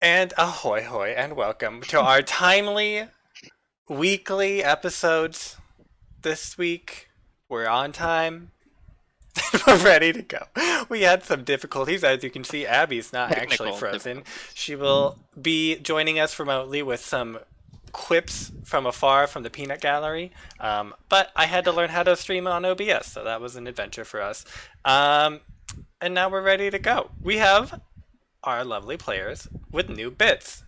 And ahoy hoy and welcome to our timely weekly episodes. This week we're on time. We're ready to go. We had some difficulties. As you can see, Abby's not actually Technical frozen. difficulties. She will be joining us remotely with some quips from afar from the peanut gallery. But I had to learn how to stream on OBS, so that was an adventure for us. And now we're ready to go. We have our lovely players with new bits.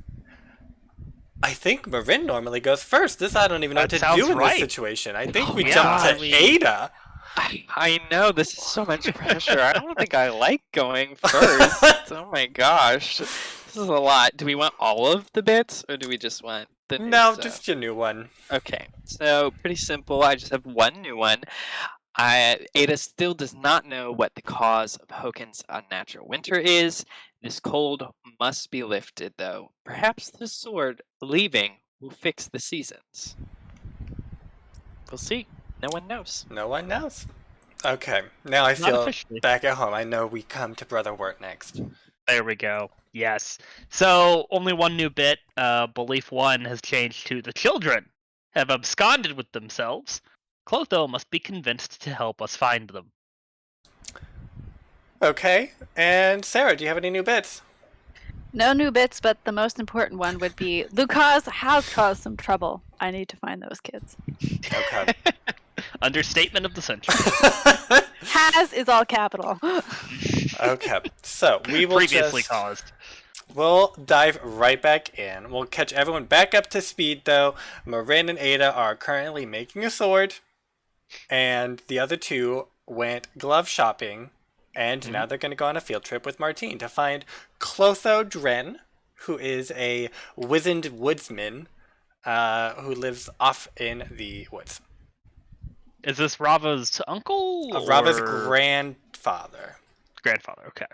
I think Morrine normally goes first. I don't even know what That to sounds do in this right. situation. I think Oh we my jumped Yeah. to God, Ada. I know this is so much pressure. I don't think I like going first. Oh my gosh, this is a lot. Do we want all of the bits, or do we just want the new No, stuff? just your new one. Okay, so pretty simple. I just have one new one. Ada still does not know what the cause of Hochen's unnatural winter is. This cold must be lifted, though. Perhaps the sword leaving will fix the seasons. We'll see. No one knows. No one knows. Okay, now I Not feel officially. back at home. I know we come to Brother Wirt next. There we go. Yes. So only one new bit. Belief one has changed to the children have absconded with themselves. Clotho must be convinced to help us find them. Okay, and Sarah, do you have any new bits? No new bits, but the most important one would be Lucas has caused some trouble. I need to find those kids. Okay. Understatement of the century. Has is all capital. Okay, so we will Previously just... caused. We'll dive right back in. We'll catch everyone back up to speed, though. Morrine and Ada are currently making a sword, and the other two went glove shopping, and now they're going to go on a field trip with Martine to find Clotho Dren, who is a wizened woodsman who lives off in the woods. Is this Rava's uncle? Rava's or grandfather. grandfather? Okay.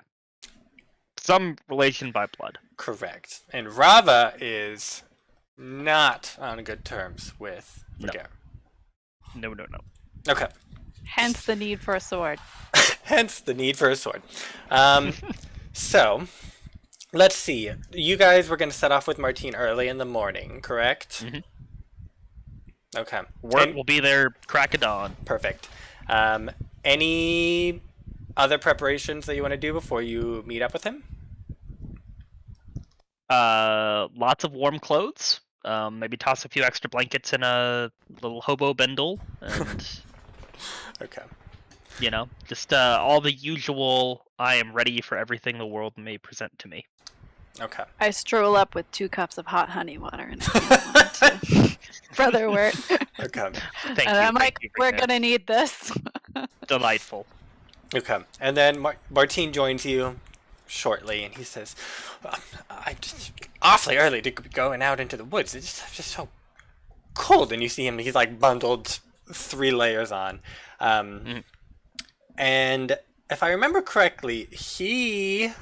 Some relation by blood. Correct. And Rava is not on good terms with No. Ragaire. No. Okay. Hence the need for a sword. Hence the need for a sword. So, let's see. You guys were going to set off with Martine early in the morning, correct? Mhm. Okay. Wirt And- will be there crack of dawn. Perfect. Any other preparations that you want to do before you meet up with him? Lots of warm clothes. Maybe toss a few extra blankets in a little hobo bundle, and Okay. just all the usual. I am ready for everything the world may present to me. Okay. I stroll up with 2 cups of hot honey water and I hand one to Brother Wirt. Okay. Thank you. And I'm like, thank you, we're Ragaire. gonna need this. Delightful. Okay. And then Martine joins you shortly, and he says, "I just awfully early to be going out into the woods. It's just so cold." And you see him; he's like bundled 3 layers on. And if I remember correctly, he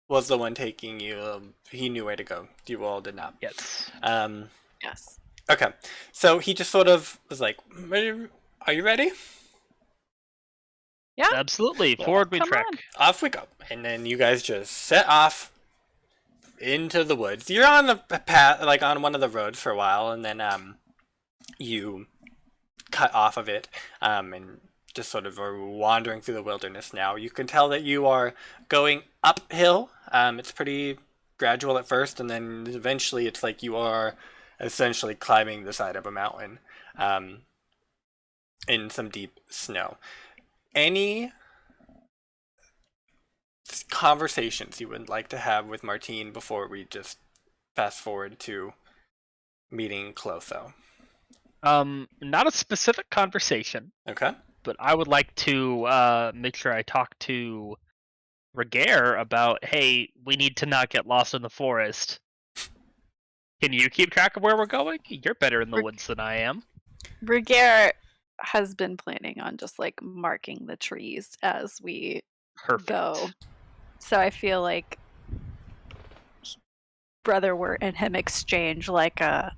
was the one taking you. He knew where to go. You all did not. Yes. Yes. Okay. So he just sort of was like, "Are you ready?" Yeah. Absolutely. Well, Forward we come trek. on. Off we go. And then you guys just set off into the woods. You're on the path, like on one of the roads for a while, and then you cut off of it, and just sort of are wandering through the wilderness now. You can tell that you are going uphill. It's pretty gradual at first, and then eventually it's like you are essentially climbing the side of a mountain in some deep snow. Any conversations you would like to have with Martine before we just fast forward to meeting Clotho? Not a specific conversation, Okay. but I would like to make sure I talk to Ragaire about, hey, we need to not get lost in the forest. Can you keep track of where we're going? You're better in the woods than I am. Ragaire has been planning on just like marking the trees as we Perfect. go. So I feel like Brother Wirt and him exchange like a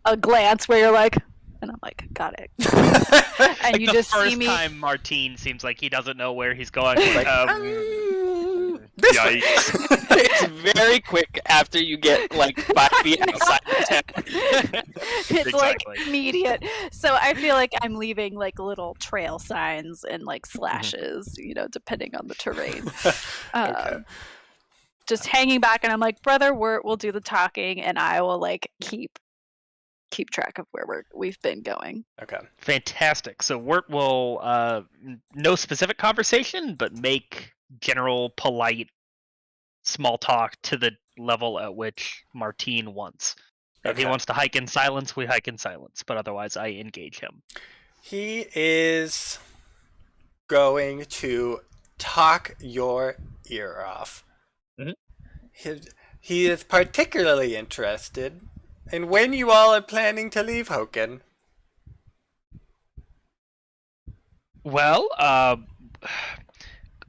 a glance where you're like, and I'm like, got it. And Like you the just first see me. time Martine seems like he doesn't know where he's going. Like, Yikes. It's very quick after you get like 5 feet outside the tent. It's like Exactly. immediate. So I feel like I'm leaving like little trail signs and like slashes, depending on the terrain. Okay. Just hanging back, and I'm like, Brother Wirt will do the talking, and I will like keep track of where we've been going. Okay. Fantastic. So Wirt will no specific conversation, but make general polite small talk to the level at which Martine wants. If he Okay. wants to hike in silence, we hike in silence, but otherwise I engage him. He is going to talk your ear off. Mhm. He is particularly interested in when you all are planning to leave Hochen. Well,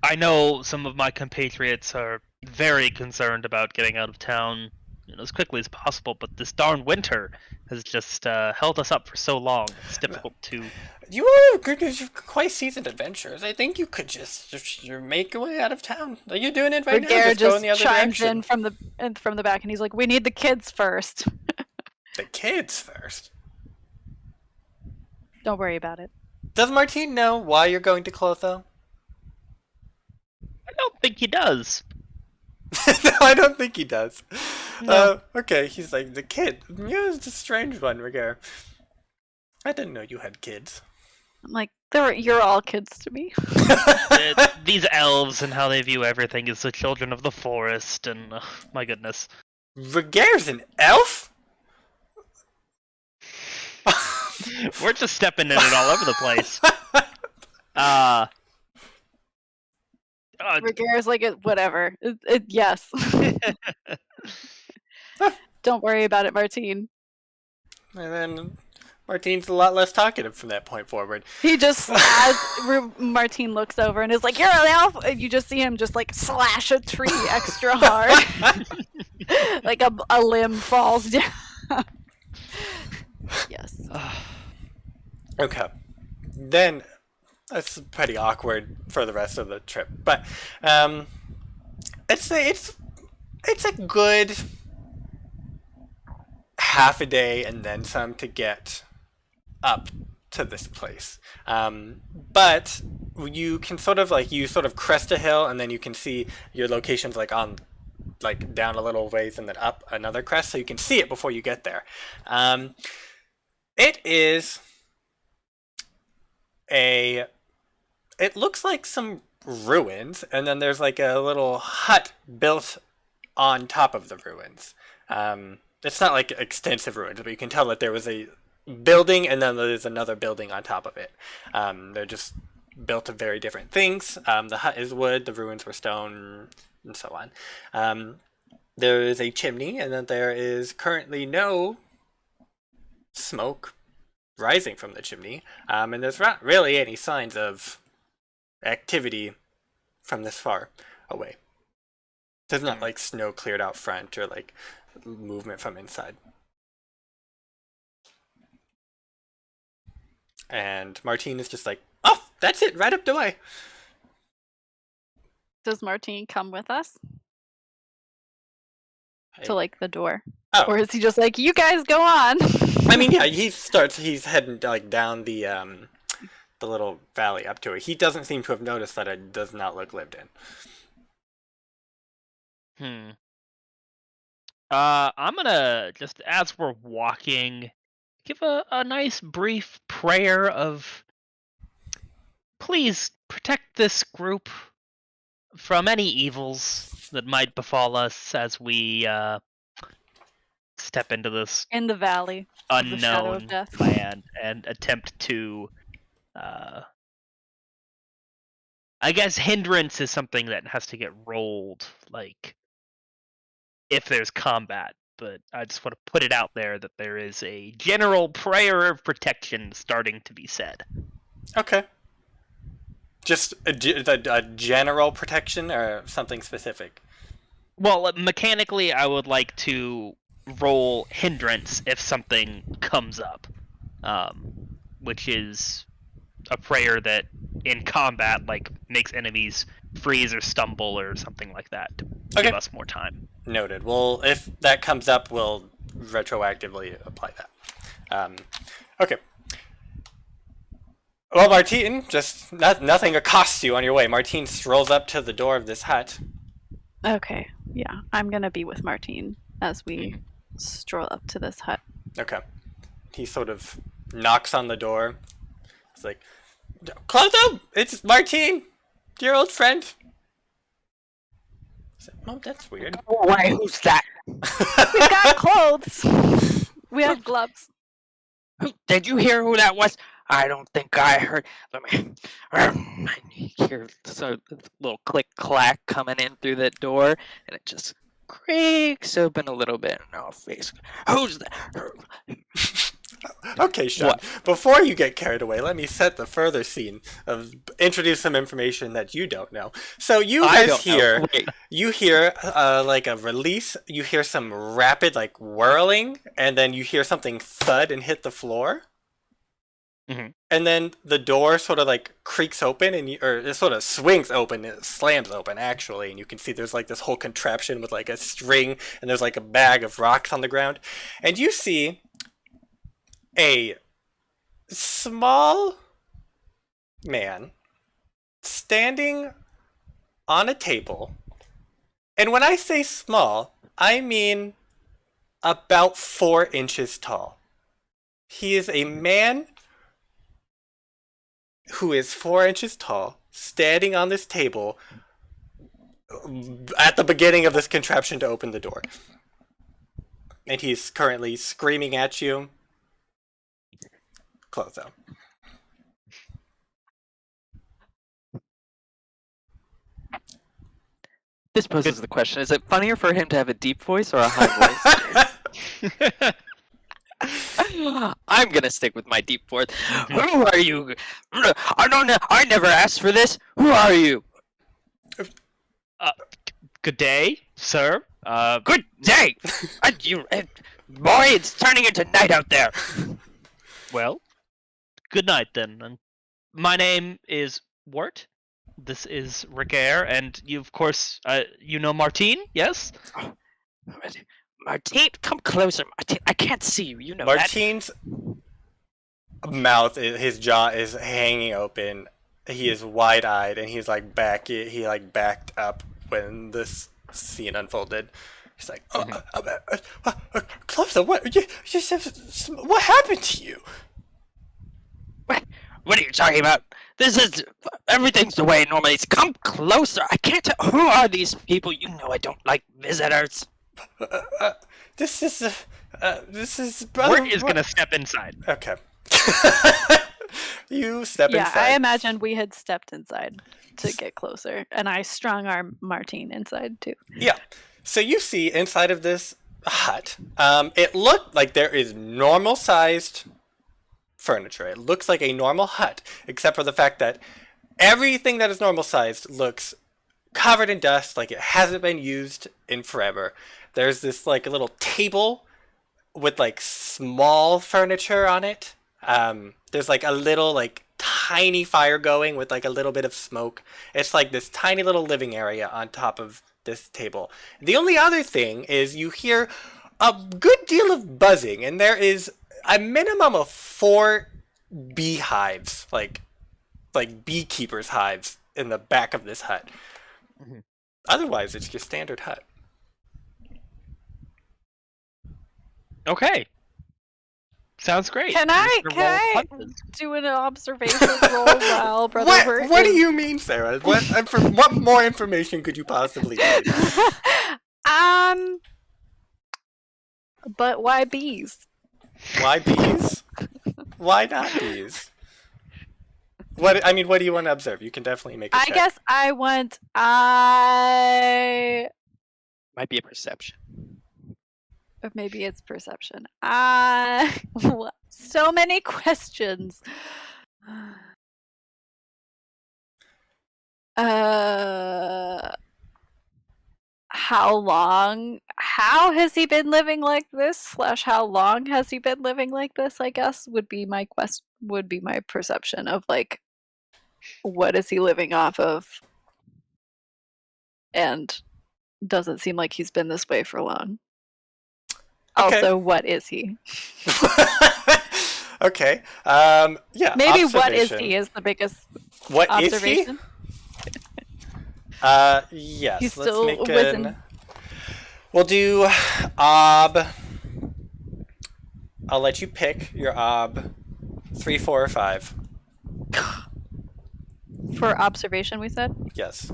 I know some of my compatriots are very concerned about getting out of town as quickly as possible, but this darn winter has just held us up for so long. It's difficult to... You are quite seasoned adventurers. I think you could just make your way out of town. Are you doing it right now? Ragaire Just go in just the other chimes direction. in from the back, and he's like, "We need the kids first. The kids first. Don't worry about it." Does Martine know why you're going to Clotho? I don't think he does. No, I don't think he does. No. Okay, he's like, the kid. Yeah, it's a strange one, Ragaire. I didn't know you had kids. I'm like, "You're all kids to me." These elves and how they view everything as the children of the forest, and my goodness. Ragaire's an elf? We're just stepping in it all over the place. Ragaire's like, "Whatever. Yes." Don't worry about it, Martine. And then Martine's a lot less talkative from that point forward. He just, as Martine looks over and is like, "You're an elf," and you just see him just like slash a tree extra hard. Like a limb falls down. Yes. Okay. Then that's pretty awkward for the rest of the trip. But it's a good half a day and then some to get up to this place. But you can sort of crest a hill, and then you can see your locations like down a little ways and then up another crest, so you can see it before you get there. It looks like some ruins, and then there's like a little hut built on top of the ruins. It's not like extensive ruins, but you can tell that there was a building, and then there's another building on top of it. They're just built of very different things. The hut is wood, the ruins were stone, and so on. There is a chimney, and then there is currently no smoke rising from the chimney, and there's not really any signs of activity from this far away. There's not like snow cleared out front or like movement from inside. And Martine is just like, "Oh, that's it, right up the way." Does Martine come with us Hey. to like the door? Oh, Or is he just like, "You guys go on"? I mean, yeah, he's heading like down the little valley up to it. He doesn't seem to have noticed that it does not look lived in. I'm gonna, just as we're walking, give a nice brief prayer of, please protect this group from any evils that might befall us as we step into this In the valley. of the shadow of unknown death. land and attempt to, I guess hindrance is something that has to get rolled, like, if there's combat, but I just want to put it out there that there is a general prayer of protection starting to be said. Okay. Just a general protection or something specific? Well, mechanically, I would like to roll hindrance if something comes up, which is a prayer that in combat, like makes enemies freeze or stumble or something like that to Okay. give us more time. Noted. Well, if that comes up, we'll retroactively apply that. Okay. Well, Martine, just nothing accosts you on your way. Martine strolls up to the door of this hut. Okay, yeah, I'm gonna be with Martine as we stroll up to this hut. Okay. He sort of knocks on the door. He's like, Clotho, it's Martine, your old friend. I said, Mom, that's weird. Why? Who's that? We've got clothes. We have gloves. Did you hear who that was? I don't think I heard. Let me. I hear a little click clack coming in through the door, and it just creaks open a little bit in our face. Who's that? Okay, Sean, What? before you get carried away, let me set the further scene of introduce some information that you don't know. So you I guys don't know. hear, Wait. you hear like a release, you hear some rapid like whirling, and then you hear something thud and hit the floor. Mhm. And then the door sort of like creaks open, or it sort of swings open, it slams open actually, and you can see there's like this whole contraption with like a string, and there's like a bag of rocks on the ground, and you see a small man standing on a table, and when I say small, I mean about 4 inches tall. He is a man who is 4 inches tall, standing on this table at the beginning of this contraption to open the door. And he's currently screaming at you. Close out. This poses the question: is it funnier for him to have a deep voice or a high voice? I'm gonna stick with my deep voice. Who are you? I don't know. I never asked for this. Who are you? Good day, sir. Good day. Boy, it's turning into night out there. Well, good night then. And my name is Wirt. This is Ragaire, and you, of course, you know Martine, yes? Martine, come closer. Martine, I can't see you. You know Martine's mouth, his jaw is hanging open. He is wide-eyed, and he's like he like backed up when this scene unfolded. He's like, Clotho, what happened to you? What are you talking about? This is everything's the way it normally is. Come closer. I can't tell. Who are these people? You know I don't like visitors. This is brother. Wirt is gonna step inside. Okay. You step Yeah, inside. I imagined we had stepped inside to get closer, and I strung arm Martine inside too. Yeah. So you see inside of this hut, it looked like there is normal sized furniture. It looks like a normal hut, except for the fact that everything that is normal sized looks covered in dust, like it hasn't been used in forever. There's this like a little table with like small furniture on it. There's like a little like tiny fire going with like a little bit of smoke. It's like this tiny little living area on top of this table. The only other thing is you hear a good deal of buzzing, and there is a minimum of 4 beehives, like beekeepers' hives in the back of this hut. Mhm. Otherwise, it's your standard hut. Okay. Sounds great. Can I do an observation roll while Brother Wirt What do is- you mean, Sarah? What more information could you possibly need? But why bees? Why bees? Why not bees? What do you want to observe? You can definitely make a I check. guess I want Might be a perception. or maybe it's perception. So many questions. How has he been living like this? / how long has he been living like this? I guess would be my perception of like what is he living off of? And doesn't seem like he's been this way for long. Okay. Also, what is he? Okay. Yeah. Maybe what is observation. he is the biggest What is he? observation. Yes. He's let's still make wizened. We'll do ob. I'll let you pick your ob 3, 4, or 5. For observation, we said? Yes.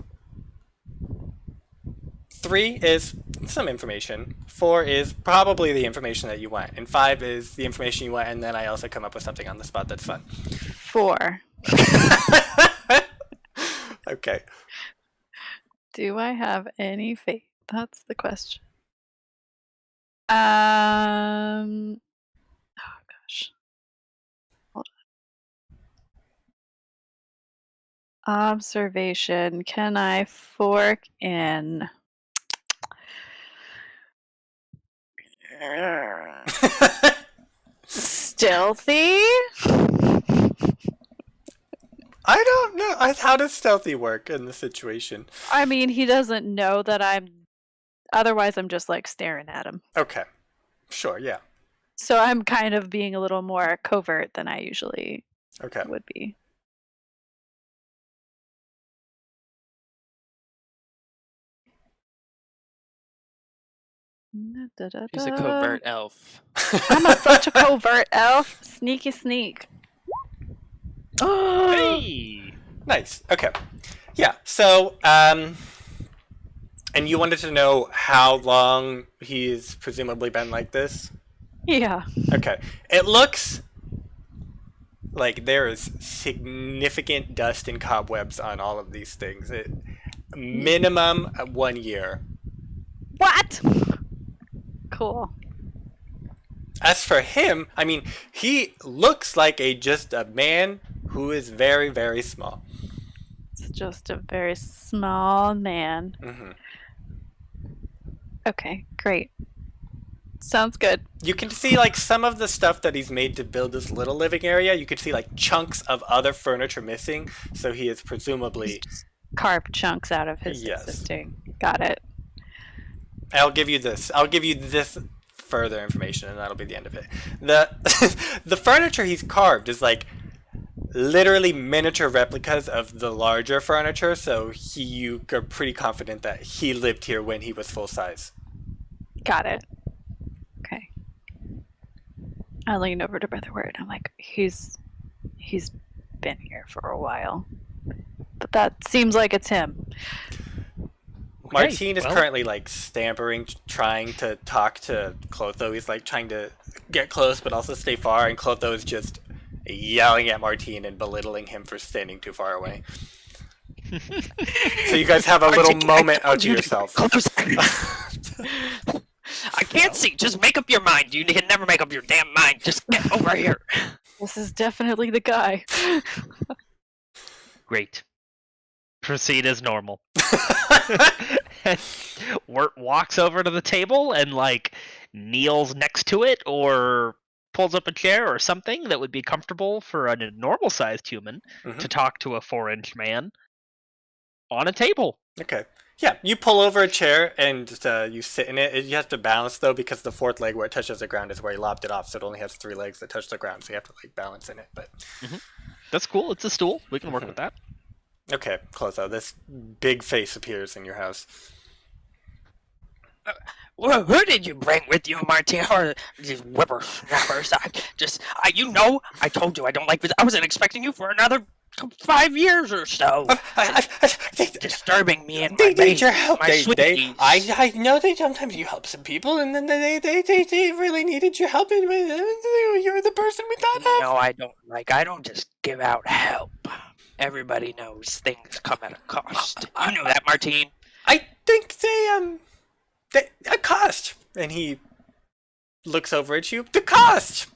3 is some information. 4 is probably the information that you want. And 5 is the information you want, and then I also come up with something on the spot that's fun. 4. Okay. Do I have any faith? That's the question. Oh gosh. Hold on. Observation. Can I fork in? Stealthy? I don't know. How does stealthy work in the situation? I mean, he doesn't know that I'm. Otherwise, I'm just like staring at him. Okay. Sure, yeah. So I'm kind of being a little more covert than I usually Okay. would be. He's a covert elf. I'm such a covert elf. Sneaky sneak. Hey! Nice. Okay. Yeah. So, and you wanted to know how long he's presumably been like this? Yeah. Okay. It looks like there is significant dust and cobwebs on all of these things. Minimum 1 year. What? Cool. As for him, I mean, he looks like just a man who is very, very small. It's just a very small man. Mm-hmm. Okay, great. Sounds good. You can see like some of the stuff that he's made to build this little living area. You can see like chunks of other furniture missing, so he is presumably Carved chunks out of his Yes. existing. Got it. I'll give you this. I'll give you this further information, and that'll be the end of it. The furniture he's carved is like literally miniature replicas of the larger furniture, so you are pretty confident that he lived here when he was full size. Got it. Okay. I lean over to Brother Wirt. I'm like, he's been here for a while, but that seems like it's him. Martine is well. currently like stammering, trying to talk to Clotho. He's like trying to get close but also stay far, and Clotho is just yelling at Martine and belittling him for standing too far away. So you guys have a little Martine, moment I told out to you yourself. closer. I can't see. Just make up your mind. You can never make up your damn mind. Just get over here. This is definitely the guy. Great. Proceed as normal. Wirt walks over to the table and like kneels next to it or pulls up a chair or something that would be comfortable for a normal sized human to talk to a 4-inch man on a table. Okay. Yeah, you pull over a chair and just, you sit in it. You have to balance though, because the fourth leg where it touches the ground is where he lopped it off, so it only has 3 legs that touch the ground, so you have to like balance in it. But That's cool. It's a stool. We can work with that. okay, Clotho, this big face appears in your house. Well, who did you bring with you, Martine? Or these whippersnappers? I told you I don't like this. I wasn't expecting you for another 5 years or so. Disturbing me in my They need base, your help. my sweeties. I know that sometimes you help some people, and then they really needed your help, and you're the person we thought of. No, I don't just give out help. Everybody knows things come at a cost. You know that, Martine. I think a cost. And he looks over at you. The cost.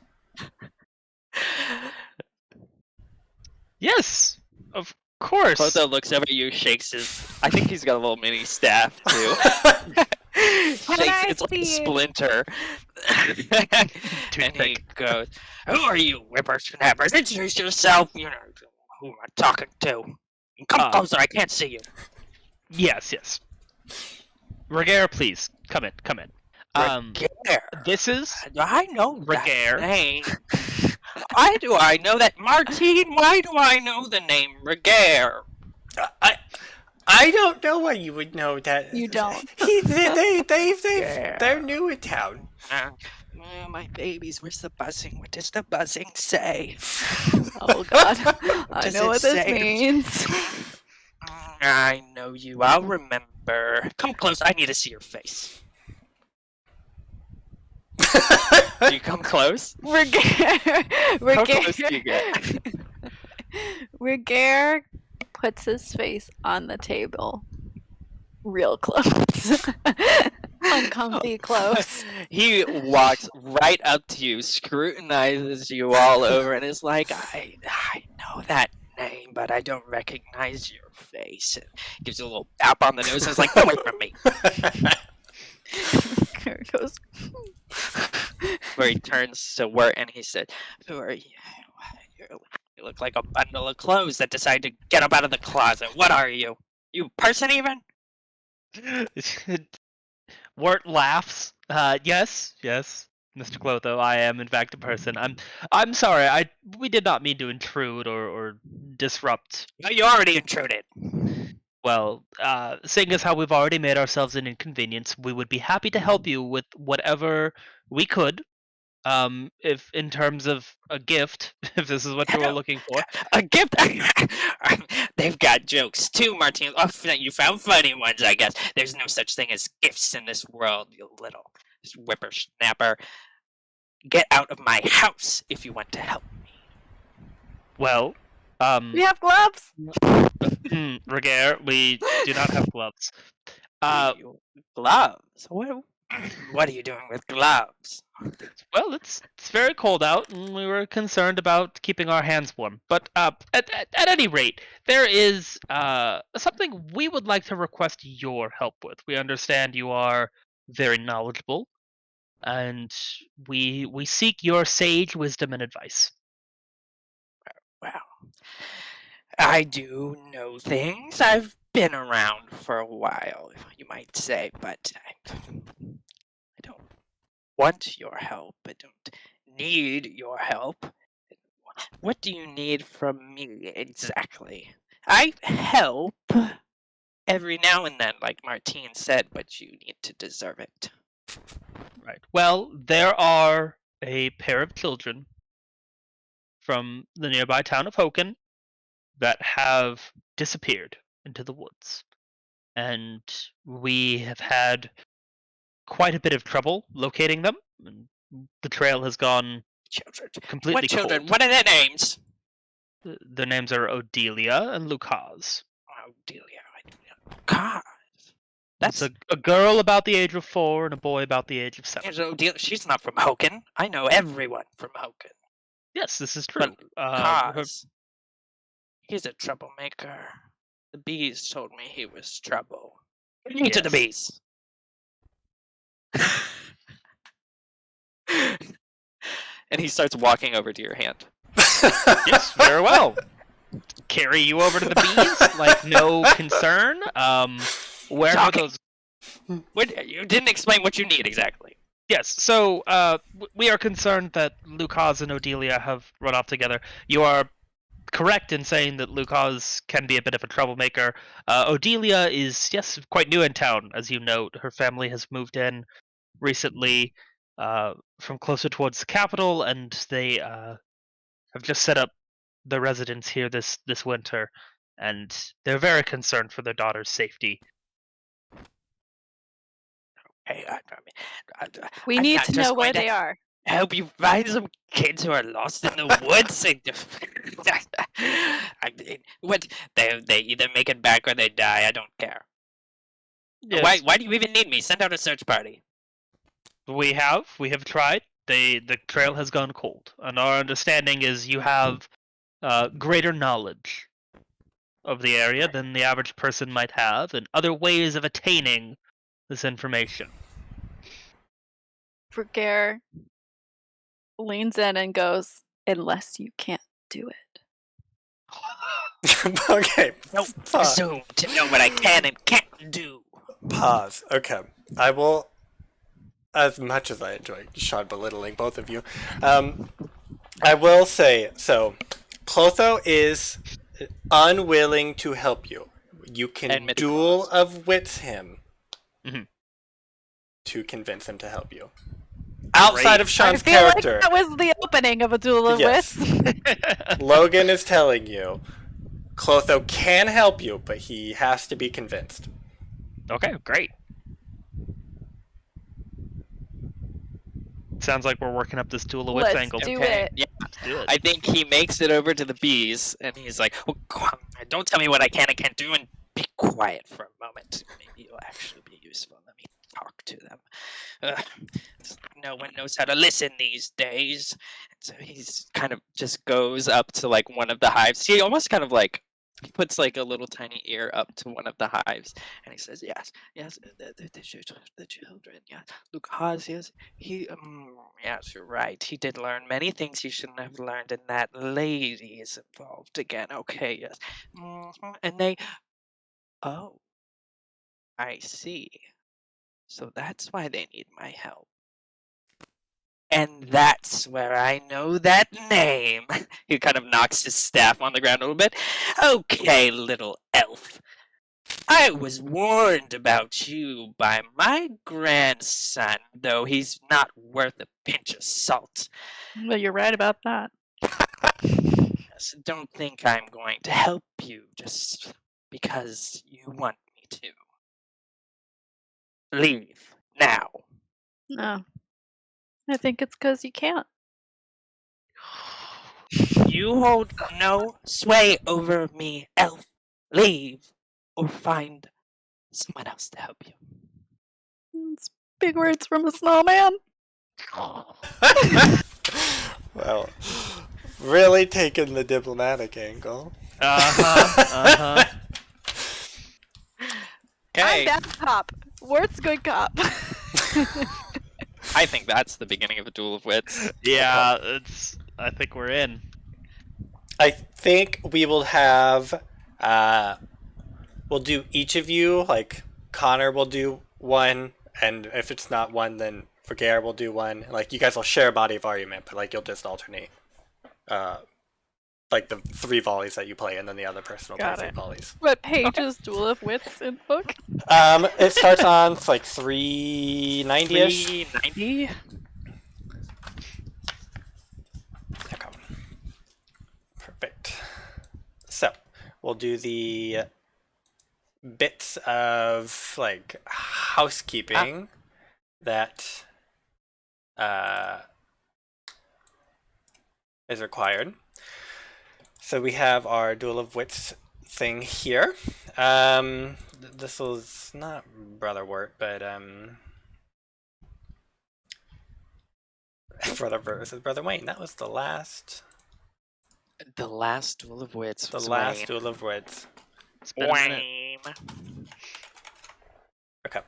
Yes, of course. Clotho looks over at you, shakes his. I think he's got a little mini staff too. Shakes, it's like a splinter. And he goes, "Who are you, whippersnappers? Introduce yourself. You know, who am I talking to? Come closer, I can't see you. Yes. Ragaire, please come in. Ragaire. This is I know Ragaire. that name. Why do I know that? Martine, why do I know the name Ragaire? I don't know why you would know that. You don't. They're new in town. My babies, where's the buzzing? What does the buzzing say? Oh God, I does know it what this say? means. I know you. I'll remember. Come close. I need to see your face. Do you come close? Ragaire, How close do you get? Ragaire puts his face on the table, real close, uncomfy close. He walks right up to you, scrutinizes you all over, and is like, I know that name, but I don't recognize your face. And gives you a little tap on the nose and is like, get away from me. Ragaire goes, Where he turns to Wirt and he said, who are you? You look like a bundle of clothes that decided to get up out of the closet. What are you? You a person even? Wirt laughs. Yes, Mr. Clotho, I am in fact a person. I'm sorry. We did not mean to intrude or disrupt. No, you already intruded. Well, seeing as how we've already made ourselves an inconvenience, we would be happy to help you with whatever we could. If in terms of a gift, if this is what you were looking for. A gift? They've got jokes too, Martine. Oh, you found funny ones, I guess. There's no such thing as gifts in this world, you little whippersnapper. Get out of my house if you want to help me. Well, we have gloves. Ragaire, we do not have gloves. Gloves? What are you doing with gloves? Well, it's very cold out, and we were concerned about keeping our hands warm. But at any rate, there is something we would like to request your help with. We understand you are very knowledgeable, and we seek your sage wisdom and advice. Well, I do know things. I've been around for a while, you might say, but I don't want your help. I don't need your help. What do you need from me exactly? I help every now and then, like Martine said, but you need to deserve it. Right. Well, there are a pair of children from the nearby town of Hochen that have disappeared into the woods. And we have had quite a bit of trouble locating them. And the trail has gone Children. completely What children? cold. What are their names? Their names are Odelia and Lucas. Oh, Delia. God. That's That's a girl about the age of 4 and a boy about the age of 7. She's not from Hochen. I know everyone from Hochen. Yes, this is true. But he's a troublemaker. The bees told me he was trouble. Get me to the bees. And he starts walking over to your hand. Yes, very well. Carry you over to the bees, like no concern. Where are those? You didn't explain what you need exactly. Yes, so we are concerned that Lucas and Odelia have run off together. You are correct in saying that Lucas can be a bit of a troublemaker. Odelia is, yes, quite new in town, as you note. Her family has moved in recently from closer towards the capital, and they have just set up their residence here this winter, and they're very concerned for their daughter's safety. Hey, We I'm need not to just know where going to they are. help you find some kids who are lost in the woods. What? They either make it back or they die. I don't care. Yes, Why do you even need me? Send out a search party. we have tried. The trail has gone cold, and our understanding is you have greater knowledge of the area than the average person might have, and other ways of attaining this information. Ragaire leans in and goes, "Unless you can't do it." Okay. Don't Pause. presume to know what I can and can't do. Pause. Okay. I will, as much as I enjoy Sean belittling both of you, I will say, so, Clotho is unwilling to help you. You can Admit the duel cause. of wits him Mhm. to convince him to help you. Outside of I Sean's feel character, like that was the opening of a duel of Yes. wits. Logan is telling you, Clotho can help you, but he has to be convinced. Okay, great. Sounds like we're working up this duel of wits Let's angle. do Okay, it. yeah. Let's do it. I think he makes it over to the bees, and he's like, well, don't tell me what I can and can't do, and be quiet for a moment. Maybe you'll actually be useful. Let me talk to them. No one knows how to listen these days. So he's kind of just goes up to like one of the hives. He almost kind of like he puts like a little tiny ear up to one of the hives, and he says, "Yes, yes, the children. Yeah, Lucas, yes, yes, you're right. He did learn many things he shouldn't have learned, and that lady is involved again. Okay, yes, and they. Oh, I see. So that's why they need my help." And that's where I know that name. He kind of knocks his staff on the ground a little bit. Okay, little elf. I was warned about you by my grandson, though he's not worth a pinch of salt. Well, you're right about that. So don't think I'm going to help you just because you want me to. Leave now. No. I think it's because you can't. You hold no sway over me, elf. Leave or find someone else to help you. It's big words from a small man. Well, really taking the diplomatic angle. Uh-huh. I'm Okay, bad cop. Wirt's good cop. I think that's the beginning of a duel of wits. Yeah, I think we're in. I think we will have, we'll do each of you, like, Connor will do one, and if it's not one, then Ragaire will do one. Like, you guys will share a body of argument, but, like, you'll just alternate. Like, the 3 volleys that you play, and then the other person will Got play 3 it. volleys. What page is Duel of Wits in the book? It starts on, like, 390-ish. 390? Okay. Perfect. So, we'll do the bits of, like, housekeeping that is required. So we have our Duel of Wits thing here. This was not Brother Wirt, but Brother versus Brother Wayne. That was the last The last duel of wits was last Duel of Wits. It's been a minute. Wayne. Okay.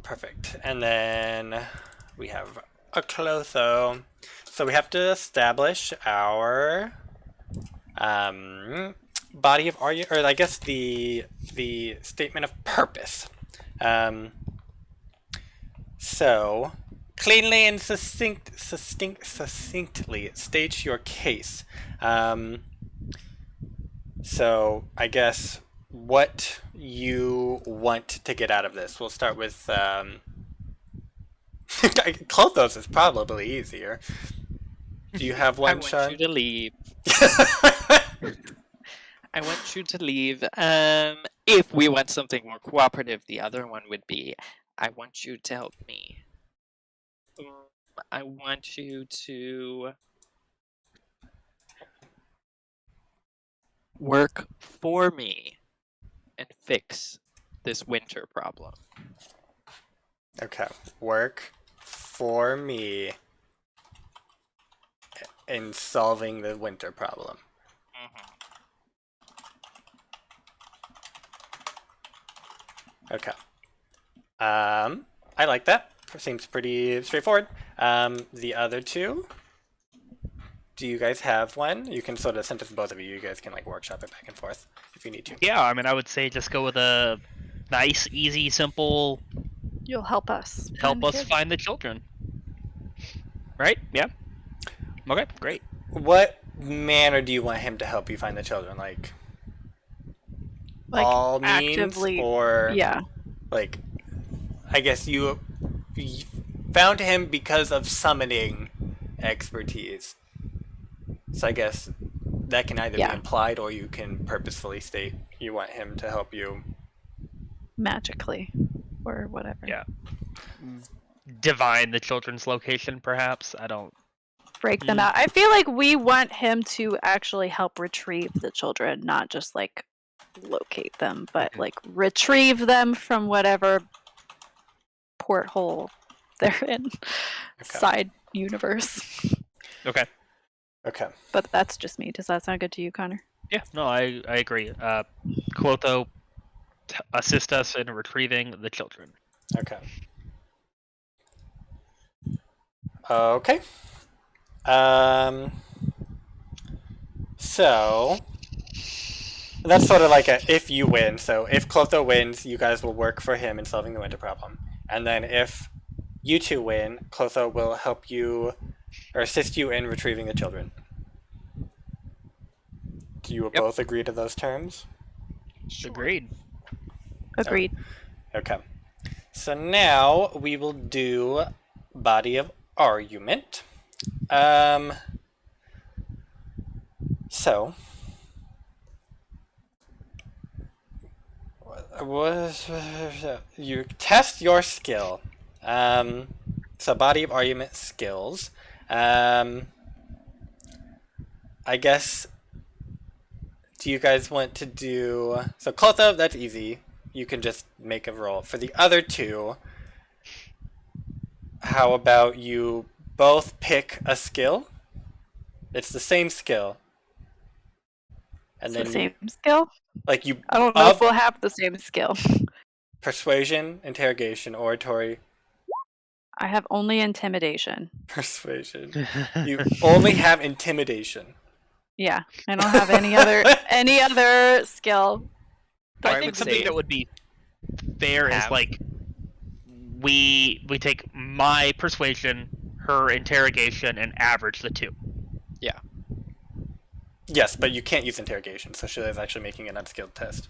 Perfect. And then we have a Clotho. So we have to establish our body of argument, or I guess the statement of purpose. So cleanly and succinctly state your case. So I guess what you want to get out of this. We'll start with Clotho's is probably easier. Do you have I one, want Sean? you to leave. I want you to leave. If we want something more cooperative, the other one would be, I want you to help me. I want you to work for me and fix this winter problem. Okay. Work for me in solving the winter problem. Okay. I like that. Seems pretty straightforward. The other two. Do you guys have one? You can sort of, since it's both of you, you guys can like workshop it back and forth if you need to. Yeah, I mean, I would say just go with a nice, easy, simple. You'll help us. Help find us kids. find the children. Right? Yeah. Okay, great. What manner do you want him to help you find the children? Like all means, actively, or yeah. like, I guess you found him because of summoning expertise. So I guess that can either Yeah. be implied, or you can purposefully state you want him to help you. Magically, or whatever. Yeah. Divine the children's location, perhaps. I don't. Break them out. I feel like we want him to actually help retrieve the children, not just like locate them, but like retrieve them from whatever porthole they're in. Side universe. Okay. Okay. But that's just me. Does that sound good to you, Connor? Yeah. No, I agree. Clotho, assist us in retrieving the children. Okay. Okay. So that's sort of like a if you win. So if Clotho wins, you guys will work for him in solving the winter problem. And then if you two win, Clotho will help you or assist you in retrieving the children. Do you both agree to those terms? Agreed. Agreed. Okay. So now we will do body of argument. So you test your skill. So body of argument skills. I guess. Do you guys want to do so? Clotho, that's easy. You can just make a roll. For the other two, how about you both pick a skill? It's the same skill. And It's then the same skill? like you I don't know if we'll have the same skill. persuasion, interrogation, oratory, I have only intimidation. persuasion. You only have intimidation. Yeah, I don't have any other skill. Or I I think would something say that would be fair is have- like we take my persuasion, her interrogation, and average the two. Yes, but you can't use interrogation, so she is actually making an unskilled test.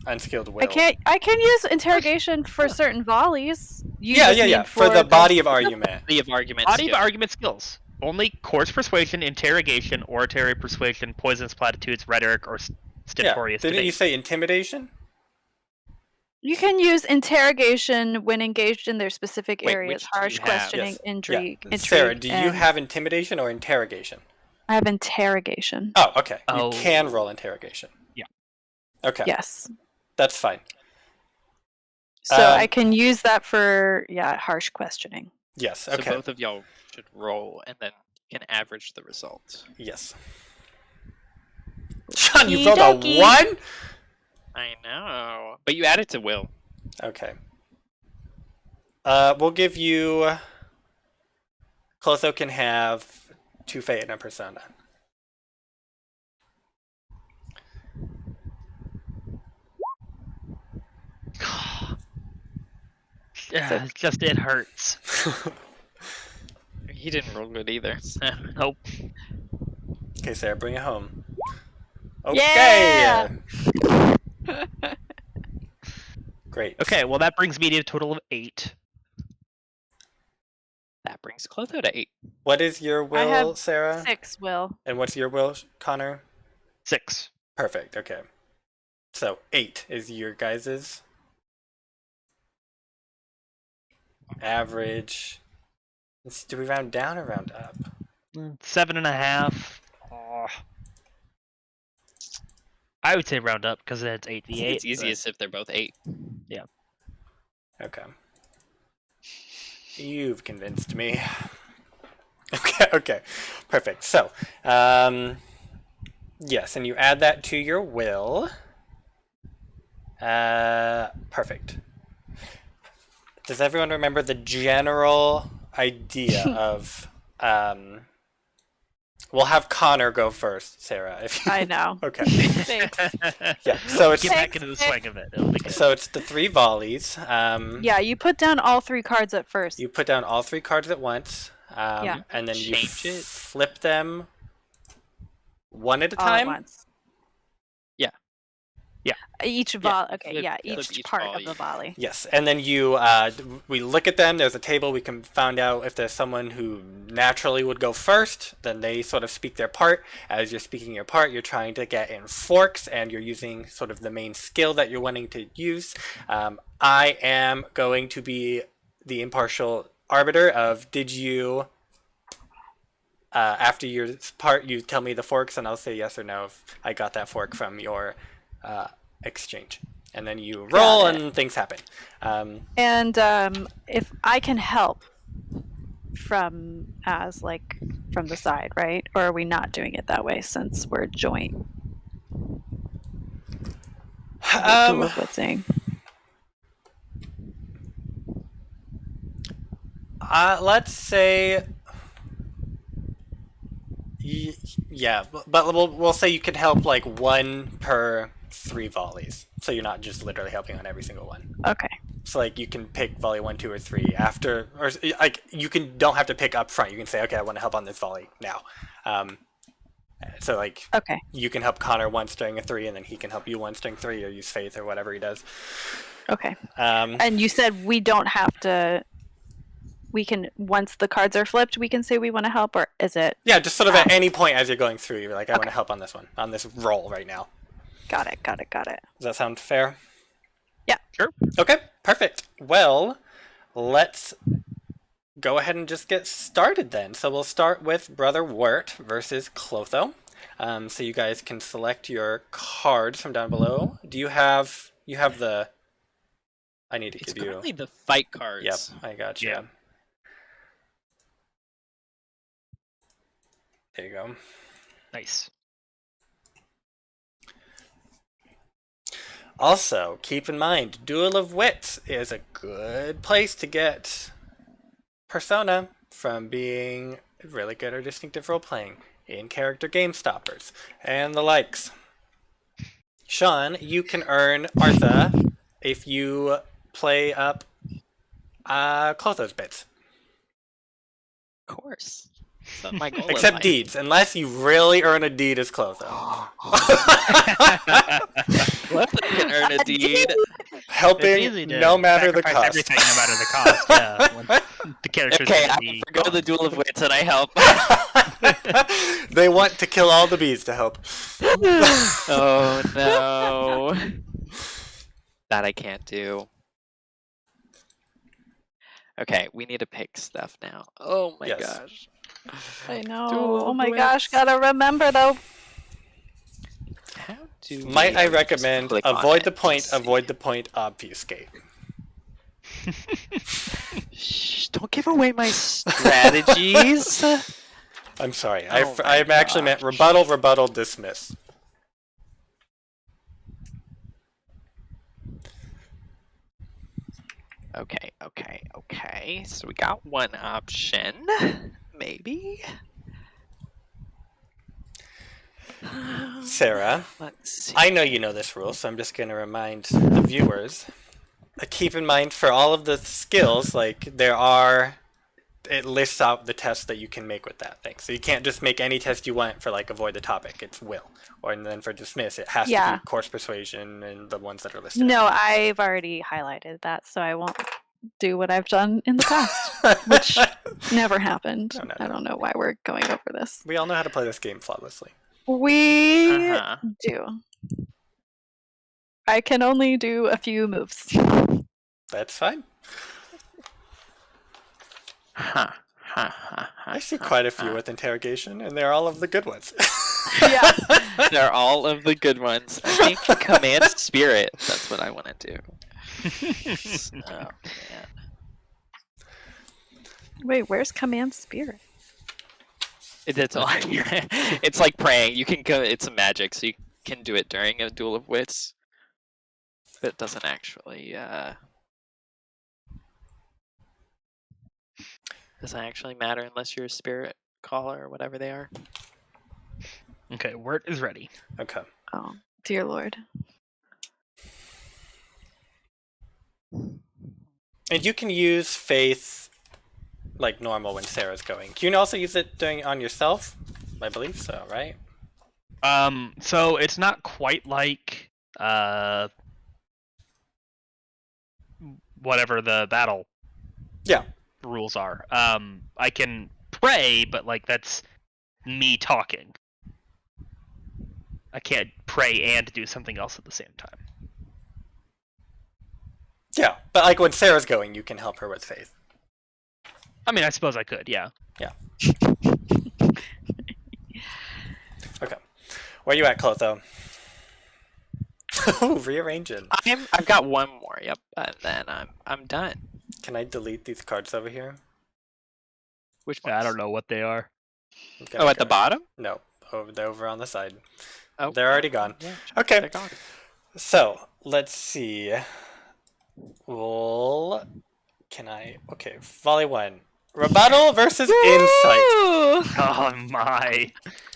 Unskilled will. I can use interrogation for certain volleys. You Yeah, just yeah, mean yeah. For the body of argument. Body of argument. Body of skill. argument skills. Only coarse persuasion, interrogation, oratory persuasion, poisonous platitudes, rhetoric, or Yeah. stentorious Didn't debate. you say intimidation? You can use interrogation when engaged in their specific Wait, areas. which do you Harsh have? questioning, Yes. intrigue, Yeah. Sarah, do you and have intimidation or interrogation? I have interrogation. Oh, okay. Oh. You can roll interrogation. Yeah. Okay. Yes. That's fine. So I can use that for harsh questioning. Yes. So Okay. both of y'all should roll, and then you can average the results. Yes. Sean, you rolled a Okey-dokey. 1? I know, but you add it to will. Okay. We'll give you. Clotho can have 2 fate and a persona. Yeah, just it hurts. He didn't roll good either. Nope. Okay, Sarah, bring it home. Okay. Yeah! Great. Okay, well that brings me to a total of 8. That brings Clotho to 8. What is your I have will, Sarah? 6 will. And what's your will, Connor? 6. Perfect. Okay. So 8 is your guys's average. Do we round down or round up? 7.5. Oh. I would say round up because it's 8 I v8. think it's easiest if they're both 8. Okay. You've convinced me. Okay. Perfect. So, yes, and you add that to your will. Perfect. Does everyone remember the general idea of We'll have Connor go first, Sarah. If you... I know. Okay. Thanks. Yeah. So it's Get back into the swing of it. It'll be good. so it's the 3 volleys. Yeah, you put down all 3 cards at first. You put down all 3 cards at once. Yeah. And then you Change it. flip them one at a all at time. once. Yeah. Yeah. Each Yeah, volley. Okay, flip- yeah, flip each each part volley. of the volley. Yes, and then we look at them. There's a table. We can find out if there's someone who naturally would go first. Then they sort of speak their part. As you're speaking your part, you're trying to get in forks, and you're using sort of the main skill that you're wanting to use. I am going to be the impartial arbiter of did you. After your part, you tell me the forks, and I'll say yes or no if I got that fork from your exchange. And then you roll, and things happen. And if I can help from the side, right? Or are we not doing it that way since we're joint? Dual of Witzing. Let's say, yeah, but we'll say you can help like 1 per 3 volleys, so you're not just literally helping on every single one. Okay. So like you can pick volley 1, 2, or 3 after, or like you don't have to pick up front. You can say, okay, I want to help on this volley now. So like Okay. you can help Connor once during a 3, and then he can help you once during 3, or use faith or whatever he does. Okay. And you said we don't have to. We can, once the cards are flipped, we can say we want to help, or is it? Yeah, just sort of at any point as you're going through, you're like, I want to help on this one, on this roll right now. Got it. Got it. Does that sound fair? Yeah. Sure. Okay, perfect. Well, let's go ahead and just get started then. So we'll start with Brother Wirt versus Clotho. So you guys can select your cards from down below. Do you have the? I need to It's give you. currently the fight cards. Yep, I got you. Yeah. There you go. Nice. Also, keep in mind, Duel of Wits is a good place to get persona from being really good or distinctive role-playing, in-character game stoppers, and the likes. Sean, you can earn Artha if you play up Clotho's bits. Of course. That's my goal. Except deeds, unless you really earn a deed as Clotho. What can earn a deed? Helping It's easy to no matter the sacrifice cost. everything, no matter the cost. Yeah. When the characters Okay, gonna I be go to the Duel of Wits and I help. They want to kill all the bees to help. Oh no. That I can't do. Okay, we need to pick stuff now. Oh my Yes. gosh. I know. Duel Oh of my gosh, Wits. gotta remember though. How do Might we- I just recommend click on avoid it the to point, see. avoid the point, obfuscate. Shh, don't give away my strategies. I'm sorry. Oh my I actually meant gosh. rebuttal, dismiss. Okay. So we got one option. Maybe. Sarah, Let's see. I know you know this rule, so I'm just going to remind the viewers. Keep in mind for all of the skills, like it lists out the tests that you can make with that thing. So you can't just make any test you want for like avoid the topic. It's will. And then for dismiss, it has to Yeah. be course persuasion and the ones that are listed. No, I've already highlighted that, so I won't do what I've done in the past, which never happened. No. I don't know why we're going over this. We all know how to play this game flawlessly. We Uh-huh. do. I can only do a few moves. That's fine. I see quite a few with interrogation, and they're all of the good ones. Yeah. They're all of the good ones. I think command spirit. That's what I want to do. Oh man. Wait, where's command spirit? It's like it's like praying. You can go. It's a magic, so you can do it during a duel of wits, but it doesn't actually. Doesn't actually matter unless you're a spirit caller or whatever they are. Okay, Wirt is ready. Okay. Oh, dear Lord. And you can use faith like normal when Sarah's going. Can you also use it doing on yourself? I believe so, right? So it's not quite like whatever the battle Yeah. rules are. I can pray, but like that's me talking. I can't pray and do something else at the same time. Yeah, but like when Sarah's going, you can help her with faith. I mean, I suppose I could, yeah. Okay. Where you at, Clotho? Oh, rearranging. I've got one more. Yep, and then I'm done. Can I delete these cards over here? Which I ones? don't know what they are. I'm gonna Oh, at the go- bottom? No, they're over on the side. Oh, They're already gone. Yeah, Okay. they're gone. So let's see. Well, can I? Okay, volley one. Rebuttal versus insight. Ooh! Oh my.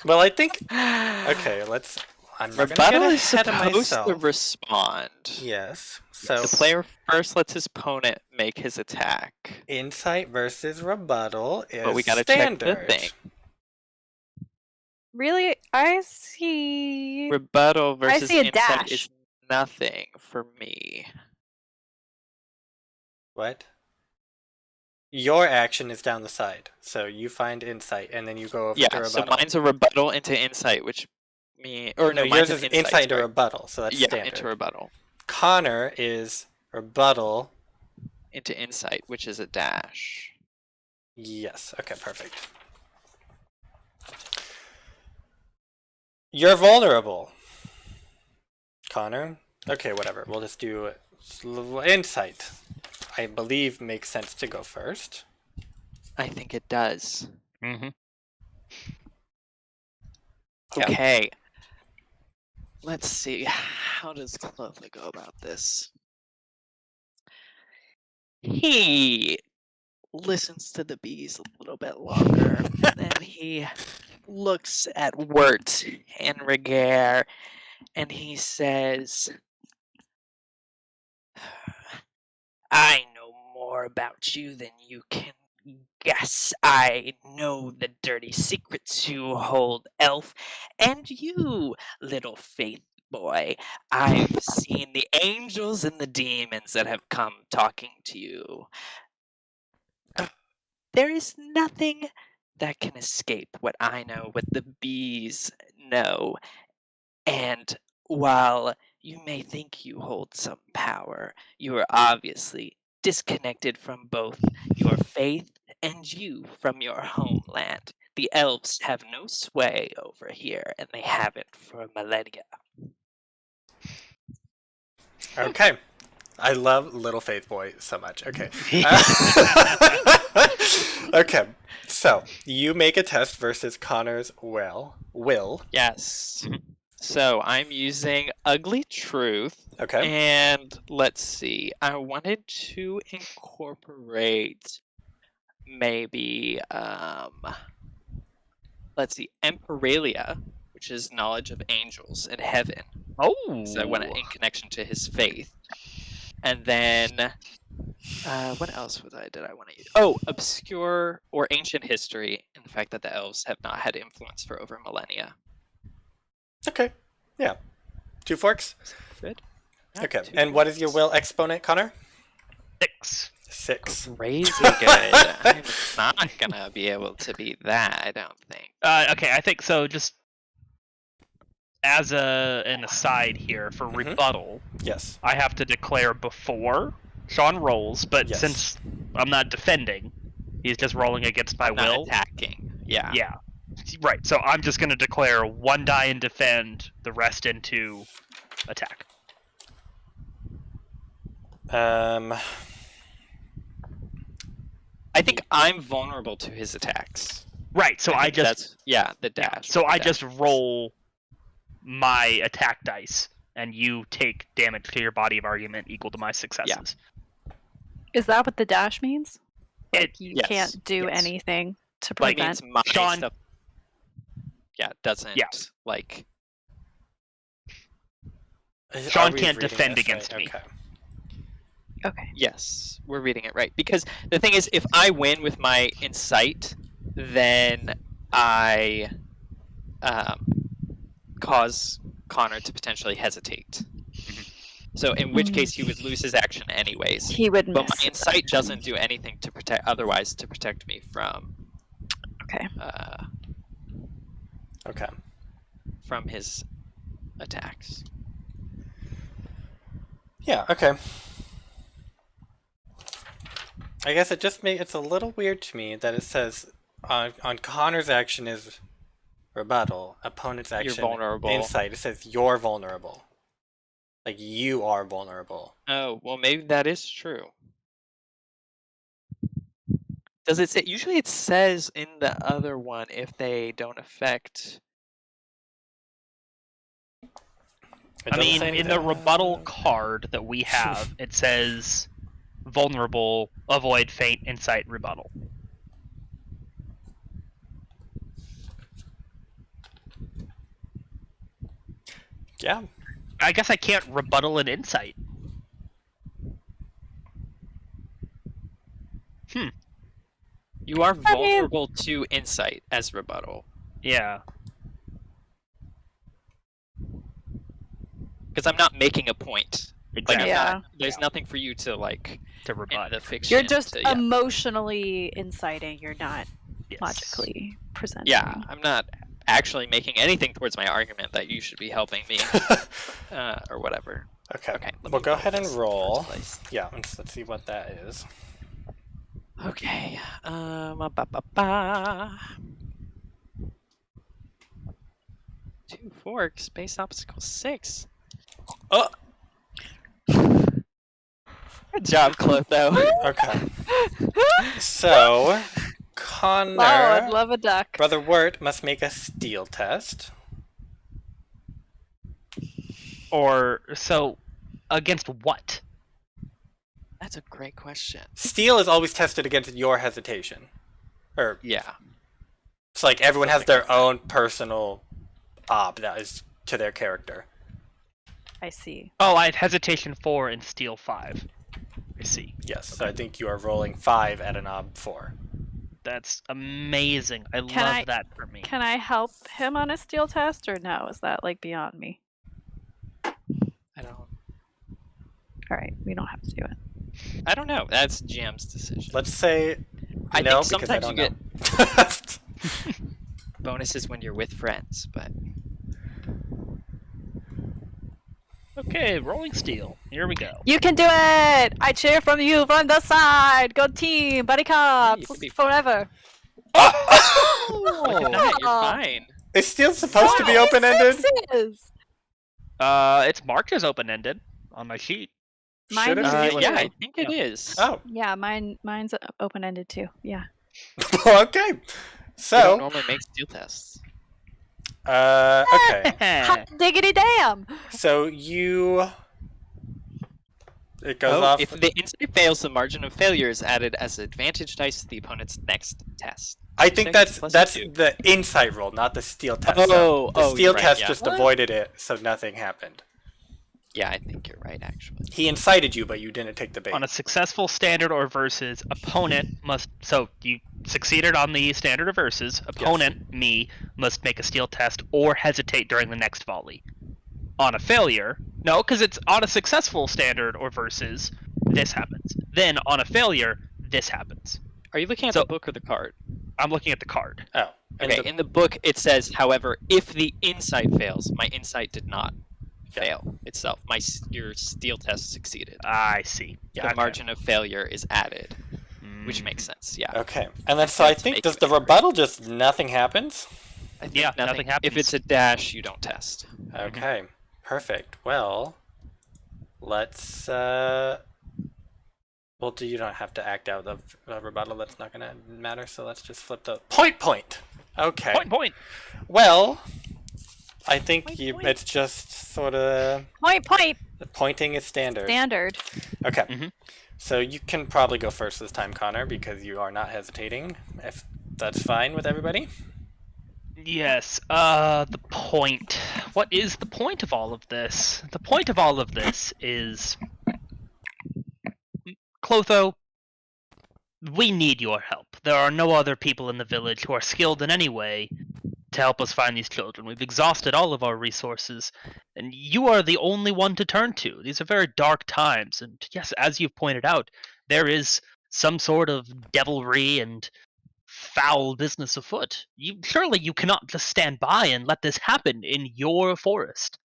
Well, I think. Okay, let's. I'm not gonna Rebuttal get is ahead of supposed to myself. respond. Yes. So The player first lets his opponent make his attack. insight versus rebuttal is But we gotta standard. check the thing. Really? I see. Rebuttal versus see a insight dash. is nothing for me. What? Your action is down the side, so you find insight, and then you go over to Yeah, rebuttal. so mine's a rebuttal into insight, which no, mine's yours an is insight to sorry. rebuttal, so that's Yeah, standard. into rebuttal. Connor is rebuttal. Into insight, which is a dash. Yes. Okay, perfect. You're vulnerable, Connor. Okay, whatever. We'll just do insight. I believe makes sense to go first. I think it does. Mm-hmm. Yeah. Okay. Let's see. How does Clotho go about this? He listens to the bees a little bit longer. And he looks at Wirt and Ragaire and he says, I know more about you than you can guess. I know the dirty secrets you hold, elf, and you, little faith boy. I've seen the angels and the demons that have come talking to you. There is nothing that can escape what I know, what the bees know. And while you may think you hold some power, you are obviously disconnected from both your faith and you from your homeland. The elves have no sway over here, and they haven't for millennia. Okay. I love Little Faith Boy so much. Okay. Okay. So you make a test versus Connor's will. Yes. So I'm using Ugly Truth. Okay. And let's see. I wanted to incorporate maybe let's see, Emperalia, which is knowledge of angels in heaven. Oh. So I want it in connection to his faith. And then what else did I want to use? Oh, obscure or ancient history, and the fact that the elves have not had influence for over millennia. Okay. Yeah. 2 forks? Good. Okay. Two And what is your forks. will exponent, Connor? 6. 6. Crazy good. I'm not gonna be able to beat that, I don't think. Okay, I think so. Just as an aside here for Mhm. rebuttal, Yes. I have to declare before Sean rolls, but Yes. since I'm not defending, he's just rolling against my I'm not will. attacking. Yeah. Yeah. Right, so I'm just going to declare 1 die and defend, the rest into attack. I think I'm vulnerable to his attacks. Right, so I think just the dash. so with I the just dash. roll my attack dice, and you take damage to your body of argument equal to my successes. Is that what the dash means? Like you Yes. can't do Yes. anything to Like, That prevent. means my Sean- stuff. doesn't Yeah. like. Sean Are we can't reading defend this against right? me. Okay. Okay. Yes, we're reading it right. Because the thing is, if I win with my insight, then I cause Connor to potentially hesitate. So in which case he would lose his action anyways. He would miss. But my his insight action. doesn't do anything to protect me from Okay. Okay. from his attacks. Yeah, okay. I guess it's a little weird to me that it says on Connor's action is rebuttal, opponent's action vulnerable. insight. It says you're vulnerable. Like you are vulnerable. Oh, well maybe that is true. Does it say? Usually it says in the other one if they don't affect. It I doesn't mean, say in the anything. rebuttal card that we have, it says vulnerable, avoid, feint, insight, rebuttal. Yeah. I guess I can't rebuttal an insight. You are I mean- vulnerable to insight as rebuttal. Yeah. Because I'm not making a point. Like, Exactly. Yeah. there's nothing for you to like To in rebut. the fiction. You're just to, yeah. emotionally inciting. You're not Yes. logically presenting. Yeah, I'm not actually making anything towards my argument that you should be helping me or whatever. Okay. Okay, let Well, me go put ahead and this roll. first place. Yeah, let's see what that is. Okay. Ba, ba, ba. 2 forks, base obstacle 6. Oh. Good job, Clotho. Okay. So, Connor, Wow, I'd love a duck. Brother Wirt must make a steel test. Or, so, against what? That's a great question. Steel is always tested against your hesitation. Or Yeah. it's like everyone has Something their own personal ob that is to their character. I see. Oh, I had hesitation 4 and steel 5. I see. Yes, so I think you are rolling 5 at an ob 4. That's amazing. I Can love I- that for me. Can I help him on a steel test or no? Is that like beyond me? I don't All right, we don't have to do it. I don't know. That's GM's decision. Let's say I no, think because I sometimes don't you know. bonuses when you're with friends, but Okay, rolling steel. Here we go. You can do it! I cheer from you from the side. Go team, buddy cops, could be- forever. look at that, you're Oh. fine. Is steel supposed to be Wow, open-ended? sixes! It's marked as open-ended on my sheet. Mine Should it is be? too. Yeah, I think it is. Oh, Yeah, mine's open-ended too. Yeah. okay. We don't So, normally make steel tests. okay. Hot diggity damn! So you... It goes Oh, off... if the insight fails, the margin of failure is added as advantage dice to the opponent's next test. I think Six that's plus 2. the insight roll, not the steel test. Oh, So the oh, steel you're right, test yeah. just What? avoided it, so nothing happened. Yeah, I think you're right, actually. He incited you, but you didn't take the bait. On a successful standard or versus, opponent must. So you succeeded on the standard or versus. Opponent, me, must make a steel test or hesitate during the next volley. On a failure, no, because it's on a successful standard or versus, this happens. Then on a failure, this happens. Are you looking at So- the book or the card? I'm looking at the card. Oh. and Okay, the- in the book it says, however, if the insight fails, my insight did not fail itself. Your steel test succeeded. I see. The okay. margin of failure is added, which Mm. makes sense. Yeah. Okay. And then, so I Have to think, make does it the accurate. rebuttal just nothing happens? I think Yeah, nothing If happens. it's a dash, you don't test. Okay. Perfect. Well, let's, well, you don't have to act out the rebuttal. That's not going to matter. So let's just flip the point. Okay. Point. Well, I think Point. it's just sort of Point! pointing is standard. Standard. Okay. Mhm. So you can probably go first this time, Connor, because you are not hesitating. If that's fine with everybody. Yes, the point. What is the point of all of this? The point of all of this is... Clotho, we need your help. There are no other people in the village who are skilled in any way to help us find these children. We've exhausted all of our resources, and you are the only one to turn to. These are very dark times, and yes, as you've pointed out, there is some sort of devilry and foul business afoot. Surely you cannot just stand by and let this happen in your forest.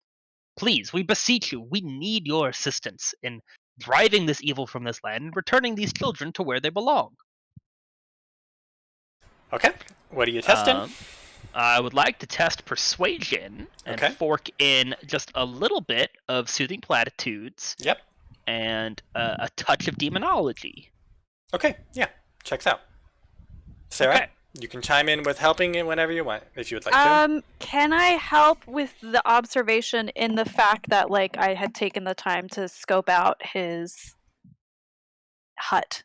Please, we beseech you, we need your assistance in driving this evil from this land and returning these children to where they belong. Okay. What are you testing? I would like to test persuasion and Okay. fork in just a little bit of soothing platitudes Yep. and a touch of demonology. Okay. Yeah. Checks out. Sarah, Okay. you can chime in with helping it whenever you want, if you would like to. Can I help with the observation in the fact that, like, I had taken the time to scope out his hut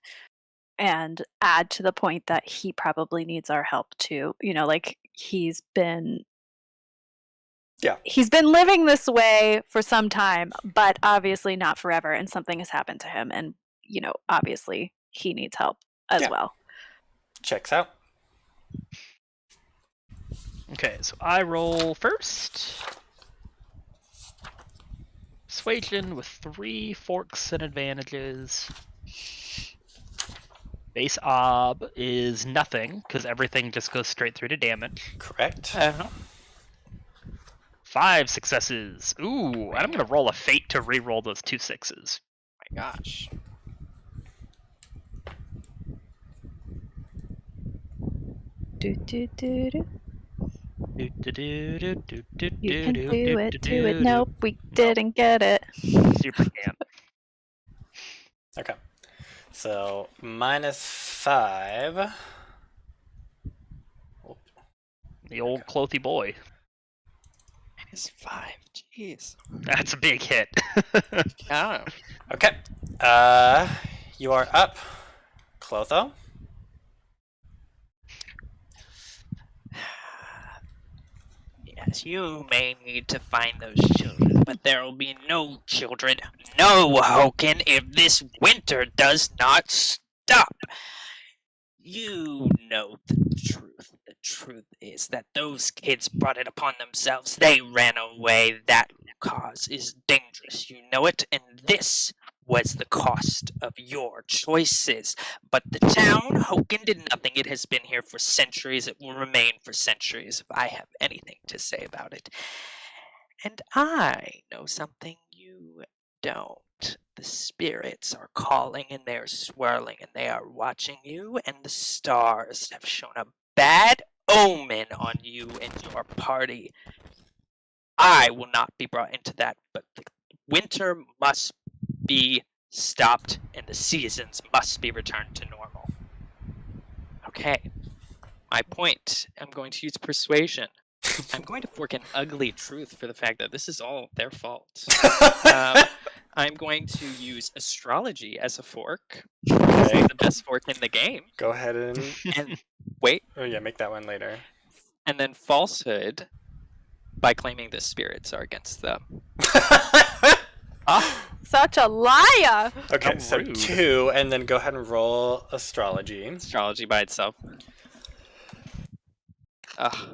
and add to the point that he probably needs our help too? You know, like, he's been living this way for some time, but obviously not forever, and something has happened to him, and, you know, obviously he needs help as well. Checks out. Okay, so I roll first. Persuasion with 3 forks and advantages. Base ob is nothing, because everything just goes straight through to damage. Correct. 5 successes. Ooh, and I'm going to roll a fate to re-roll those 2 6s. My gosh. Do, do, do, do. You You can do it, do it. Nope, we didn't get it. Super can. Okay. So, -5. The old clothy boy. -5. Jeez. That's a big hit. Oh. Okay. You are up, Clotho. Yes, you may need to find those children, but there will be no children, no Hochen, if this winter does not stop. You know the truth. The truth is that those kids brought it upon themselves. They ran away. That cause is dangerous. You know it, and this was the cost of your choices. But the town, Hochen, did nothing. It has been here for centuries. It will remain for centuries if I have anything to say about it. And I know something you don't. The spirits are calling and they are swirling and they are watching you, and the stars have shown a bad omen on you and your party. I will not be brought into that, but the winter must be stopped and the seasons must be returned to normal. Okay. My point. I'm going to use persuasion. I'm going to fork an ugly truth for the fact that this is all their fault. I'm going to use astrology as a fork. Okay. It's the best fork in the game. Go ahead and... And wait. Oh yeah, make that one later. And then falsehood by claiming the spirits are against them. Such a liar! Okay, How so rude. 2, and then go ahead and roll astrology. Astrology by itself.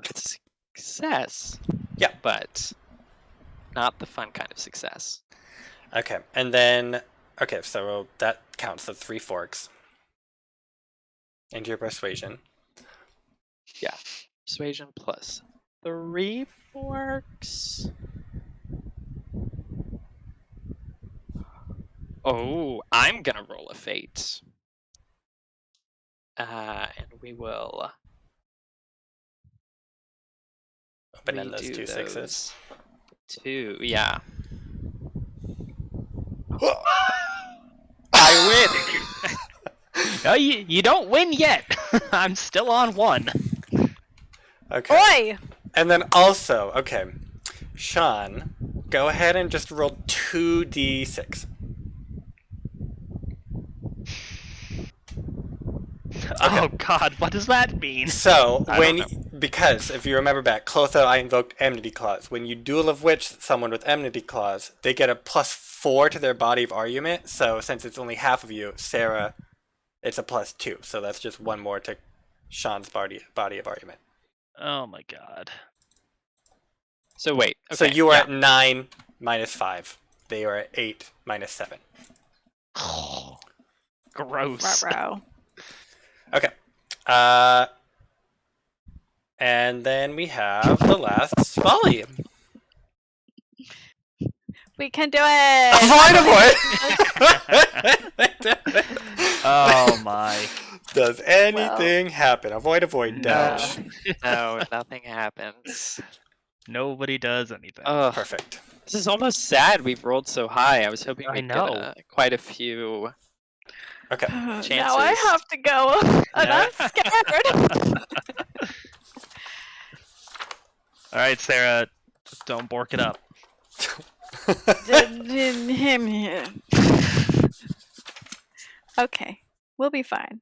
It's a success. Yeah. But not the fun kind of success. Okay, and then... Okay, so that counts the 3 forks. And your persuasion. Yeah. Persuasion plus 3 forks. Oh, I'm gonna roll a fate. And we will Open in those redo 2 6s. 2, yeah. I win! No, you don't win yet. I'm still on 1. Okay. Oi! And then also, okay, Sean, go ahead and just roll 2d6. Oh god, what does that mean? So I when don't because if you remember back, Clotho, I invoked Enmity Clause. When you Duel of Witch someone with Enmity Clause, they get a +4 to their body of argument. So since it's only half of you, Sarah, it's a +2. So that's just one more to Sean's body of argument. Oh my god. So wait. So Okay, you are yeah. at 9 minus 5. They are at 8 minus 7. Gross. Ruh-roh. Okay. And then we have the last volley. We can do it! Avoid. Oh my. Does anything happen? Avoid, dash. No, nothing happens. Nobody does anything. Oh, Perfect. this is almost sad. We've rolled so high. I was hoping I we'd know. get quite a few. Okay. Now I Chances. have to go, and I'm scared. All right, Sarah, don't bork it up. Okay, we'll be fine.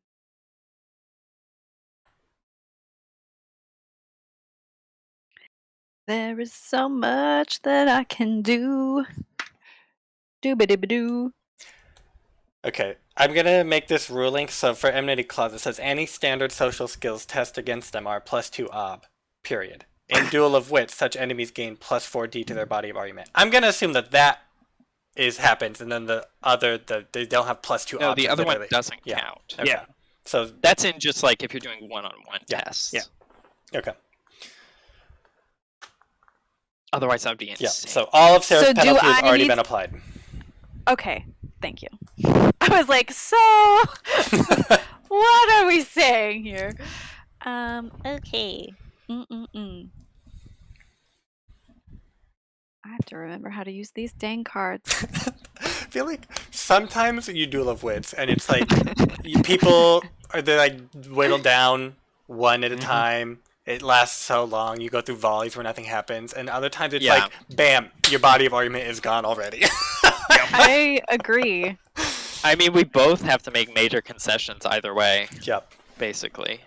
There is so much that I can do. Doobity-ba-doo. Okay. I'm gonna make this ruling. So for Enmity Clause, it says any standard social skills test against them are +2 ob. Period. In Duel of Wits, such enemies gain +4d to their body of argument. I'm gonna assume that happens, and then they don't have +2 No, ob. the other one literally- doesn't Yeah. count. Okay. Yeah. So That's in just like if you're doing one-on-one Yeah, tests. yeah. okay. Otherwise, that would be insane. Yeah. So all of Sarah's So do penalty has I already need- been applied. Okay, thank you. I was like, so what are we saying here? Okay. I have to remember how to use these dang cards. I feel like sometimes you Duel of Wits, and it's like people they're like whittled down one at a time. It lasts so long. You go through volleys where nothing happens, and other times it's Yeah. like, bam, your body of argument is gone already. I agree. I mean, we both have to make major concessions either way, Yep. basically.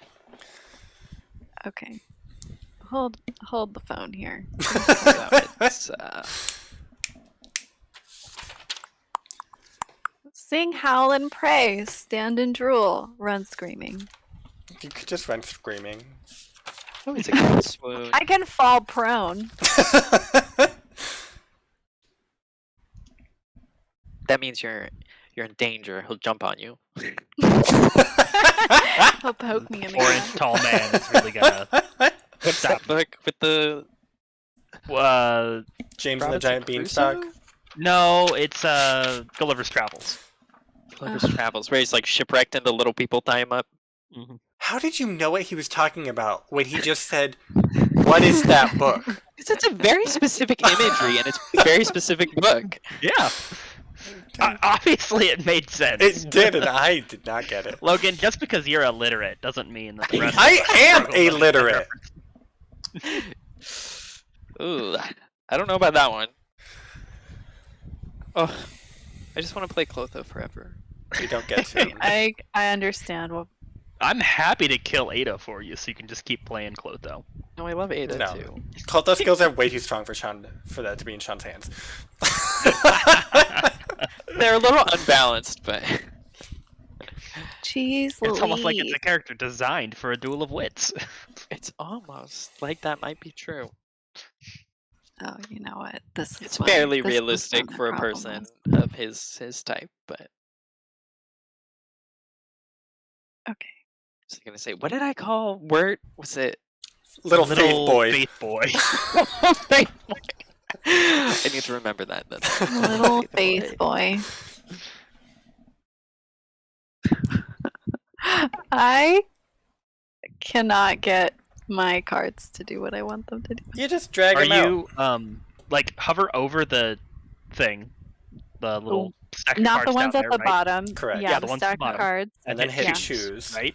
Okay. Hold the phone here. So it's, Sing, howl, and pray. Stand and drool. Run screaming. You could just run screaming. oh, it's a good swoon. I can fall prone. That means you're in danger. He'll jump on you. He'll poke me in the Orange eye. tall man is really gonna. What's that book with the James and the Robinson Giant Beanstalk. Crusoe? No, it's Gulliver's Travels. Gulliver's Travels, where he's like shipwrecked and the little people tie him up. How did you know what he was talking about when he just said, "What is that book?" Because it's a very specific imagery and it's a very specific book. Yeah. Obviously, it made sense. It did, and I did not get it. Logan, just because you're illiterate doesn't mean that the rest I of us am are going to illiterate. Ooh, I don't know about that one. Oh, I just want to play Clotho forever. You don't get to. I understand. Well, I'm happy to kill Ada for you, so you can just keep playing Clotho. No, I love Ada No. too. Clotho skills are way too strong for Sean for that to be in Sean's hands. They're a little unbalanced, but jeez, It's almost like it's Louise. a character designed for a duel of wits. it's almost like that might be true. Oh, you know what? This is It's what- fairly this was realistic what my for a problem person was. of his type, but Okay. I was gonna say, what did I call Wirt? Was it Little faith boy. Faith boy. I need to remember that. That's Little faith boy. I cannot get my cards to do what I want them to do. You just drag Are him out. you like hover over the thing, the little stack of Not the cards ones down at there, the right? bottom. Correct. Yeah, Yeah, the the ones at the stack of bottom. cards. And then hit choose, choose. right?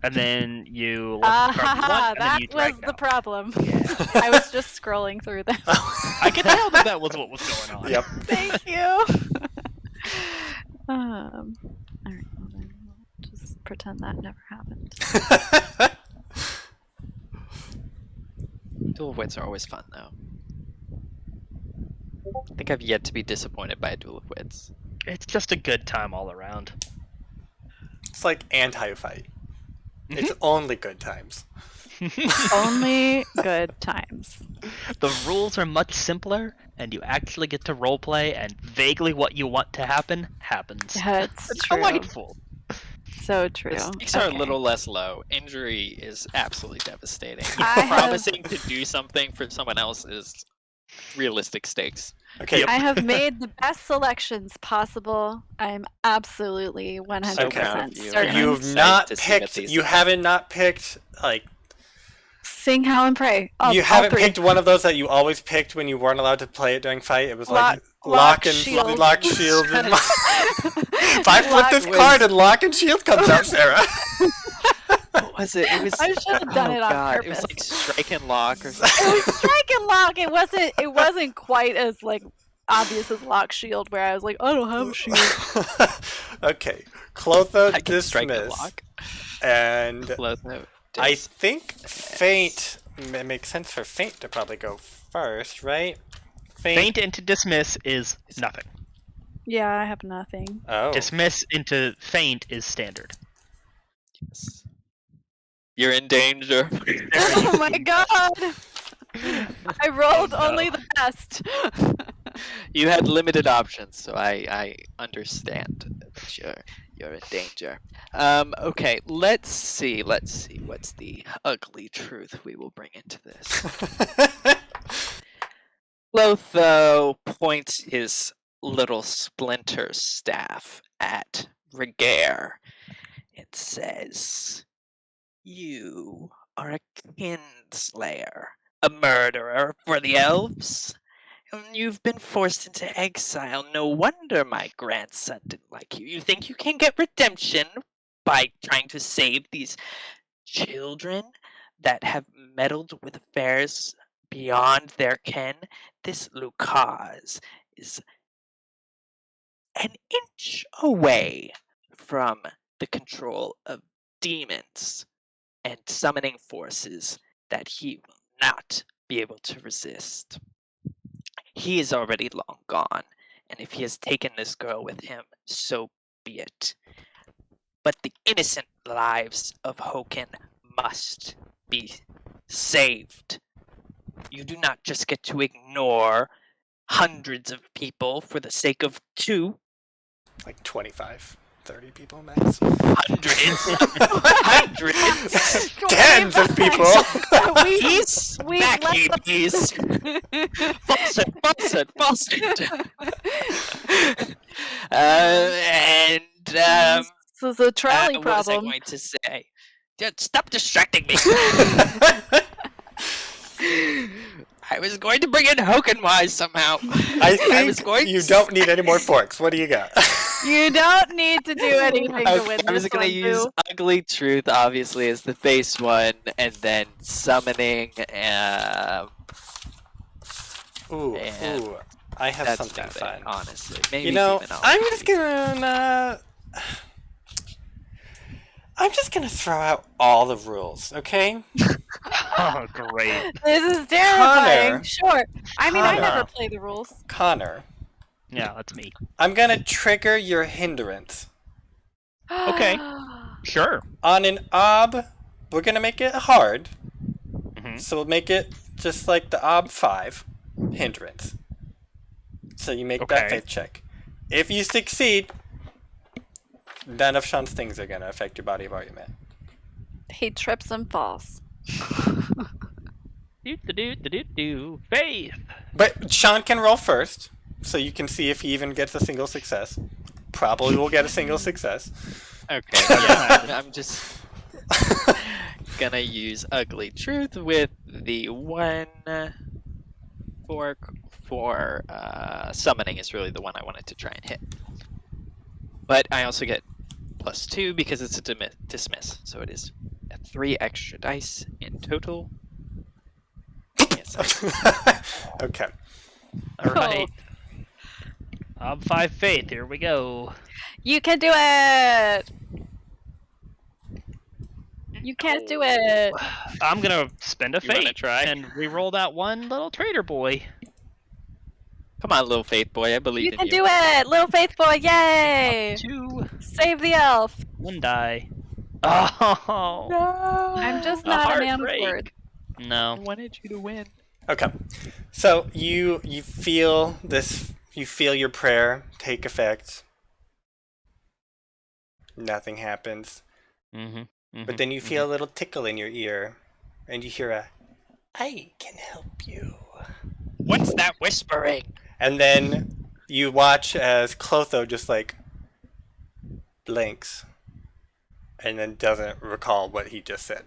And then you let the card you want, and then That you was drag the down. problem. I was just scrolling through them. I could tell that was what was going on. Yep. Thank you. All right, well then, we'll just pretend that never happened. Duel of Wits are always fun, though. I think I've yet to be disappointed by a Duel of Wits. It's just a good time all around. It's like anti-fight. It's only good times. Only good times. The rules are much simpler, and you actually get to roleplay, and vaguely what you want to happen happens. That's It's true. delightful. So true. The stakes are a Okay. little less low. Injury is absolutely devastating. I have- Promising to do something for someone else is realistic stakes. Okay, Yep. I have made the best selections possible. I'm absolutely 100% proud of you. certain. you've excited not to see what picked. these You are. haven't not picked like. Sing, howl, and pray. You All haven't three. picked one of those that you always picked when you weren't allowed to play it during fight. It was like Lock, lock and shield. lock, shield. And if I flip Lock this was- card and lock and shield comes out, Sarah. What was it? It was. I should have done it on God. It was purpose. like strike and lock or It something. was strike and lock. It wasn't quite as like obvious as lock shield, where I was like, I don't have a shield. Okay, Clotho I can strike and dismiss, lock. and Clotho I dis- think Feint. It makes sense for Feint to probably go first, right? Feint into dismiss is nothing. Yeah, I have nothing. Oh. Dismiss into feint is standard. Yes. You're in danger. Oh my god! I rolled Oh, no. only the best. You had limited options, so I understand that you're in danger. Okay, let's see. What's the ugly truth we will bring into this? Lotho points his little splinter staff at Ragaire and says, "You are a kinslayer, a murderer for the elves. And you've been forced into exile. No wonder my grandson didn't like you. You think you can get redemption by trying to save these children that have meddled with affairs beyond their ken? This Lucas is an inch away from the control of demons and summoning forces that he will not be able to resist. He is already long gone, and if he has taken this girl with him, so be it. But the innocent lives of Hochen must be saved. You do not just get to ignore hundreds of people for the sake of two. Like 25, 30 people max. Hundreds. Hundreds. Tens of people. He's we back, let you them- bees. Falsehood. And This is a trolley what was I problem. going to say? Stop distracting me. I was going to bring in Hokenwise somehow. I was think going you to don't need any more forks. What do you got? You don't need to do anything to win I was this going to one, use boo. Ugly Truth, obviously, as the base one, and then summoning. Ooh, And ooh. I have That's something about fun. it, honestly. Maybe You know, demonology. I'm just gonna throw out all the rules, okay? Oh, great. This is terrifying. Connor. Sure. I mean, I Connor. never play the rules. Connor, Yeah, that's me. I'm gonna trigger your hindrance. Okay. Sure. On an ob, we're gonna make it hard. Mhm. So we'll make it just like the ob 5 hindrance. So you make that Okay. faith check. If you succeed, none of Sean's things are gonna affect your body of argument. He trips and falls. Do. Faith. But Sean can roll first, so you can see if he even gets a single success. Probably will get a single success. Okay, yeah, I'm just gonna use Ugly Truth with the one fork for summoning is really the one I wanted to try and hit. But I also get +2 because it's a dismiss, so it is 3 extra dice in total. Yes, Okay. All right. 5 faith. Here we go. You can do it! You can't do it. I'm gonna spend a You wanna fate try? and re-roll that one little traitor boy. Come on, little faith boy. I believe You in can you. do it, little faith boy! Yay! 2, Save the elf. 1 die. Oh, No. I'm just a not a man of heartbreak. words. No. I wanted you to win. Okay. So you feel this. You feel your prayer take effect. Nothing happens. But then you feel a little tickle in your ear, and you hear a, "I can help you." What's that whispering? And then you watch as Clotho just like blinks, and then doesn't recall what he just said.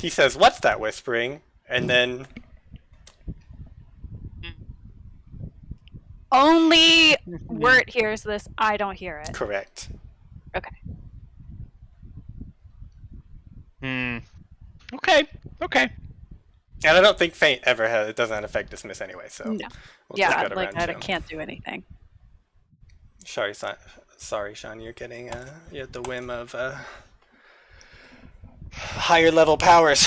He says, "What's that whispering?" And then Only Wirt hears this. I don't hear it. correct. Okay. Okay. And I don't think Faint ever has. It doesn't affect dismiss anyway. So No. we'll just Yeah, go to like round I two. can't do anything. Sorry, Sean. You're getting you're at the whim of higher level powers.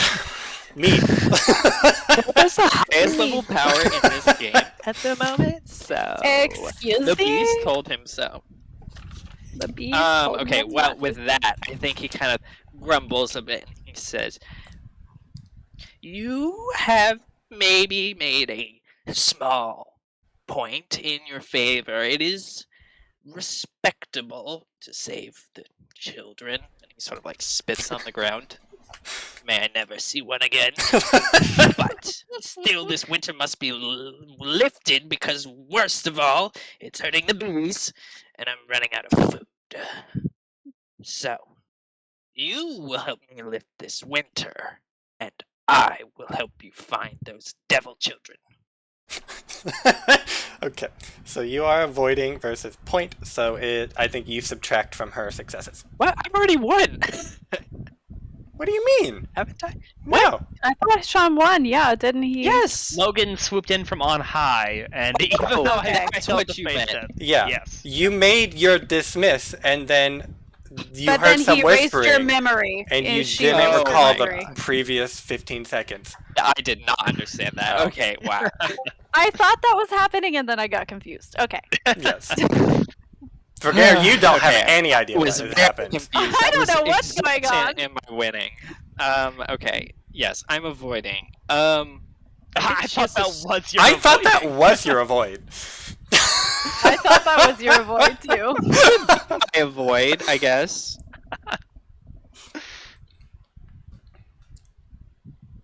Me. What's the highest level power in this game at the moment? So Excuse the me? beast told him so. The beast. told Okay, him well, not with to- that, I think he kind of grumbles a bit. He says, "You have maybe made a small point in your favor. It is respectable to save the children." And he sort of like spits on the ground. May I never see one again. But still, this winter must be lifted because, worst of all, it's hurting the bees, and I'm running out of food. So, you will help me lift this winter, and I will help you find those devil children. Okay, so you are avoiding versus point. So I think you subtract from her successes. What? I've already won, What do you mean? haven't I? No. I thought Sean won. Yeah, didn't he? Yes. Logan swooped in from on high, and even though okay. I That's felt what the you fate meant. test, Yeah. yes. You made your dismiss, and then you But heard then some he erased whispering, your memory. and you She didn't erased your recall memory. the previous 15 seconds. I did not understand that. Oh. Okay, wow. I thought that was happening, and then I got confused. Okay. Yes. Ragaire, you don't have Okay. any idea I what was has very happened. confused. I don't was know what's going exultant on. in my winning. Okay. Yes, I'm avoiding. I think she thought has that a was your I thought that avoiding. was your avoid. I thought that was your void too. I avoid, I guess.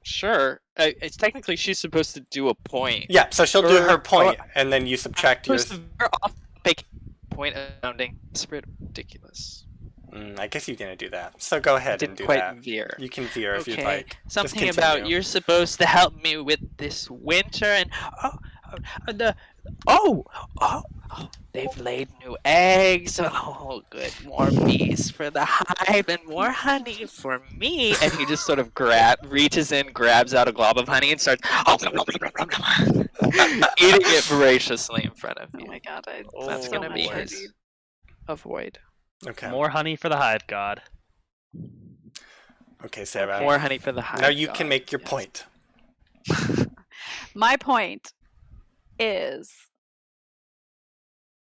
Sure. It's technically she's supposed to do a point. Yeah, so she'll do Or- her point, and then you subtract yours. Supposed to veer off fake point of sounding desperate, ridiculous. I guess you're gonna do that. So go ahead and Didn't do quite that. veer. You can veer if you'd Okay, like. something Just about continue. you're supposed to help me with this winter, and they've laid new eggs. Oh, good, more bees for the hive and more honey for me. And he just sort of reaches in, grabs out a glob of honey, and starts eating it voraciously in front of Oh you. my god, That's Oh, gonna be boy. his avoid. Okay. More honey for the hive god. Okay, Sarah. More honey for the hive. Now you can god, make your yes. point. My point is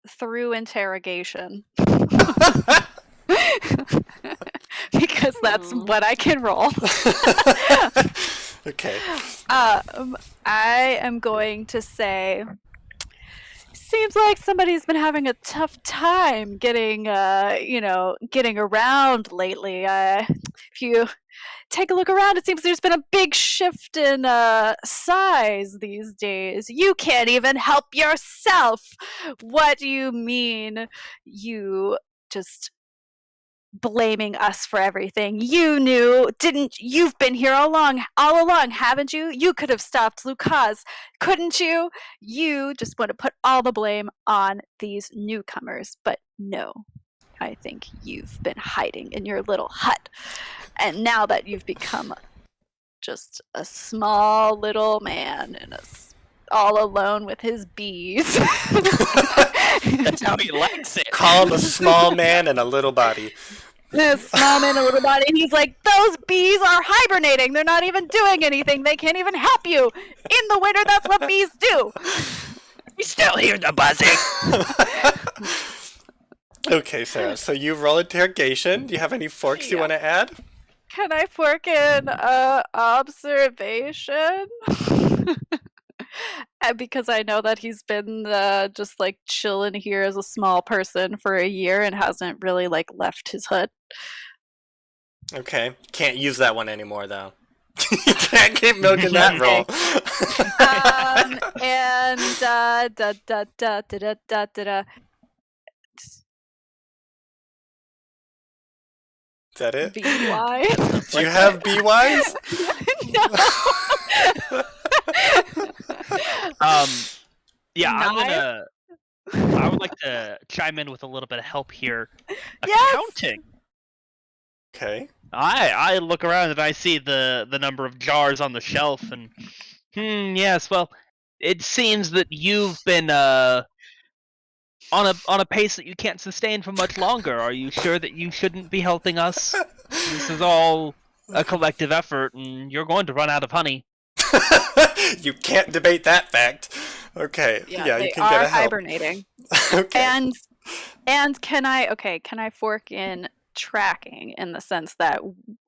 through interrogation. Because that's what I can roll. Okay. I am going to say, seems like somebody's been having a tough time getting, getting around lately. If you take a look around, it seems there's been a big shift in size these days. You can't even help yourself. What do you mean? You just blaming us for everything. You knew, didn't? You've been here all along, haven't you? You could have stopped Lucas, couldn't you? You just want to put all the blame on these newcomers, but no. I think you've been hiding in your little hut. And now that you've become just a small little man in a all alone with his bees. That's how he likes it. Call him a small man and a little body. This small man, a little body, and he's like, "Those bees are hibernating. They're not even doing anything. They can't even help you in the winter. That's what bees do." We still hear the buzzing. Okay, Sarah. So you roll interrogation. Do you have any forks you Yeah. want to add? Can I fork in observation? Because I know that he's been just like chilling here as a small person for a year and hasn't really like left his hut. Okay. Can't use that one anymore, though. You can't keep milking that roll. And da da da da da da da. Is that it? BY. Do you have BYs? No. Yeah, Nine? I would like to chime in with a little bit of help here. Yes! Accounting. Okay. I look around and I see the number of jars on the shelf, and yes, well, it seems that you've been on a pace that you can't sustain for much longer. Are you sure that you shouldn't be helping us? This is all a collective effort, and you're going to run out of honey. You can't debate that fact. Okay. Yeah, they you can get are a help. hibernating. Okay. And can I fork in tracking in the sense that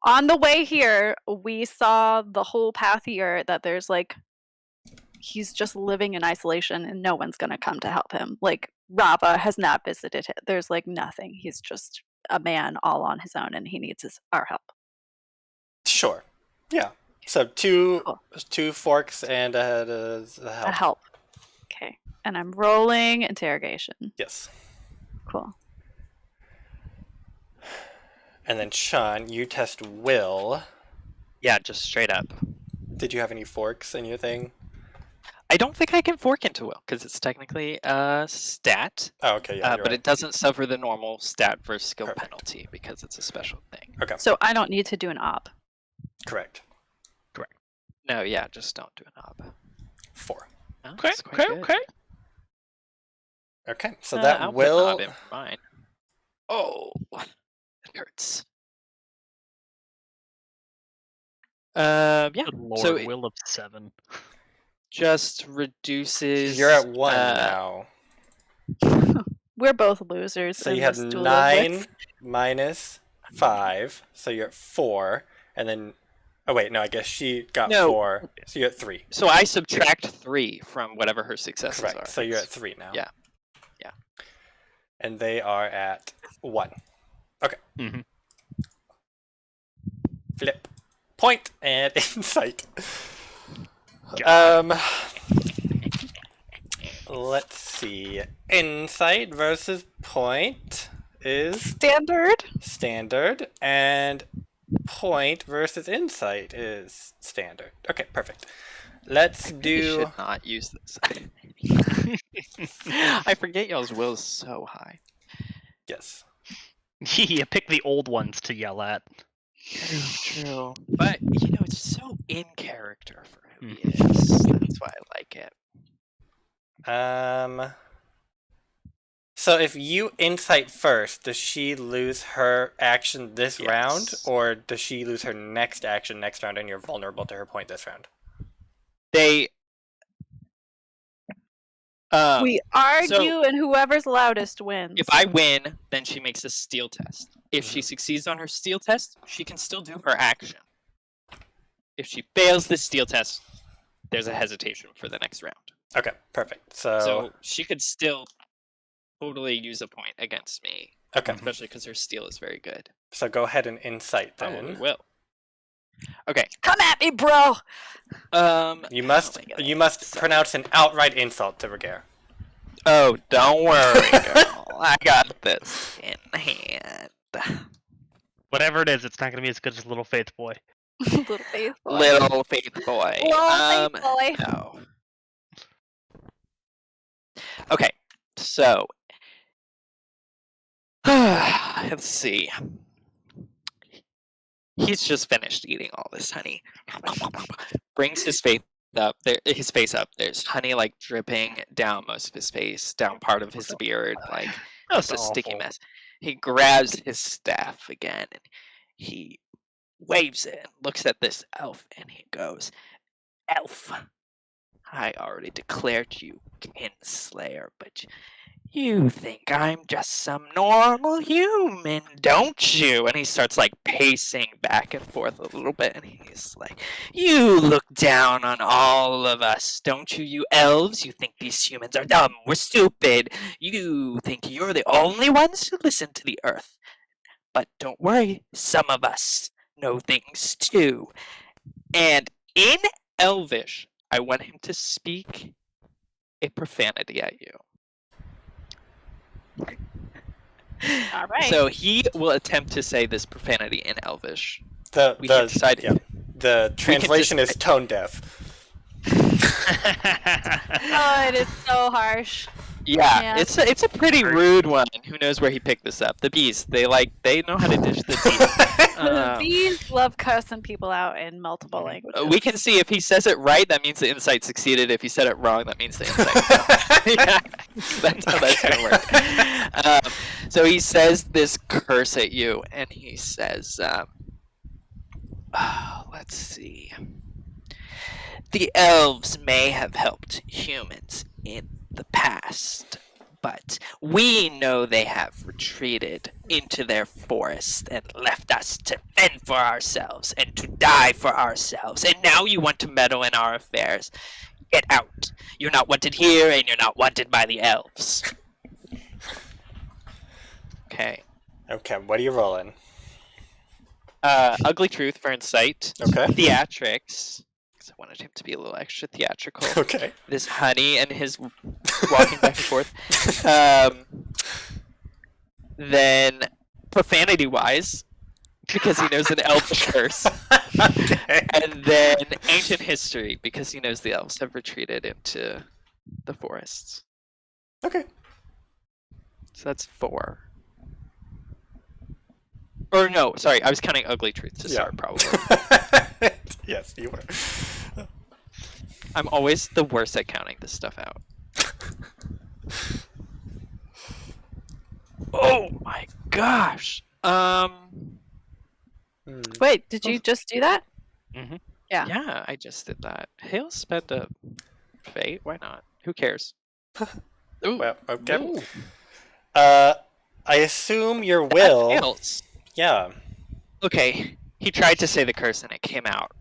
on the way here we saw the whole path here that there's like he's just living in isolation and no one's gonna come to help him. Like Rava has not visited him. There's like nothing. He's just a man all on his own and he needs our help. Sure. Yeah. So two Cool. forks and a help. A help. Okay. And I'm rolling interrogation. Yes. Cool. And then Sean, you test will. Yeah, just straight up. Did you have any forks in your thing? I don't think I can fork into will because it's technically a stat, Oh, okay, yeah, you're but right. it doesn't suffer the normal stat versus skill Perfect. penalty because it's a special thing. Okay, So I don't need to do an op. correct. No, yeah, just don't do an op. 4. Oh, Okay, that's quite good. Okay, so I'll that put will. an op in for mine. Oh, it hurts. Yeah. Good lord, So it will of 7. just reduces. You're at 1 uh, now. We're both losers. So in you have this duel of 9 wits. minus 5, so you're at 4, and then. Oh wait, no, I guess she got No. 4, so you're at 3. So I subtract 3 from whatever her successes Correct. are. So you're at 3 now. Yeah. Yeah. And they are at 1. Okay. Mhm. Flip. Point and insight. God. Let's see. Insight versus point is standard, and point versus insight is standard. Okay, perfect. Let's You do. should not use this. I forget y'all's will is so high. Yes. You pick the old ones to yell at. True. But it's so in character for who he is. That's why I like it. So if you insight first, does she lose her action this round, Yes. or does she lose her next action next round and you're vulnerable to her point this round? They we argue, and whoever's loudest wins. if I win, then she makes a steal test. If she succeeds on her steal test, she can still do her action. If she fails this steal test, there's a hesitation for the next round. Okay, perfect. So she could still totally use a point against me, okay, especially because her steal is very good. so go ahead and insight Probably then. will. Okay. Come at me, bro. You must Oh my God. you must pronounce an outright insult to Ragaire. Oh, don't worry, girl. I got this in hand. Whatever it is, it's not going to be as good as Little Faith Boy. Little faith boy. Little faith boy. Little faith boy. No. Okay, so let's see. He's just finished eating all this honey. Brings his faith up there, his face up. There's honey like dripping down most of his face, down part of his beard, like That's just a sticky awful. mess. He grabs his staff again and he waves it and looks at this elf and he goes, "Elf, I already declared you kinslayer, but you think I'm just some normal human, don't you?" And he starts like pacing back and forth a little bit and he's like, "You look down on all of us, don't you, you elves? You think these humans are dumb, we're stupid. You think you're the only ones who listen to the earth. But don't worry, some of us know things too." And in Elvish, I want him to speak a profanity at you. All right. So he will attempt to say this profanity in Elvish. The We can decide. yeah, the translation is decide. tone deaf. Oh, it is so harsh. Yeah, Yeah. it's a pretty rude one. Who knows where he picked this up? The bees, they know how to dish the tea. These love cussing people out in multiple languages. We can see if he says it right, that means the insight succeeded. If he said it wrong, that means the insight failed. Yeah, that's how that's gonna work. So he says this curse at you, and he says, let's see. The elves may have helped humans in the past, but we know they have retreated into their forest and left us to fend for ourselves and to die for ourselves. And now you want to meddle in our affairs. Get out. You're not wanted here, and you're not wanted by the elves. Okay. Okay, what are you rolling? Ugly truth for insight. Okay. Theatrics. Because I wanted him to be a little extra theatrical. Okay. This honey and his walking back and forth. Then profanity wise, because he knows an elfish curse. Okay. And then ancient history, because he knows the elves have retreated into the forests. Okay. So that's 4. Or no, sorry, I was counting ugly truth to start, probably. Yes, you were. I'm always the worst at counting this stuff out. Oh my gosh. Wait, did you just do that? Mhm. Yeah. Yeah, I just did that. He'll spend a fate. Why not? Who cares? Ooh. Well, okay. Ooh. I assume your will. That fails. Yeah. Okay, he tried to say the curse and it came out.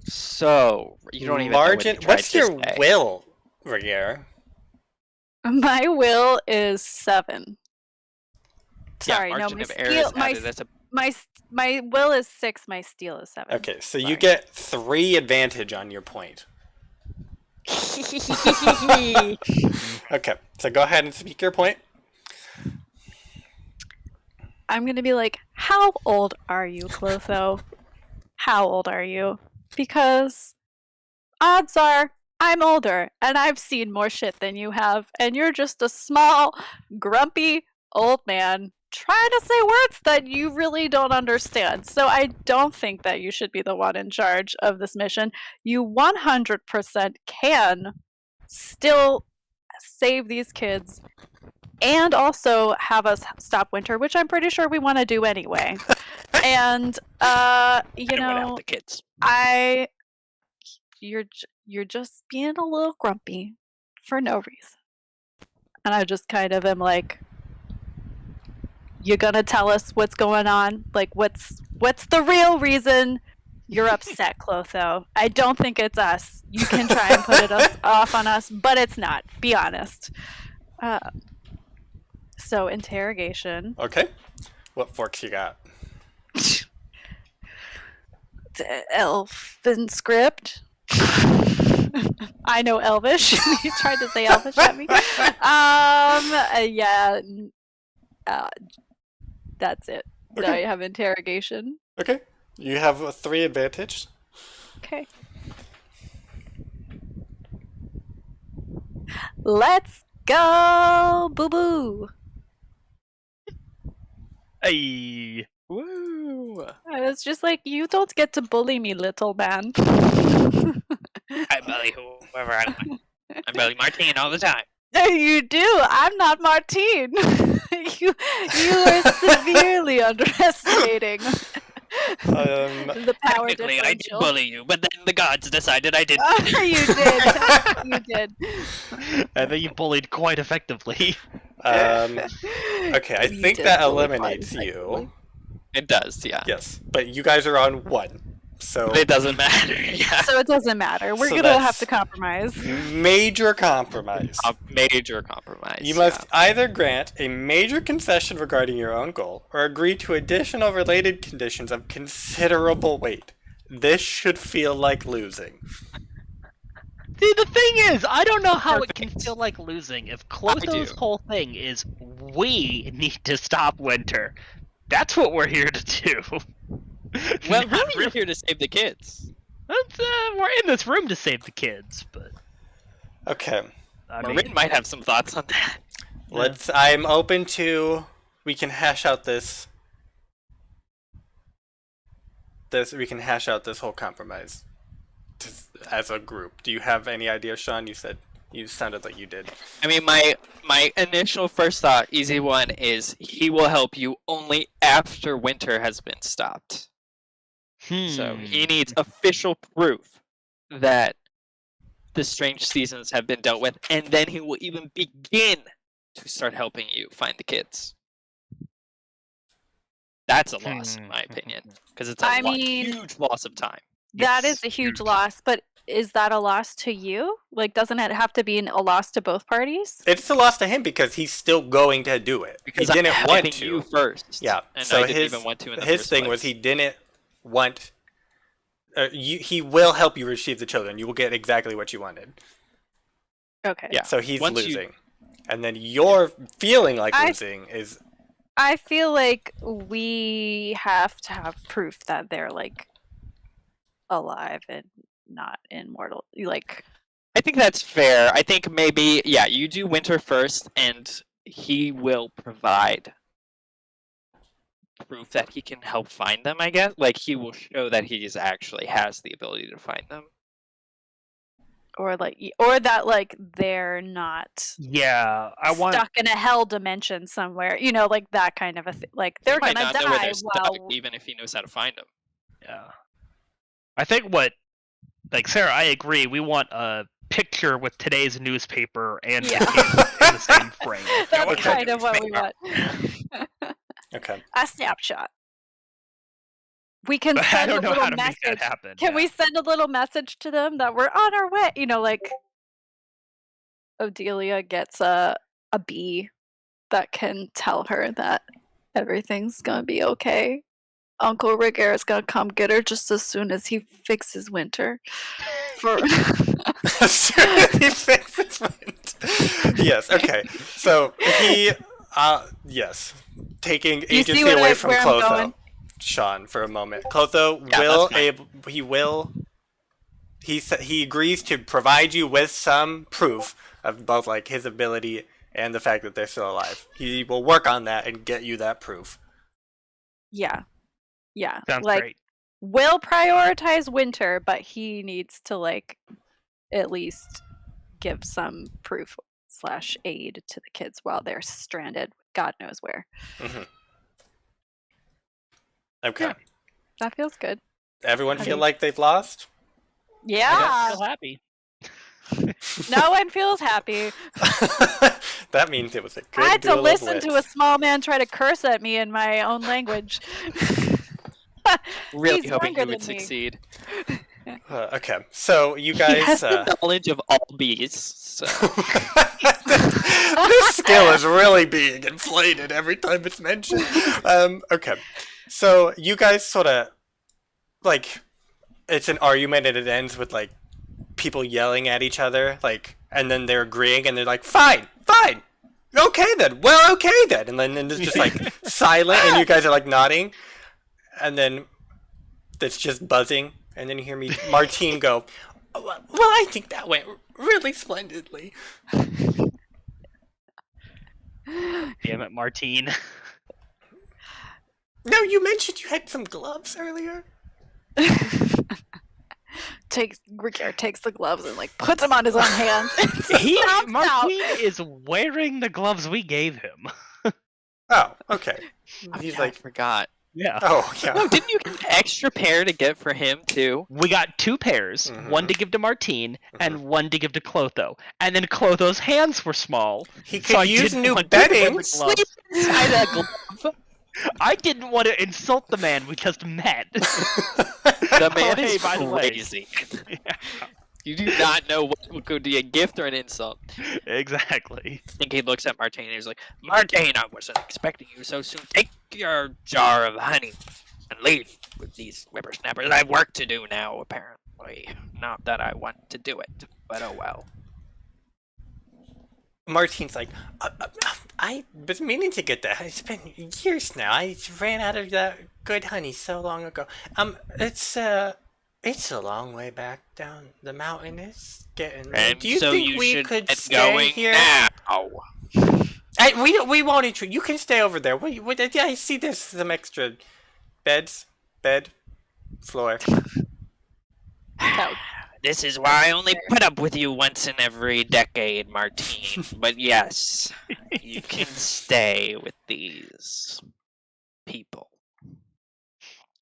So you don't even know what he Margin. tried What's to your say. will, Ragaire? My will is 7. Yeah, Sorry, no, margin my of error steel, is added as a my will is 6. My steel is 7. Okay, so Sorry. you get 3 advantage on your point. Okay, so go ahead and speak your point. I'm gonna be like, how old are you, Clotho? How old are you? Because odds are I'm older and I've seen more shit than you have, and you're just a small, grumpy old man trying to say words that you really don't understand. So I don't think that you should be the one in charge of this mission. You 100% can still save these kids and also have us stop winter, which I'm pretty sure we want to do anyway. And you I went out know, the kids. you're just being a little grumpy for no reason. And I just kind of am like, you gonna tell us what's going on? Like, what's the real reason you're upset, Clotho? I don't think it's us. You can try and put it off on us, but it's not. Be honest. So interrogation. Okay. What forks you got? Elfin script. I know Elvish. He tried to say Elvish at me. Yeah. That's it. Okay. I have interrogation. Okay. You have a 3 advantage. Okay. Let's go, boo boo. Hey. Woo! I was just like, you don't get to bully me, little man. I bully whoever I want. I bully Martine all the time. You do. I'm not Martine. you are severely underestimating the power Technically, I did differential. bully you, but then the gods decided I didn't. You did. You did. I think you bullied quite effectively. Okay, I You think did that bully quite eliminates you. effectively. It does, yeah. Yes, but you guys are on 1. So But it doesn't matter. Yeah. So it doesn't matter. We're So gonna have that's- to compromise. major compromise. A major compromise. You must either grant a major concession regarding your own goal or agree to additional related conditions of considerable weight. This should feel like losing. See, the thing is, I don't know how it can Perfect. feel like losing if do. Clotho's whole thing is we need to stop winter. That's what we're here to do. Well, Not really, you're here to save the kids. we're in this room to save the kids, but Okay, I mean, Morrine might have some thoughts on that. I'm open to. We can hash out this. We can hash out this whole compromise as a group. Do you have any idea, Sean? You sounded like you did. I mean, my initial first thought, easy one, is he will help you only after winter has been stopped. So he needs official proof that the strange seasons have been dealt with, and then he will even begin to start helping you find the kids. That's a loss, in my opinion, because it's a huge loss of time. That Yes, is a huge huge. loss, but is that a loss to you? Like, doesn't it have to be a loss to both parties? It's a loss to him because he's still going to do it. Because he didn't I'm want helping to. you first. Yeah. And So I didn't even want to in the his first thing was place. he didn't want. He will help you retrieve the children. You will get exactly what you wanted. Okay. Yeah. So he's Once you- losing, and then you're feeling like I- losing is. I feel like we have to have proof that they're like alive and not immortal. Like, I think that's fair. I think maybe, yeah, you do winter first, and he will provide proof that he can help find them, I guess. Like, he will show that he actually has the ability to find them. or that like they're not yeah, I want. stuck in a hell dimension somewhere. You know, like that kind of a thing. Like they're He might gonna not know where die they're stuck, while. even if he knows how to find them. Yeah, I think like Sarah, I agree. We want a picture with today's newspaper and Yeah. the kids in the same frame. That's Okay. kind of what we want. Okay. A snapshot. We can But I send a don't know little how to make message. that happen. Can yeah. we send a little message to them that we're on our way? You know, like Odelia gets a bee that can tell her that everything's gonna be okay. Uncle Ragaire is gonna come get her just as soon as he fixes winter. For As soon as he fixes it. Yes. Okay. So he. Yes. Taking see agency what away from where I'm Clotho. going? Sean, for a moment. Clotho Yeah, will that's fine. he agrees to provide you with some proof of both like his ability and the fact that they're still alive. He will work on that and get you that proof. yeah. Sounds like great. we'll prioritize winter, but he needs to like at least give some proof / aid to the kids while they're stranded God knows where. Mhm. Okay. Yeah. That feels good. Everyone How do feel you- like they've lost? I Yeah. feel happy. No one feels happy. That means it was a good I had to duel of listen to a wits. small man try to curse at me in my own language. Really He's hoping younger he would than me. succeed. Okay, so you He guys. has the knowledge of all bees, so... This skill is really being inflated every time it's mentioned. Okay, so you guys sort of like it's an argument and it ends with like people yelling at each other, like, and then they're agreeing and they're like, "Fine, fine, okay then, well, okay then," and then it's just like silent and you guys are like nodding, and then it's just buzzing, and then you hear me, Martine, go, "Well, I think that went really splendidly." Damn it, Martine. No, you mentioned you had some gloves earlier. Ragaire takes the gloves and like puts them on his own hands. And stomps out. Martine is wearing the gloves we gave him. Oh, okay. Oh, He's yeah, I like, forgot. Yeah. oh, yeah. No, didn't you get an extra pair to get for him too? We got 2 pairs, one to give to Martine and one to give to Clotho. And then Clotho's hands were small. He so I could use didn't new want to wear bedding. the gloves. Inside that glove. I didn't want to insult the man we just met. The man Hey, is by the way. crazy. You do not know what could be a gift or an insult. Exactly. I think he looks at Martine and he's like, Martine, I wasn't expecting you so soon. Take your jar of honey and leave with these whippersnappers. I have work to do now, apparently. Not that I want to do it, but oh well. Martine's like, I was meaning to get that. It's been years now. I ran out of that good honey so long ago. It's a long way back down the mountain. It's getting late. And Do you so think you we should could get stay going here? now. We won't intrude. You can stay over there. Yeah, I see there's some extra bed, floor. This is why I only put up with you once in every decade, Martine. But yes, you can stay with these people.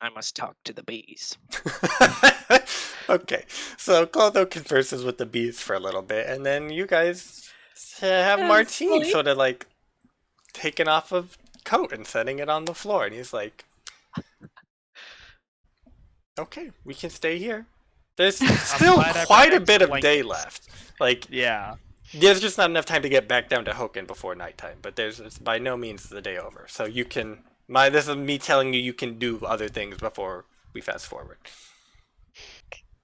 I must talk to the bees. Okay, so Clotho converses with the bees for a little bit, and then you guys have Martine sweet. sort of like taking off a coat and setting it on the floor, and he's like, okay, we can stay here. There's still glad I quite a brought bit of blankets. day left. Like, Yeah. there's just not enough time to get back down to Hochen before nighttime, but it's by no means the day over. So you can, this is me telling you can do other things before we fast forward.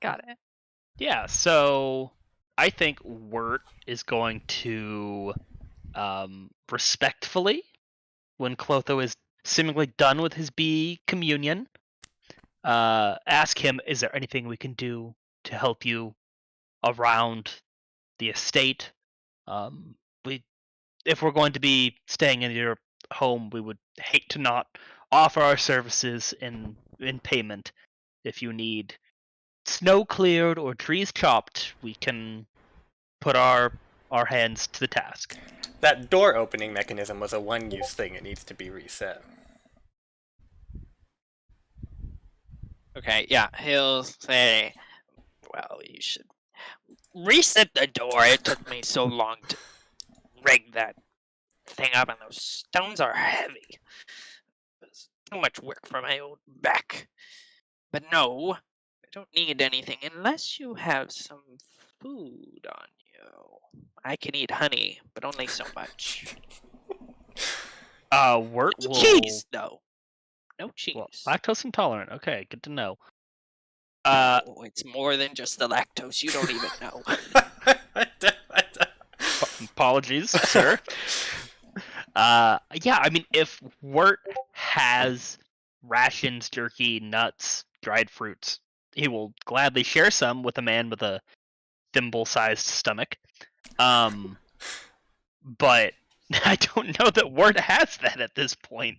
Got it. Yeah, so I think Wirt is going to respectfully, when Clotho is seemingly done with his bee communion, ask him, is there anything we can do to help you around the estate? If we're going to be staying in your home, we would hate to not offer our services in payment. If you need snow cleared or trees chopped, we can put our hands to the task. That door opening mechanism was a one-use thing. It needs to be reset. Okay, yeah, he'll say, well, you should reset the door. It took me so long to rig that thing up, and those stones are heavy. It's too much work for my old back. But no, I don't need anything unless you have some food on you. I can eat honey, but only so much. Wirt No will... cheese, though. No cheese. Well, lactose intolerant. Okay, good to know. Oh, it's more than just the lactose. You don't even know. Apologies, sir. Yeah, I mean, if Wirt has rations, jerky, nuts, dried fruits, he will gladly share some with a man with a thimble-sized stomach. But I don't know that Wirt has that at this point.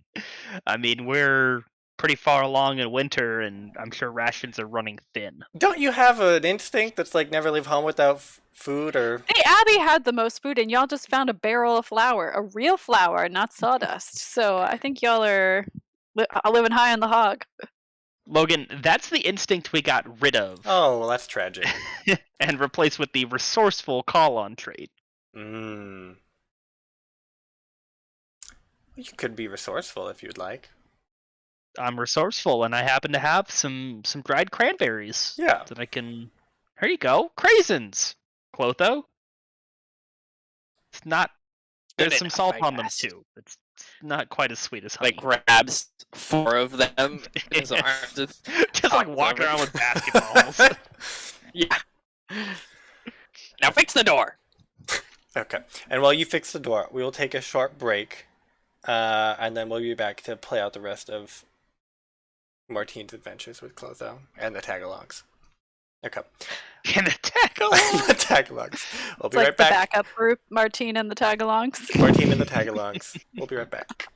I mean, we're pretty far along in winter, and I'm sure rations are running thin. Don't you have an instinct that's like never leave home without food or... Hey, Abby had the most food, and y'all just found a barrel of flour, a real flour, not sawdust. So I think y'all are living high on the hog. Logan, that's the instinct we got rid of. Oh, well, that's tragic. And replaced with the resourceful call-on trait. You could be resourceful if you'd like. I'm resourceful, and I happen to have some dried cranberries. Yeah. That I can... Here you go. Craisins, Clotho. It's not... Good There's some enough, salt I on them, guess. too. It's not quite as sweet as honey. Like grabs 4 of them in his arms. Just like walking around with basketballs. Yeah. Now fix the door. Okay. And while you fix the door, we will take a short break, and then we'll be back to play out the rest of Martine's adventures with Clotho and the tagalongs. Okay. And the tagalong. The tagalongs. We'll It's be like right the back. backup group, Martine and the tagalongs. Martine and the tagalongs. We'll be right back.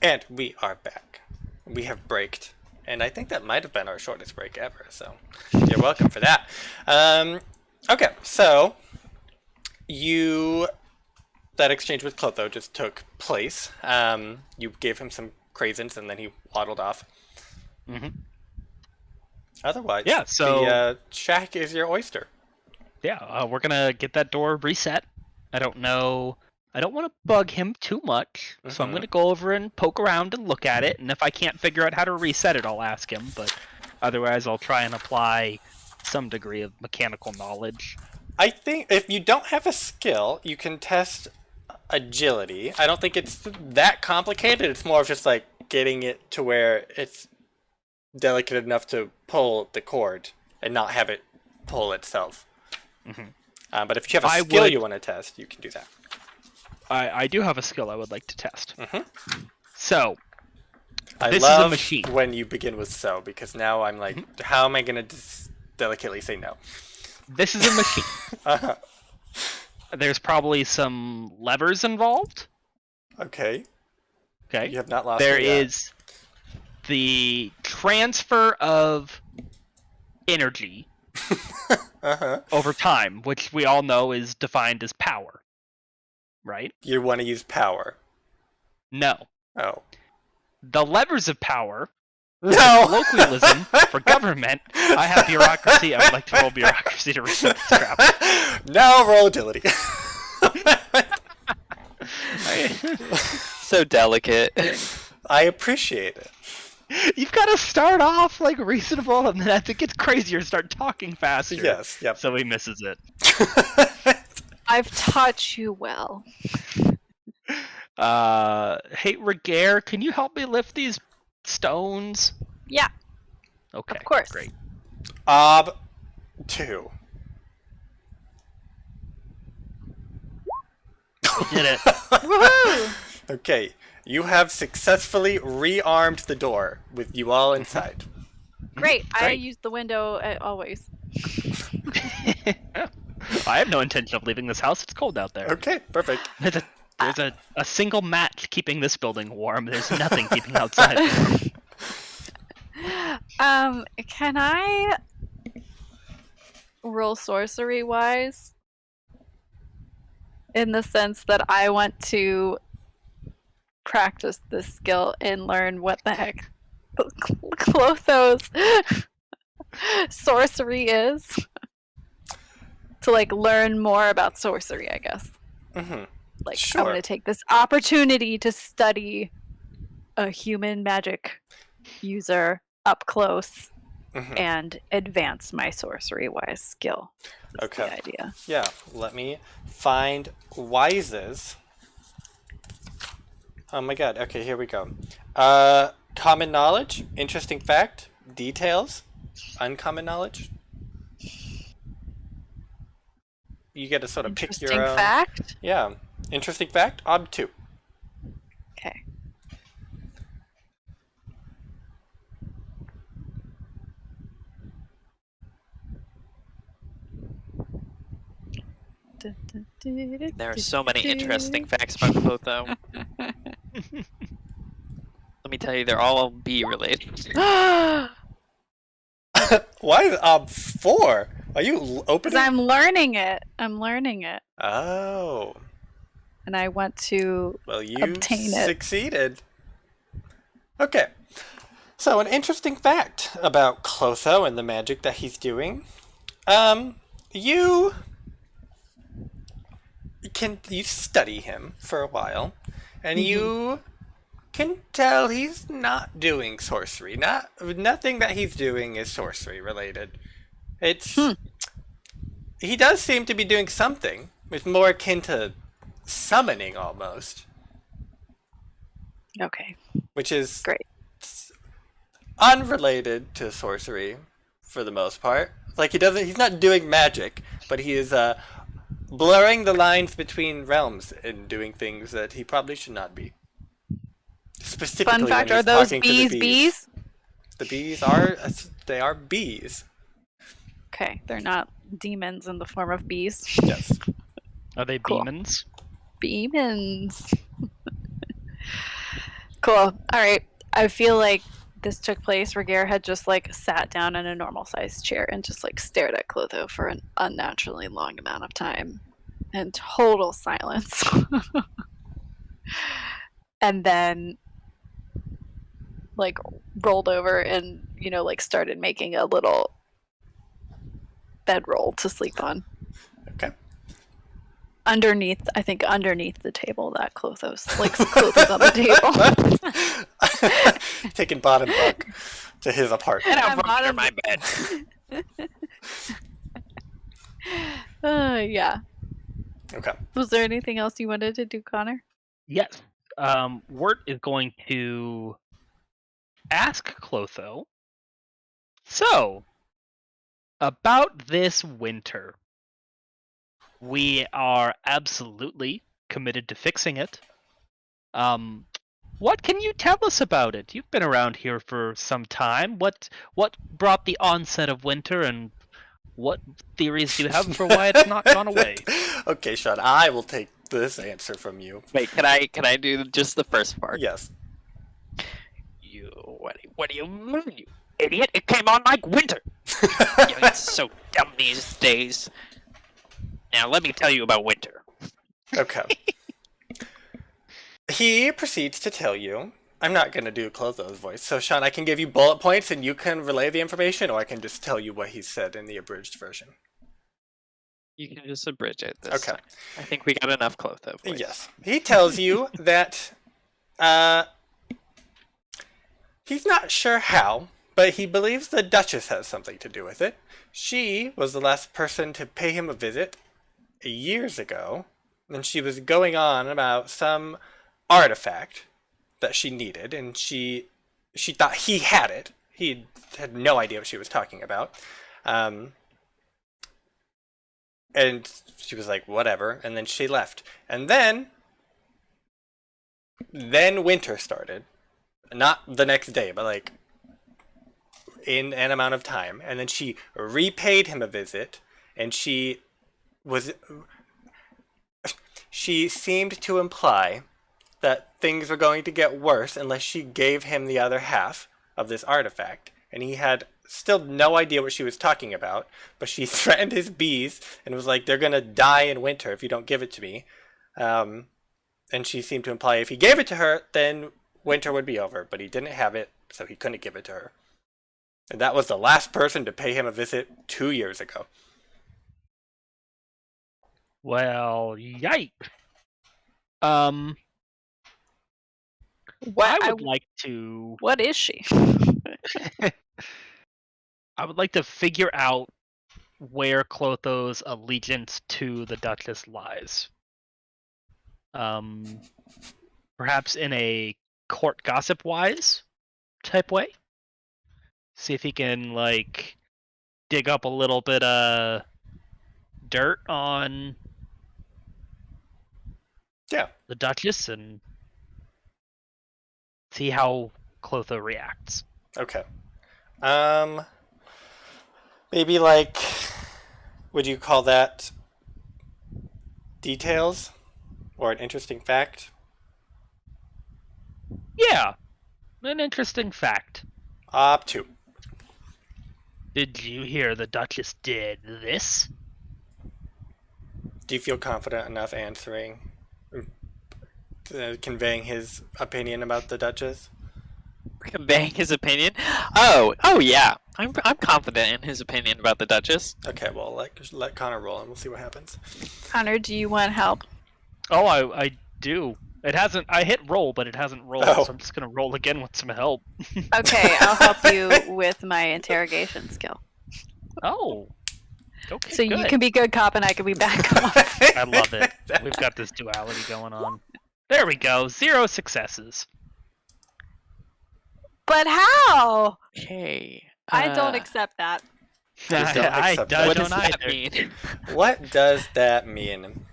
And we are back. We have braked. And I think that might have been our shortest break ever, so you're welcome for that. Okay, so that exchange with Clotho just took place. You gave him some craisins, and then he waddled off. Mm-hmm. Otherwise, Yeah, so the shack is your oyster. Yeah, we're gonna get that door reset. I don't know. I don't want to bug him too much, so I'm gonna go over and poke around and look at it. And if I can't figure out how to reset it, I'll ask him. But otherwise, I'll try and apply some degree of mechanical knowledge. I think if you don't have a skill, you can test agility. I don't think it's that complicated. It's more of just like getting it to where it's delicate enough to pull the cord and not have it pull itself. Mm-hmm. But if you have a skill you want to test, you can do that. I do have a skill I would like to test. Mm-hmm. So, I this love is a machine. when you begin with so, because now I'm like, how am I going to delicately say no? This is a machine. Uh-huh. There's probably some levers involved. Okay. Okay. You have not lost There me yet. is the transfer of energy over time, which we all know is defined as power. Right? You want to use power. No. Oh. The levers of power. No! Colloquialism for government. I have bureaucracy. I would like to roll bureaucracy to reset this crap. No, roll agility. So delicate. I appreciate it. You've got to start off like reasonable, and then as it gets crazier, start talking faster. Yes, yep. So he misses it. I've taught you well. Hey, Ragaire, can you help me lift these stones? Yeah, Okay, of course. great. 2. Did it. Woohoo! Okay, you have successfully rearmed the door with you all inside. Great. I Great. use the window always. I have no intention of leaving this house. It's cold out there. Okay, perfect. There's a single match keeping this building warm. There's nothing keeping outside warm. Can I roll sorcery wise? In the sense that I want to practice this skill and learn what the heck Clotho's sorcery is. To like learn more about sorcery, I guess. Mm-hmm. Like Sure. I'm going to take this opportunity to study a human magic user up close and advance my sorcery wise skill. That's Okay. the idea. Yeah, let me find Wises. Oh my god, okay, here we go. Common knowledge, interesting fact, details, uncommon knowledge. You get to sort of pick Interesting your own. fact. Yeah, interesting fact, ob 2. Okay. There are so many interesting facts about Clotho. Let me tell you, they're all bee related. Why is ob 4? Are you Because opening? I'm learning it. I'm learning it. Oh. And I want to Well, you obtain it. succeeded. Okay. So, an interesting fact about Clotho and the magic that he's doing. You study him for a while, and you can tell he's not doing sorcery. Nothing that he's doing is sorcery related. It's he does seem to be doing something. It's more akin to summoning almost, Okay. which is Great. unrelated to sorcery for the most part. Like he's not doing magic, but he is blurring the lines between realms and doing things that he probably should not be. Specifically, Fun fact: when are he's those talking to the bees bees? The bees are bees. Okay, they're not demons in the form of bees. Yes. Are they Cool. demons? Demons. Cool. All right. I feel like this took place. Ragaire had just like sat down in a normal sized chair and just like stared at Clotho for an unnaturally long amount of time in total silence. And then like rolled over and, you know, like started making a little bedroll to sleep on. Okay. Underneath the table that Clotho's Clotho's on the table. Taking bottom bunk to his apartment. And I'm I'm under on my bed. Yeah. Okay. Was there anything else you wanted to do, Connor? Yes. Wirt is going to ask Clotho. So, about this winter, we are absolutely committed to fixing it. What can you tell us about it? You've been around here for some time. What brought the onset of winter, and what theories do you have for why it's not gone away? Okay, Sean, I will take this answer from you. Wait, can I do just the first part? Yes. What do you mean, you idiot? It came on like winter. It's so dumb these days. Now let me tell you about winter. Okay. He proceeds to tell you. I'm not going to do Clotho's voice. So, Sean, I can give you bullet points and you can relay the information, or I can just tell you what he said in the abridged version. You can just abridge it this Okay. time. I think we got enough Clotho voice. Yes. He tells you that he's not sure how, but he believes the Duchess has something to do with it. She was the last person to pay him a visit years ago, and she was going on about some artifact that she needed, and she thought he had it. He had no idea what she was talking about. And she was like, whatever, and then she left. And then winter started. Not the next day, but like in an amount of time. And then she repaid him a visit, and she seemed to imply that things were going to get worse unless she gave him the other half of this artifact. And he had still no idea what she was talking about, but she threatened his bees and was like, they're going to die in winter if you don't give it to me. And she seemed to imply if he gave it to her, then winter would be over, but he didn't have it, so he couldn't give it to her. And that was the last person to pay him a visit 2 years ago. Well, yikes. What I would like to. What is she? I would like to figure out where Clotho's allegiance to the Duchess lies. Perhaps in a court gossip wise type way. See if he can like dig up a little bit of dirt on the Duchess and see how Clotho reacts. Okay. Maybe like, would you call that details or an interesting fact? Yeah, an interesting fact. Up 2. Did you hear the Duchess did this? Do you feel confident enough conveying his opinion about the Duchess? Conveying his opinion? Oh yeah. I'm confident in his opinion about the Duchess. Okay, well, let Connor roll and we'll see what happens. Connor, do you want help? Oh, I do. It hasn't. I hit roll, but it hasn't rolled, Oh. so I'm just gonna roll again with some help. Okay, I'll help you with my interrogation skill. Oh. Okay. So you good. can be good cop and I can be bad cop. I love it. We've got this duality going on. There we go. 0 successes. But how? Okay. I don't accept that. Please don't I accept don't What does that either. mean? What does that mean?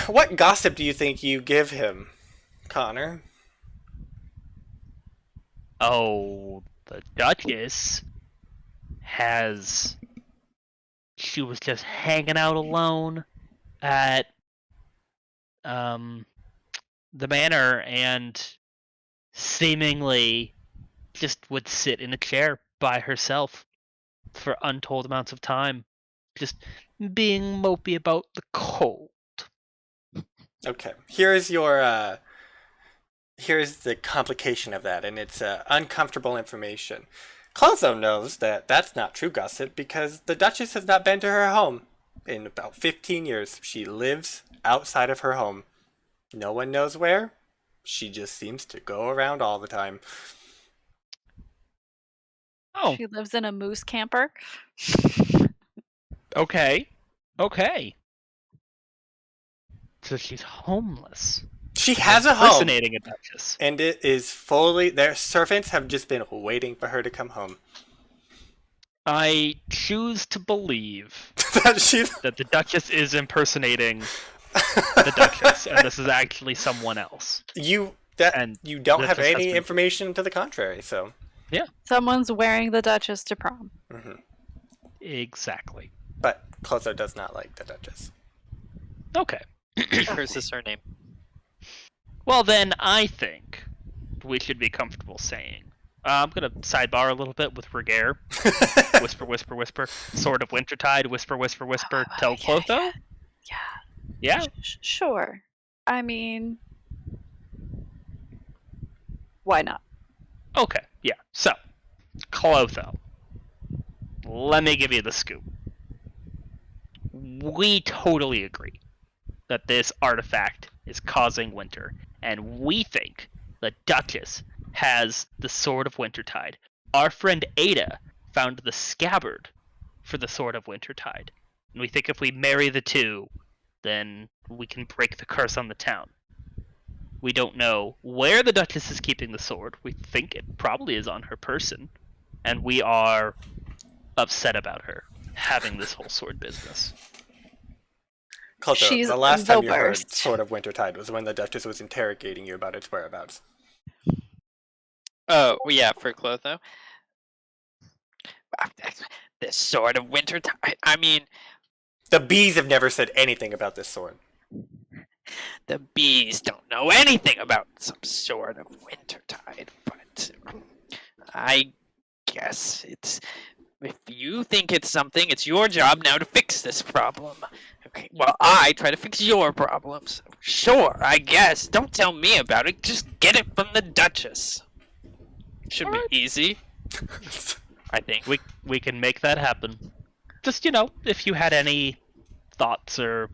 What gossip do you think you give him, Connor? Oh, the Duchess has. She was just hanging out alone at the manor and seemingly just would sit in a chair by herself for untold amounts of time, just being mopey about the cold. Okay, here's the complication of that, and it's uncomfortable information. Clotho knows that that's not true gossip because the Duchess has not been to her home in about 15 years. She lives outside of her home. No one knows where. She just seems to go around all the time. Oh, She lives in a moose camper. okay. So she's homeless. She has a home, Impersonating a duchess. and it is fully. Their servants have just been waiting for her to come home. I choose to believe That she's that the duchess is impersonating the duchess, and this is actually someone else. you And don't that have just has any been- information to the contrary. So Someone's wearing the Duchess to prom. Exactly. but Clotho does not like the Duchess. Okay. He curses her name. Well, then I think we should be comfortable saying. I'm gonna sidebar a little bit with Ragaire. Whisper, whisper, whisper. Sword of Wintertide. Whisper, whisper, whisper. Oh, Tell yeah, Clotho. Yeah. Sure. I mean, why not? Okay. Yeah. So, Clotho. Let me give you the scoop. We totally agree that this artifact is causing winter, and we think the Duchess has the Sword of Wintertide. Our friend Ada found the scabbard for the Sword of Wintertide, and we think if we marry the two, then we can break the curse on the town. We don't know where the Duchess is keeping the sword. We think it probably is on her person, and we are upset about her having this whole sword business. Clotho, She's the last time you heard the-worst. Sword of Wintertide was when the Duchess was interrogating you about its whereabouts. Oh, yeah, for Clotho. The Sword of Wintertide. I mean, The bees have never said anything about this sword. the bees don't know anything about some sort of Wintertide, but I guess it's. If you think it's something, it's your job now to fix this problem. Okay, well, I try to fix your problems. Sure, I guess. Don't tell me about it. Just get it from the Duchess. Should be Alright. easy, I think. We can make that happen. Just, if you had any thoughts or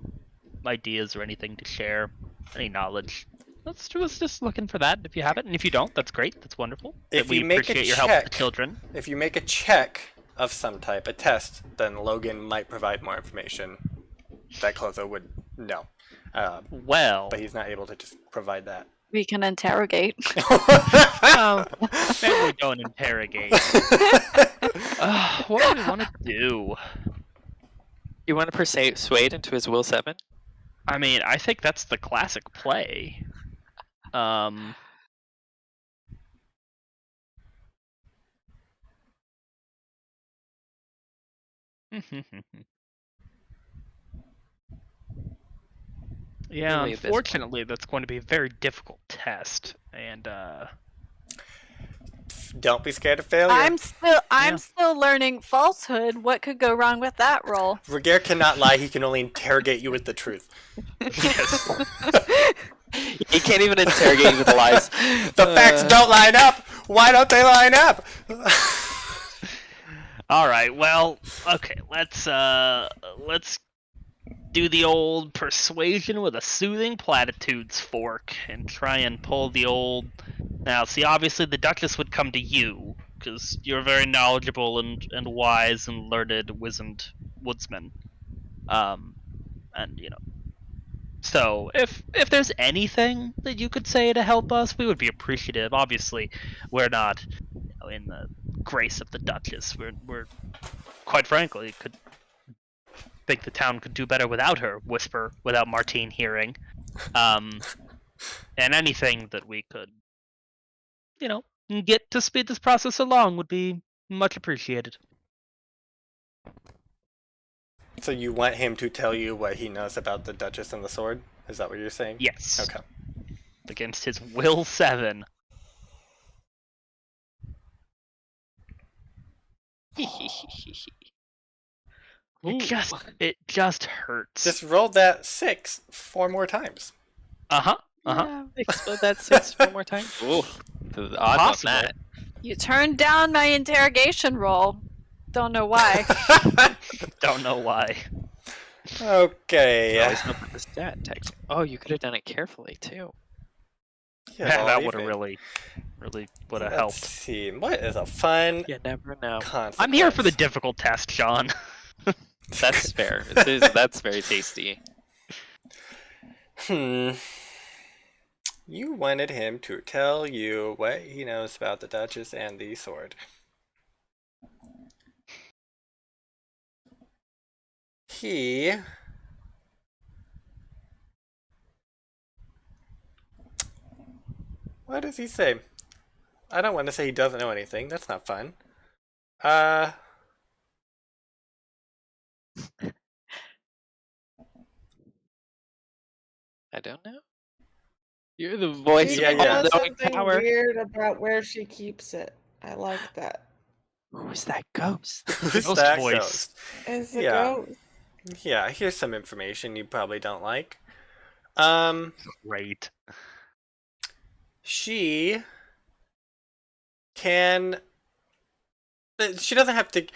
ideas or anything to share, any knowledge, let's just looking for that if you have it, and if you don't, that's great. That's wonderful. If we you make a appreciate your help with the check- children. If you make a check of some type, a test, then Logan might provide more information that Clotho would know. Well, But he's not able to just provide that. We can interrogate. maybe we don't interrogate. What do we want to do? You want to persuade into his will 7? I mean, I think that's the classic play. Yeah, Really abysmal. unfortunately, that's going to be a very difficult test, and Don't be scared of failure. I'm still learning falsehood. What could go wrong with that roll? Ragaire cannot lie, he can only interrogate you with the truth. yes. He can't even interrogate you with lies. The facts don't line up! Why don't they line up? All right. Well, okay. Let's do the old persuasion with a soothing platitudes fork and try and pull the old. Now, see, obviously the Duchess would come to you because you're very knowledgeable and wise and learned, wizened woodsman. And So if there's anything that you could say to help us, we would be appreciative. Obviously, we're not in the grace of the Duchess. We're quite frankly could think the town could do better without her. Whisper without Martine hearing. And anything that we could, get to speed this process along would be much appreciated. So you want him to tell you what he knows about the Duchess and the sword? Is that what you're saying? Yes. Okay. against his will 7. It just hurts. Just roll that 6 4 more times. Yeah, explode that 6 one more time. Ooh, the odds Possible. on that. You turned down my interrogation roll. Don't know why. Don't know why. Okay. Always know about the stat text. Oh, you could have done it carefully too. Yeah, well, That would have even- really would have Let's helped. see. What is a fun You never know. consequence? I'm here for the difficult test, Sean. That's fair. That's very tasty. You wanted him to tell you what he knows about the Duchess and the sword. He... What does he say? I don't want to say he doesn't know anything. That's not fun. I don't know. You're the voice Yeah, of yeah. all There's knowing something power. weird about where she keeps it. I like that. Who's that ghost? Who's Ghost that voice. ghost? It's a Yeah. ghost. Yeah, here's some information you probably don't like. Great. She can... She doesn't have to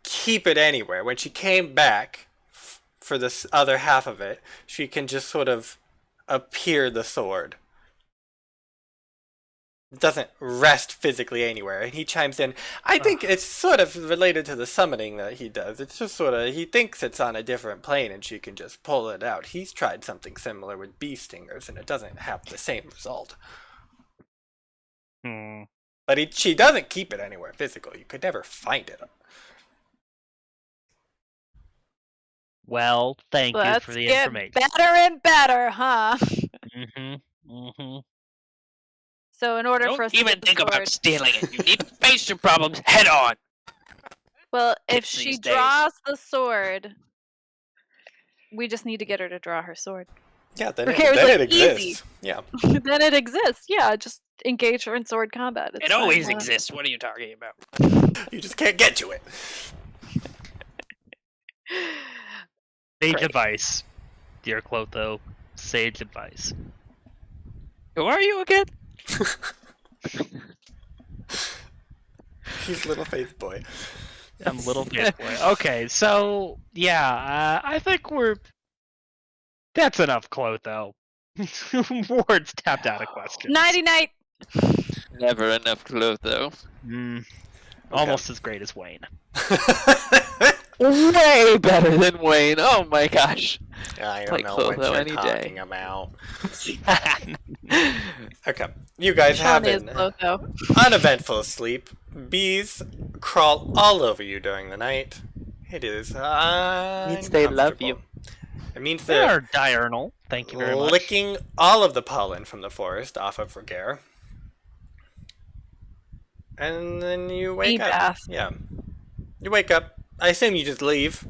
keep it anywhere. When she came back for this other half of it, she can just sort of appear the sword. It doesn't rest physically anywhere. And he chimes in, I think it's sort of related to the summoning that he does. It's just sort of, he thinks it's on a different plane and she can just pull it out. He's tried something similar with bee stingers and it doesn't have the same result. But she doesn't keep it anywhere physically. You could never find it. Well, thank you Let's for the get information. better and better, huh? So in order for us Don't to even get the think sword, about stealing it. You need to face your problems head on. well, if kids she these days. draws the sword, we just need to get her to draw her sword. Yeah, then Ragaire's it like, exists. easy. Yeah. Then it exists. Yeah, just engage her in sword combat. It's It fine, always why- exists. What are you talking about? You just can't get to it. Sage Great. advice, dear Clotho. Sage advice. Who are you again? He's little faith boy. I'm little bit boy. Okay, so yeah, I think that's enough, Clotho. Ward's tapped out of questions. Nighty night. Never enough clothes, though. Almost as great as Wayne. Way better than Wayne. Oh my gosh. I don't Play know what Clotho you're any talking day. about. Okay, you guys have Sean is an Clotho. uneventful sleep. Bees crawl all over you during the night. It is Means they love you. uncomfortable. It means They they're are diurnal. Thank you very much. licking all of the pollen from the forest off of Ragaire. And then you wake Bee up. bath. Yeah. You wake up. I assume you just leave.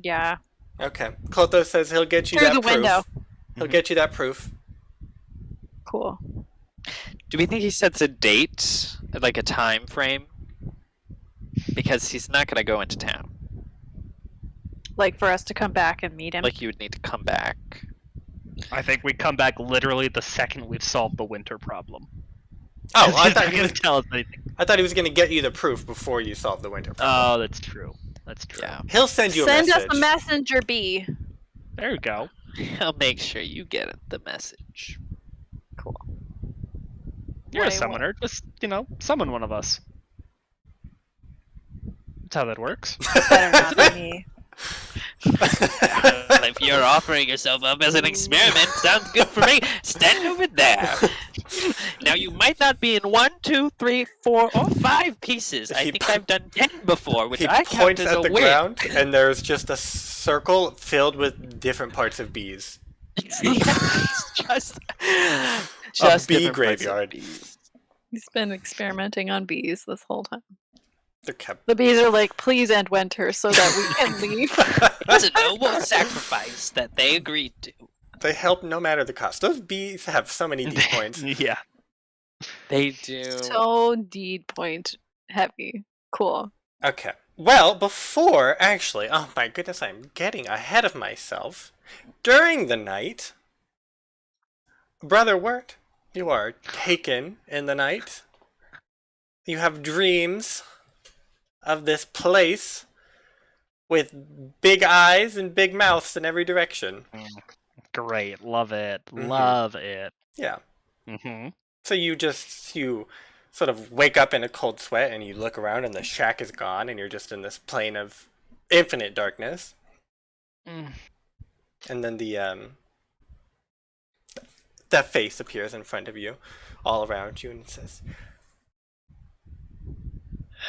Yeah. Okay. Clotho says he'll get you Through that the proof. window. He'll get you that proof. Cool. Do we think he sets a date, like a time frame? Because he's not going to go into town. Like for us to come back and meet him. Like you would need to come back. I think we come back literally the second we've solved the winter problem. Oh, I He's thought not he gonna was, tell us anything. I thought he was going to get you the proof before you solved the winter problem. Oh, that's true. That's true. Yeah. He'll send you a Send message. us a messenger bee. There we go. I'll make sure you get the message. Cool. You're What a I summoner. Just, summon one of us. That's how that works. Better not be me. If you're offering yourself up as an experiment, sounds good for me. Stand over there. Now you might not be in 1, 2, 3, 4, or 5 pieces. I He think po- I've done 10 before, which He I count points as at a the win. ground, and there's just a circle filled with different parts of bees. It's just bee different parts of graveyard. bees. He's been experimenting on bees this whole time. They're kept. The bees are like, please end winter so that we can leave. It's a noble sacrifice that they agreed to. They help no matter the cost. Those bees have so many D points. Yeah. They do. So deed point heavy. Cool. Okay. Well, before, actually, oh my goodness, I'm getting ahead of myself. During the night, Brother Wirt, you are taken in the night. You have dreams of this place with big eyes and big mouths in every direction. Great. Love it. Mhm. Love it. Yeah. Mm-hmm. So you sort of wake up in a cold sweat and you look around and the shack is gone and you're just in this plane of infinite darkness. Mm. And then that face appears in front of you, all around you, and it says,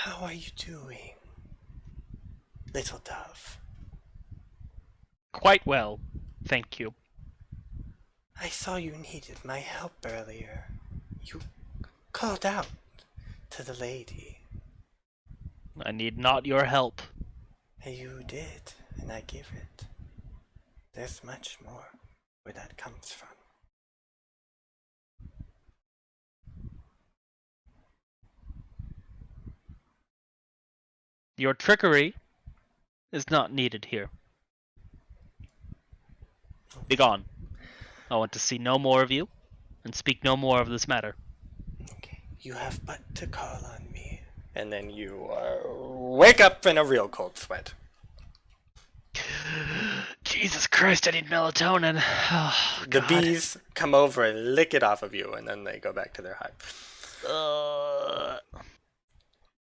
"How are you doing, little dove? Quite well. Thank you. I saw you needed my help earlier. You called out to the lady. I need not your help. You did, and I give it. There's much more where that comes from." Your trickery is not needed here. Begone. I want to see no more of you, and speak no more of this matter. Okay, you have but to call on me. And then you wake up in a real cold sweat. Jesus Christ, I need melatonin. Oh, The God. bees come over and lick it off of you, and then they go back to their hive.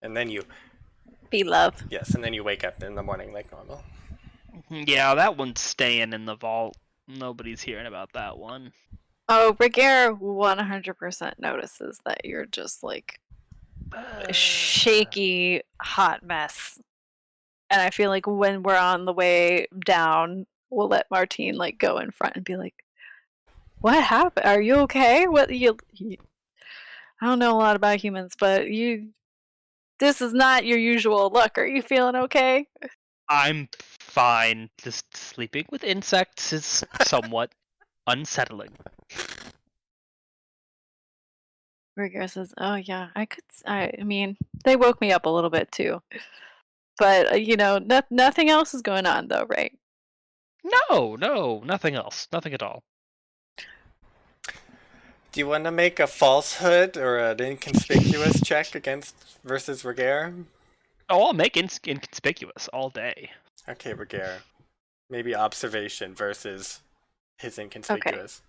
And then you, Be love. yes, and then you wake up in the morning like normal. Yeah, that one's staying in the vault. Nobody's hearing about that one. Oh, Ragaire 100% notices that you're just like a shaky, hot mess. And I feel like when we're on the way down, we'll let Martine like go in front and be like, "What happened? Are you okay? What you I don't know a lot about humans, but this is not your usual look. Are you feeling okay?" I'm fine. Just sleeping with insects is somewhat unsettling. Ragaire says, "Oh yeah, I mean, they woke me up a little bit too. But nothing else is going on though, right?" No, nothing else. Nothing at all. Do you want to make a falsehood or an inconspicuous check versus Ragaire? Oh, I'll make inconspicuous all day. Okay, Ragaire. Maybe observation versus his inconspicuous.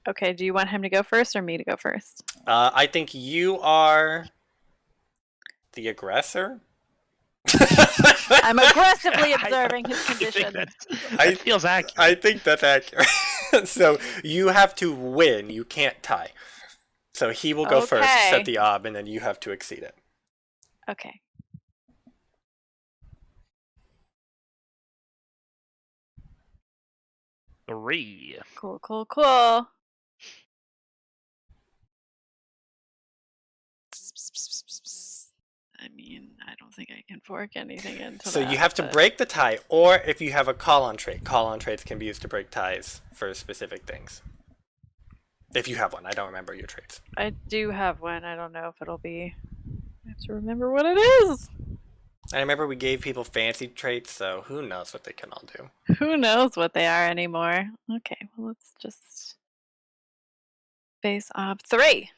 Okay, do you want him to go first or me to go first? I think you are the aggressor. I'm aggressively observing his I think condition. that feels accurate. I think that's accurate. So you have to win. You can't tie. So he will go first, Okay. set the ob, and then you have to exceed it. Okay. Three. Cool. I mean, I don't think I can fork anything into So that. you have to but break the tie, or if you have a call-on trait. Call-on traits can be used to break ties for specific things. If you have one. I don't remember your traits. I do have one. I don't know if it'll be. I have to remember what it is. I remember we gave people fancy traits, so who knows what they can all do. Who knows what they are anymore? Okay, well, let's just face ob 3.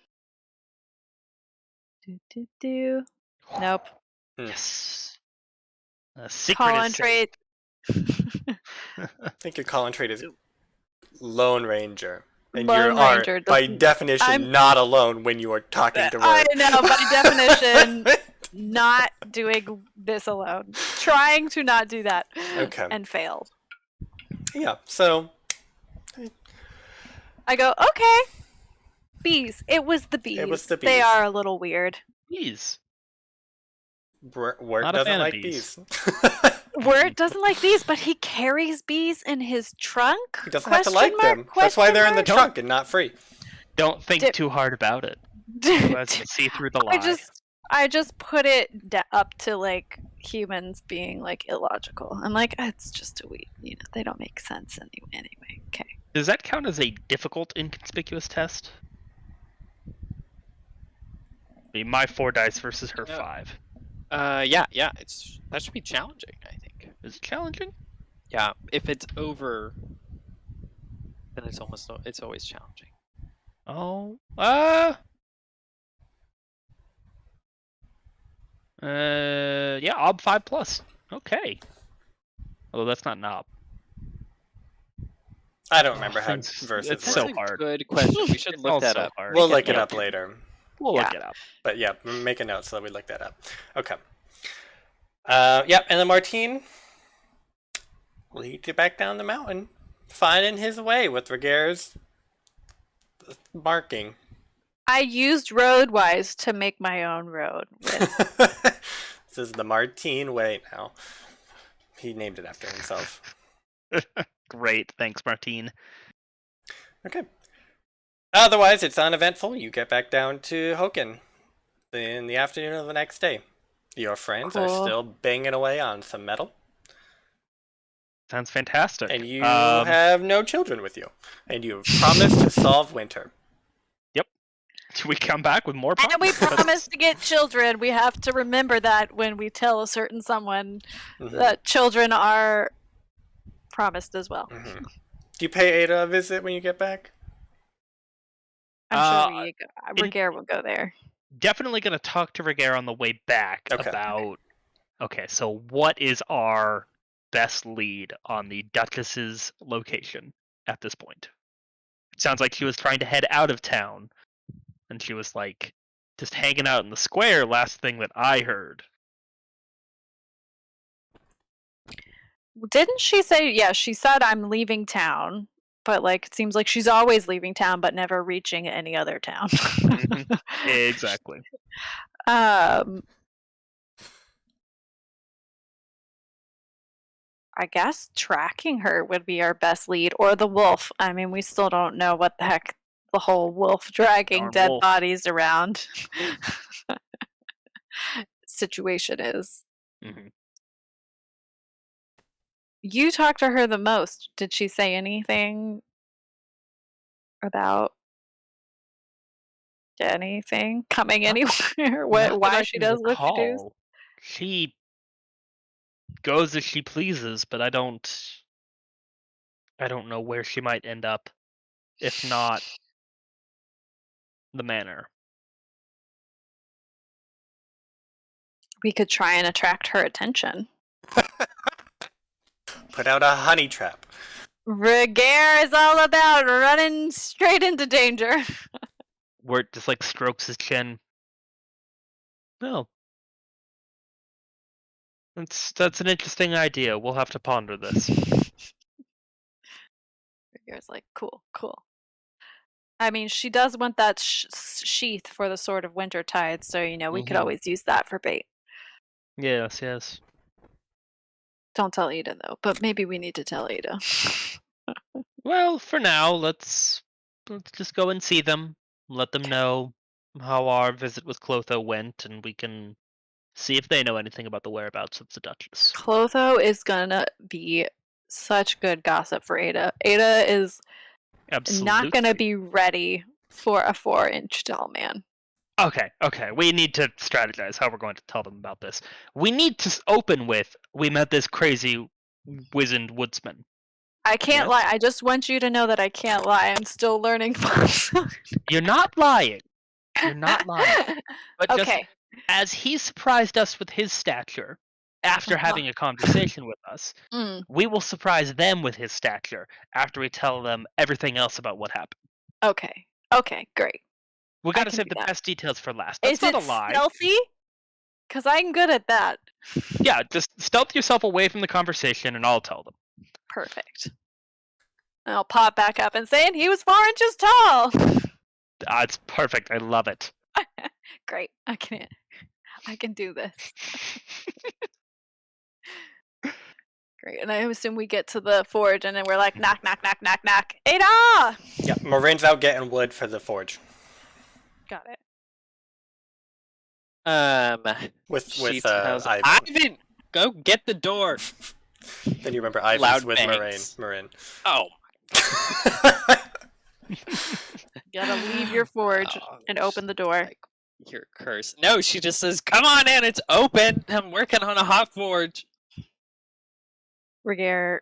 Do. Nope. Yes. A secret Call is on safe. trait. I think your call-on trait is Lone Ranger. And Lone you are, Ranger by doesn't- definition, I'm- not alone when you are talking to I Wirt. know, by definition, not doing this alone. Trying to not do that. Okay. And failed. Yeah, so I go, okay. Bees. It was the bees. It was the They bees. are a little weird. Bees. Wirt Not a doesn't fan of like bees. bees. Wirt doesn't like bees, but he carries bees in his trunk? He doesn't have to like them. That's why they're in the trunk and not free. Don't think Dip. too hard about it. Otherwise, you'll see through the lie. I just put it up to like humans being like illogical. I'm like, it's just a weed. They don't make sense anyway. Okay. Does that count as a difficult inconspicuous test? My 4 dice versus her Yeah. 5. Yeah. That should be challenging, I think. Is it challenging? Yeah, if it's over, then it's always challenging. Oh, yeah, ob 5 plus. Okay. Although that's not knob. I don't remember how It's verses it's work. so That's a hard. good question. We should It's look all that so up. hard. We'll Make a look it note. up later. We'll Yeah. look it up. But yeah, make a note so that we look that up. Okay. And then Martine leads you back down the mountain, finding his way with Ragaire's marking. I used Roadwise to make my own road. This is the Martine way now. He named it after himself. Great, thanks, Martine. Okay. Otherwise, it's uneventful. You get back down to Hochen in the afternoon of the next day. Your friends are Cool. still banging away on some metal, Sounds fantastic. and you have no children with you. And you have promised to solve winter. Do we come back with more And we problems? promised to get children. We have to remember that when we tell a certain someone Mhm. that children are promised as well. Mhm. Do you pay Ada a visit when you get back? I'm sure Ragaire will go there. Definitely going to talk to Ragaire on the way back Okay. about... Okay, so what is our best lead on the Duchess's location at this point? It sounds like she was trying to head out of town, and she was, like, just hanging out in the square, last thing that I heard. Didn't she say, yeah, she said I'm leaving town, but like it seems like she's always leaving town but never reaching any other town. Exactly. I guess tracking her would be our best lead, or the wolf. I mean, we still don't know what the heck the whole wolf dragging Darn dead wolf. bodies around situation is. Mhm. You talked to her the most. Did she say anything about anything coming anywhere? Not that Why I she can does what she does? recall. She goes as she pleases, but I don't know where she might end up, if not the manor. We could try and attract her attention. Put out a honey trap. Ragaire is all about running straight into danger. Wirt just like strokes his chin. No. That's an interesting idea. We'll have to ponder this. Ragaire's like, cool. I mean, she does want that sheath for the Sword of Wintertide, so, we could Mhm. always use that for bait. Yes. Don't tell Ada, though, but maybe we need to tell Ada. Well, for now, let's just go and see them. Let them know how our visit with Clotho went, and we can see if they know anything about the whereabouts of the Duchess. Clotho is gonna be such good gossip for Ada. Ada is Absolutely. not gonna be ready for a 4-inch tall man. Okay. We need to strategize how we're going to tell them about this. We need to open with, we met this crazy wizened woodsman. I can't Yes? lie. I just want you to know that I can't lie. I'm still learning. You're not lying. You're not lying. But just Okay. as he surprised us with his stature, after having a conversation with us, Mm, we will surprise them with his stature after we tell them everything else about what happened. okay, great. We gotta can save do the that. best details for last. That's Is not it a lie. stealthy? Because I'm good at that. Yeah, just stealth yourself away from the conversation and I'll tell them. Perfect. I'll pop back up and say, and he was 4 inches tall. It's perfect. I love it. Great. I can do this. Great. And I assume we get to the forge and then we're like, knock, knock, knock, knock, knock. Ada! Yeah, Morrine's out getting wood for the forge. Got it. With she tells Ivan. Ivan, go get the door. Then you remember Ivan's Loud with bangs. Morrine. Oh Gotta leave your forge and open the door. Like, you're cursed. No, she just says, "Come on in, it's open. I'm working on a hot forge." Ragaire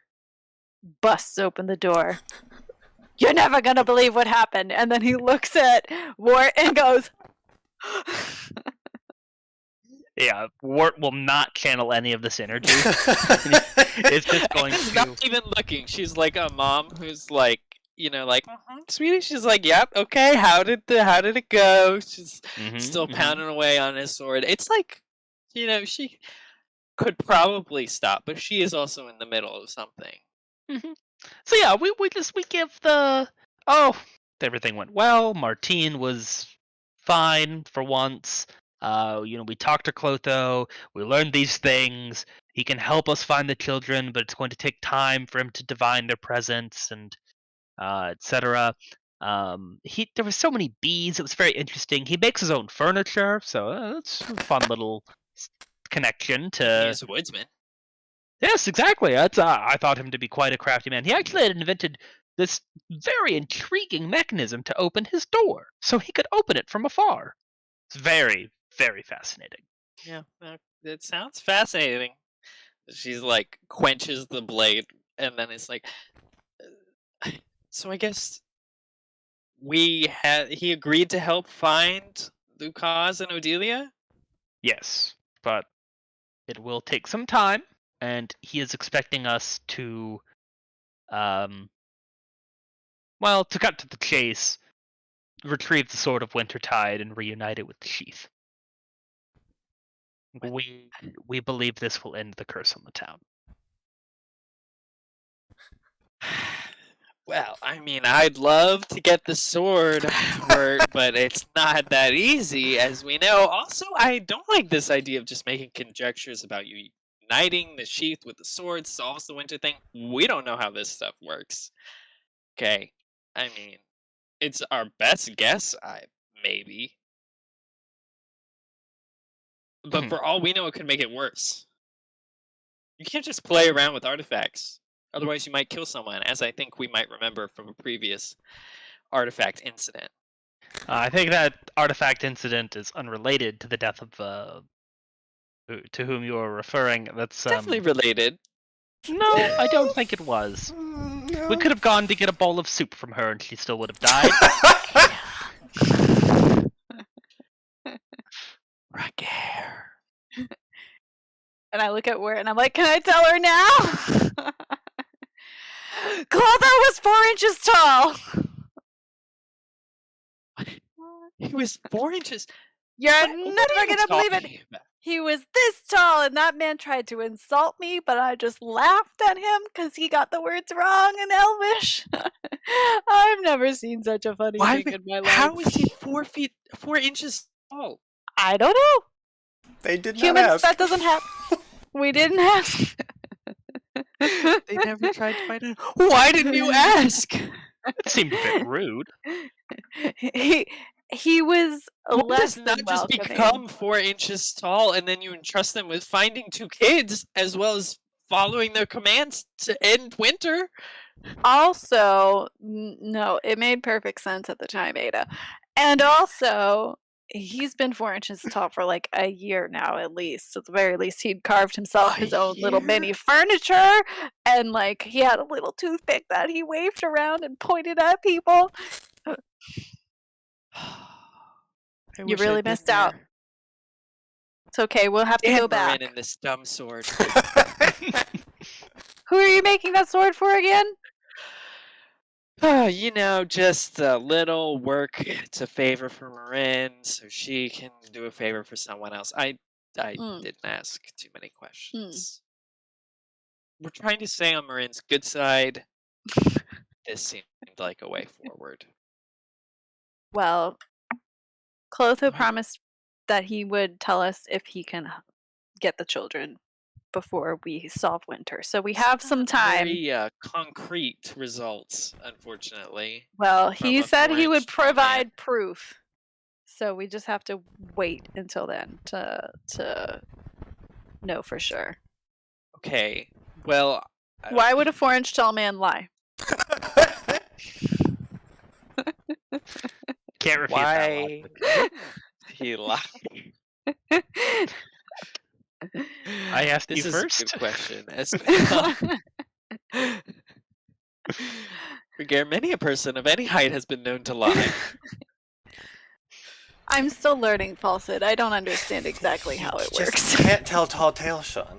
busts open the door. You're never gonna believe what happened. And then he looks at Wirt and goes, Yeah, Wirt will not channel any of this energy. It's just going She's to. not even looking. She's like a mom who's like, like, sweetie. She's like, "Yep, okay. How did it go?" She's still pounding away on his sword. It's like, she could probably stop, but she is also in the middle of something. So yeah, we give the everything went well. Martine was fine for once. We talked to Clotho. We learned these things. He can help us find the children, but it's going to take time for him to divine their presence and etc. There were so many bees. It was very interesting. He makes his own furniture, so that's a fun little connection to. He's a woodsman. Yes, exactly. That's I thought him to be quite a crafty man. He actually had invented this very intriguing mechanism to open his door, so he could open it from afar. It's very, very fascinating. Yeah, it sounds fascinating. She's like quenches the blade, and then it's like, so I guess he agreed to help find Lucas and Odelia. Yes, but it will take some time, and he is expecting us to, to cut to the chase, retrieve the Sword of Wintertide and reunite it with the sheath. We believe this will end the curse on the town. Well, I mean, I'd love to get the sword, but it's not that easy, as we know. Also, I don't like this idea of just making conjectures about you uniting the sheath with the sword solves the winter thing. We don't know how this stuff works. Okay, I mean, it's our best guess, maybe. But for all we know, it could make it worse. You can't just play around with artifacts. Otherwise, you might kill someone, as I think we might remember from a previous artifact incident. I think that artifact incident is unrelated to the death of to whom you are referring. That's definitely related. No, I don't think it was. No. We could have gone to get a bowl of soup from her, and she still would have died. Ragaire. and I look at Wirt and I'm like, can I tell her now? Clotho was 4 inches tall. He was 4 inches. You're What never are you gonna believe it. talking about? He was this tall, and that man tried to insult me, but I just laughed at him because he got the words wrong in Elvish. I've never seen such a funny thing in my life. How is he 4 inches tall? I don't know. They did not Humans, ask. that doesn't happen. We didn't ask. They never tried to find out. Why didn't you ask? It seemed a bit rude. He was Who less does than not just welcoming. become 4 inches tall, and then you entrust them with finding 2 kids, as well as following their commands to end winter? Also, no, it made perfect sense at the time, Ada. And also, he's been 4 inches tall for like a year now, at least. At the very least, he'd carved himself his own little mini furniture, and like he had a little toothpick that he waved around and pointed at people. You really missed out. It's okay, we'll have to go back. And this dumb sword. Who are you making that sword for again? Just a little work to favor for Morrine, so she can do a favor for someone else. I didn't ask too many questions. We're trying to stay on Morrine's good side. This seemed like a way forward. Well, Clotho promised that he would tell us if he can get the children before we solve winter. So we have some time. Very concrete results, unfortunately. Well, he from a said he would 4-inch tall man. provide proof. So we just have to wait until then to know for sure. Okay. Well, Why would a 4-inch tall man lie? Can't refute that Why logic. wouldn't he lie? I asked This you is a first. good question. Ragaire, many a person of any height has been known to lie. I'm still learning falsehood. I don't understand exactly how it Just works. can't tell tall tales, Sean.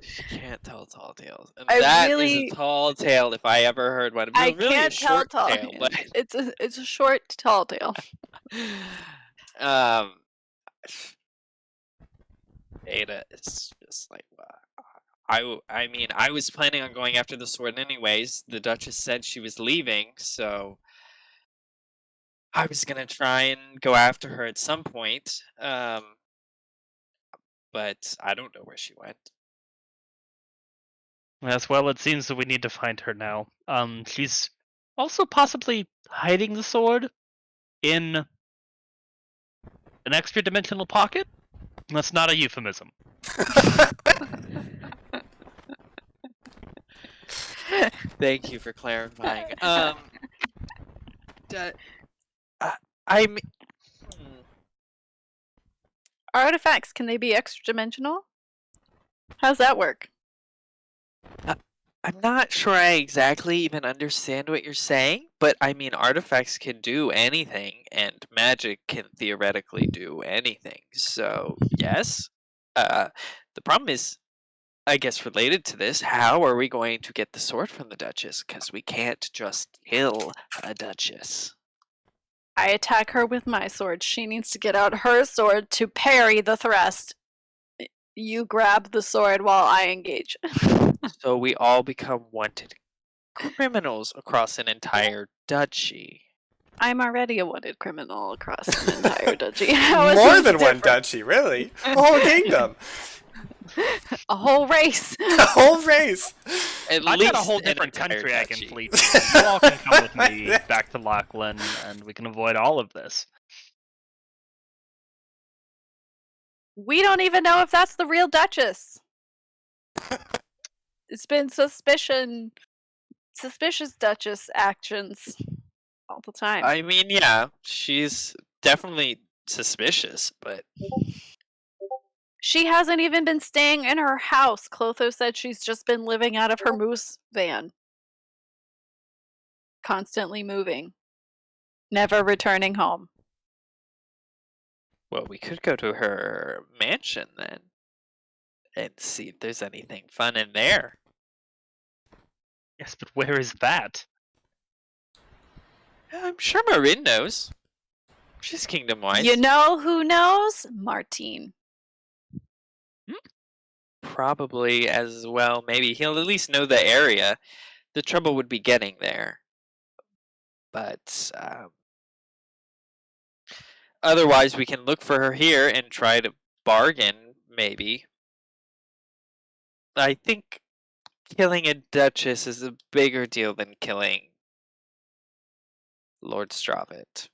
She can't tell tall tales. And I that is really- a tall tale if I ever heard one. I Really can't a tell short tall. tale, but It's a short tall tale. Ada is just like, I mean, I was planning on going after the sword anyways. The Duchess said she was leaving, so I was gonna try and go after her at some point. But I don't know where she went. Yes, well, it seems that we need to find her now. She's also possibly hiding the sword in an extra dimensional pocket. That's not a euphemism. Thank you for clarifying. I'm. Artifacts, can they be extra dimensional? How's that work? I'm not sure I exactly even understand what you're saying, but I mean, artifacts can do anything, and magic can theoretically do anything. So, yes. The problem is, I guess, related to this, how are we going to get the sword from the Duchess? Because we can't just kill a Duchess. I attack her with my sword. She needs to get out her sword to parry the thrust. You grab the sword while I engage. So we all become wanted criminals across an entire duchy. I'm already a wanted criminal across an entire duchy. How is More this than one different? duchy, really. A whole kingdom. A whole race. A whole race. At I've least got a whole an different entire country I can duchy. flee to. You all can come with me back to Lachlan, and we can avoid all of this. We don't even know if that's the real Duchess. It's been suspicious Duchess actions all the time. I mean, yeah, she's definitely suspicious, but She hasn't even been staying in her house. Clotho said she's just been living out of her moose van. Constantly moving. Never returning home. well, we could go to her mansion then and see if there's anything fun in there. Yes, but where is that? I'm sure Morrine knows. She's kingdom wise. You know who knows? Martine. Probably as well. Maybe he'll at least know the area. The trouble would be getting there. But otherwise, we can look for her here and try to bargain, maybe. I think killing a duchess is a bigger deal than killing Lord Stravit.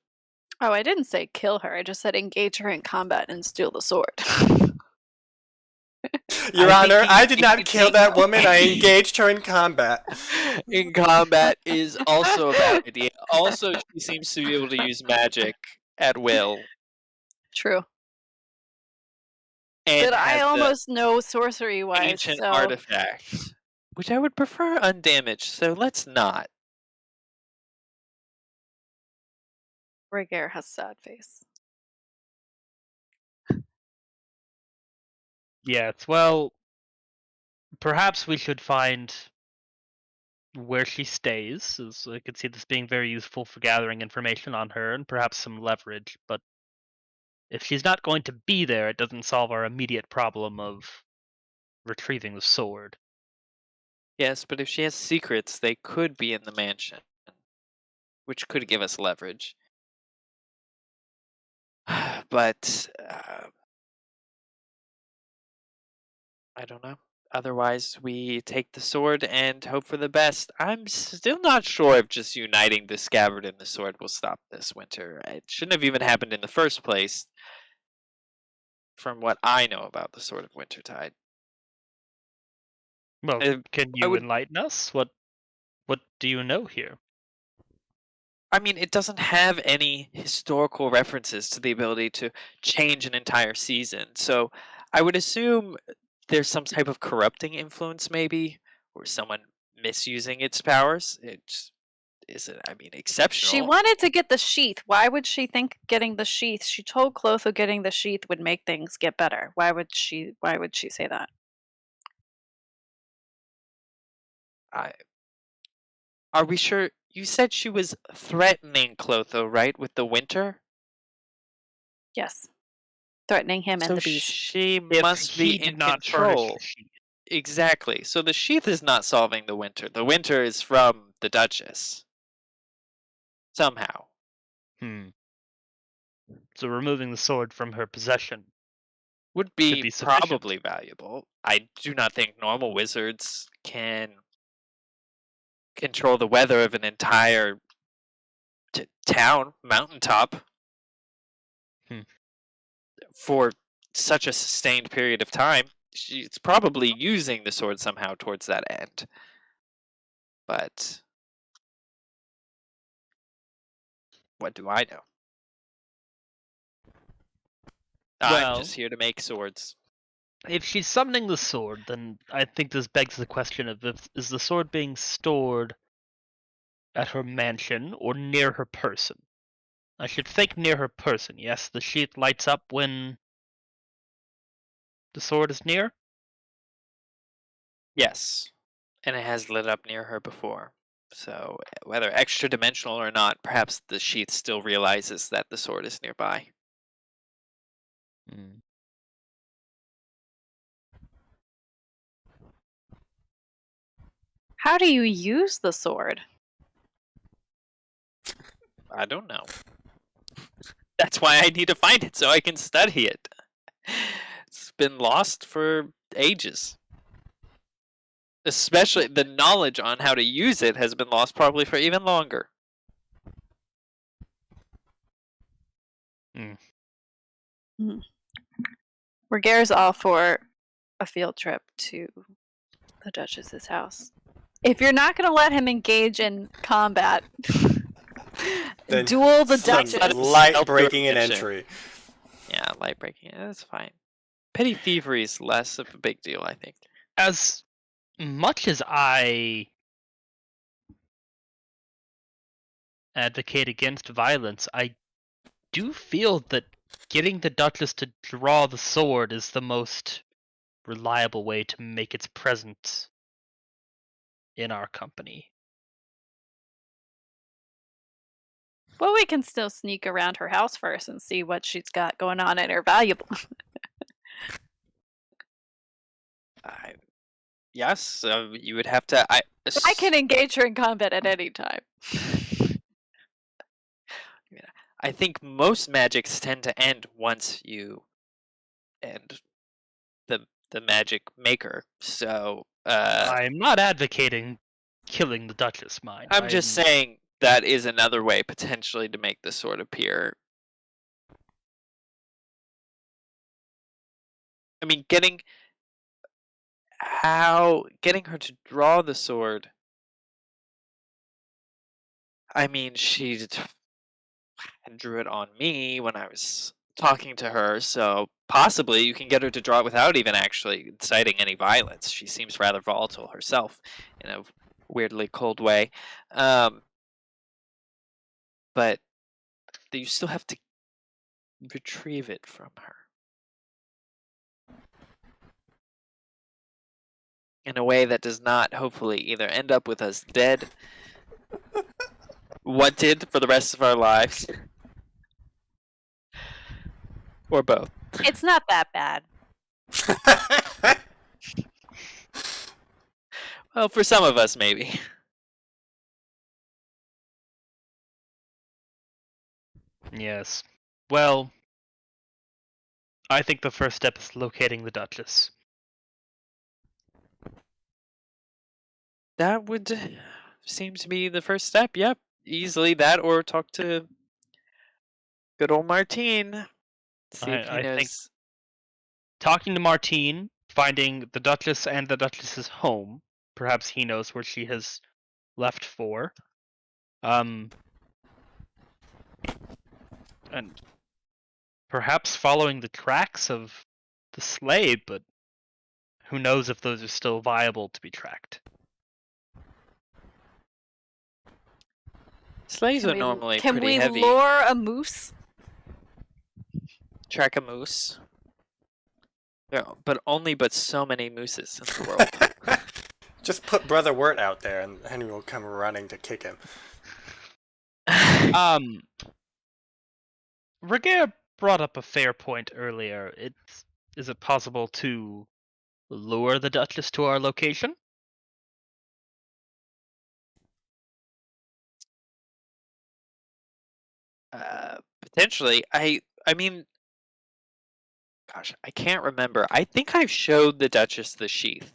Oh, I didn't say kill her. I just said engage her in combat and steal the sword. Your I Honor, think I you- did if not you kill think- that woman. I engaged her in combat. In combat is also a bad idea. Also, she seems to be able to use magic at will. True. And But I has the almost know sorcery wise, ancient so artifact, which I would prefer undamaged, so let's not. Ragaire has sad face. Yes, well, perhaps we should find where she stays, as I could see this being very useful for gathering information on her and perhaps some leverage, but if she's not going to be there, it doesn't solve our immediate problem of retrieving the sword. Yes, but if she has secrets, they could be in the mansion, which could give us leverage. But I don't know. Otherwise, we take the sword and hope for the best. I'm still not sure if just uniting the scabbard and the sword will stop this winter. It shouldn't have even happened in the first place, from what I know about the Sword of Wintertide. Well, Uh, can I you would- enlighten us? What do you know here? I mean, it doesn't have any historical references to the ability to change an entire season. So I would assume there's some type of corrupting influence, maybe, or someone misusing its powers. It isn't, I mean, She exceptional. wanted to get the sheath. Why would she think getting the sheath? She told Clotho getting the sheath would make things get better. Why would she say that? I, are we sure? You said she was threatening Clotho, right, with the winter? Yes. Threatening him So and the bees. she If must he be did in not furnish control. the sheath. Exactly. So the sheath is not solving the winter. The winter is from the Duchess. Somehow. So removing the sword from her possession Would could be be sufficient. probably valuable. I do not think normal wizards can control the weather of an entire town, mountaintop, Hmm. for such a sustained period of time. She's probably using the sword somehow towards that end. But what do I know? I'm Well- just here to make swords. If she's summoning the sword, then I think this begs the question of is the sword being stored at her mansion or near her person? I should think near her person. Yes, the sheath lights up when the sword is near. Yes. And it has lit up near her before. So whether extra dimensional or not, perhaps the sheath still realizes that the sword is nearby. How do you use the sword? I don't know. That's why I need to find it so I can study it. It's been lost for ages. Especially the knowledge on how to use it has been lost probably for even longer. Ragaire's all for a field trip to the Duchess's house. If you're not going to let him engage in combat, Then duel the some Duchess. light breaking an Mission. entry. Yeah, light breaking. That's fine. Petty thievery is less of a big deal, I think. As much as I advocate against violence, I do feel that getting the Duchess to draw the sword is the most reliable way to make its presence in our company. Well, we can still sneak around her house first and see what she's got going on in her valuables. Yes, you would have to. I can engage her in combat at any time. I think most magics tend to end once you end the magic maker. So I'm not advocating killing the Duchess, mind. I'm just saying that is another way potentially to make the sword appear. I mean, getting her to draw the sword. I mean, she drew it on me when I was talking to her, so possibly you can get her to draw it without even actually inciting any violence. She seems rather volatile herself in a weirdly cold way. But you still have to retrieve it from her in a way that does not hopefully either end up with us dead, wanted for the rest of our lives, or both. It's not that bad. Well, for some of us, maybe. Yes. Well, I think the first step is locating the Duchess. That would seem to be the first step. Yep, easily that, or talk to good old Martine. See if he I think knows. talking to Martine, finding the Duchess and the Duchess's home. Perhaps he knows where she has left for. And perhaps following the tracks of the sleigh, but who knows if those are still viable to be tracked. Sleighs are normally can pretty we heavy. lure a moose? Track a moose. But so many mooses in the world. Just put Brother Wirt out there, and Henry will come running to kick him. Ragaire brought up a fair point earlier. Is it possible to lure the Duchess to our location? Potentially. I mean, gosh, I can't remember. I think I showed the Duchess the sheath.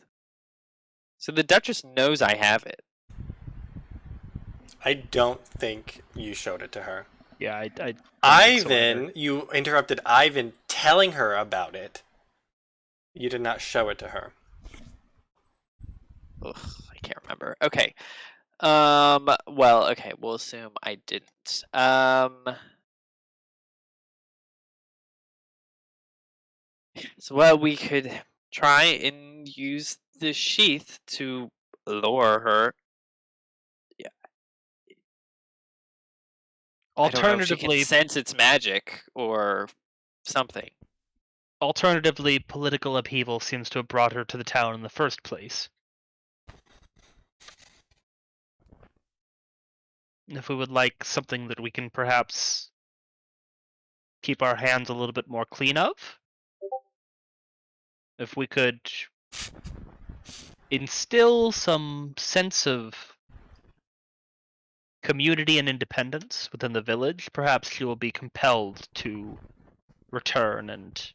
So the Duchess knows I have it. I don't think you showed it to her. Yeah, I don't think so Ivan, either. you interrupted Ivan telling her about it. You did not show it to her. Ugh, I can't remember. Okay. Well, okay, we'll assume I didn't. So, well, we could try and use the sheath to lure her. Yeah. I don't know if she can Alternatively, sense its magic or something. political upheaval seems to have brought her to the town in the first place. If we would like something that we can perhaps keep our hands a little bit more clean of, if we could instill some sense of community and independence within the village, perhaps she will be compelled to return and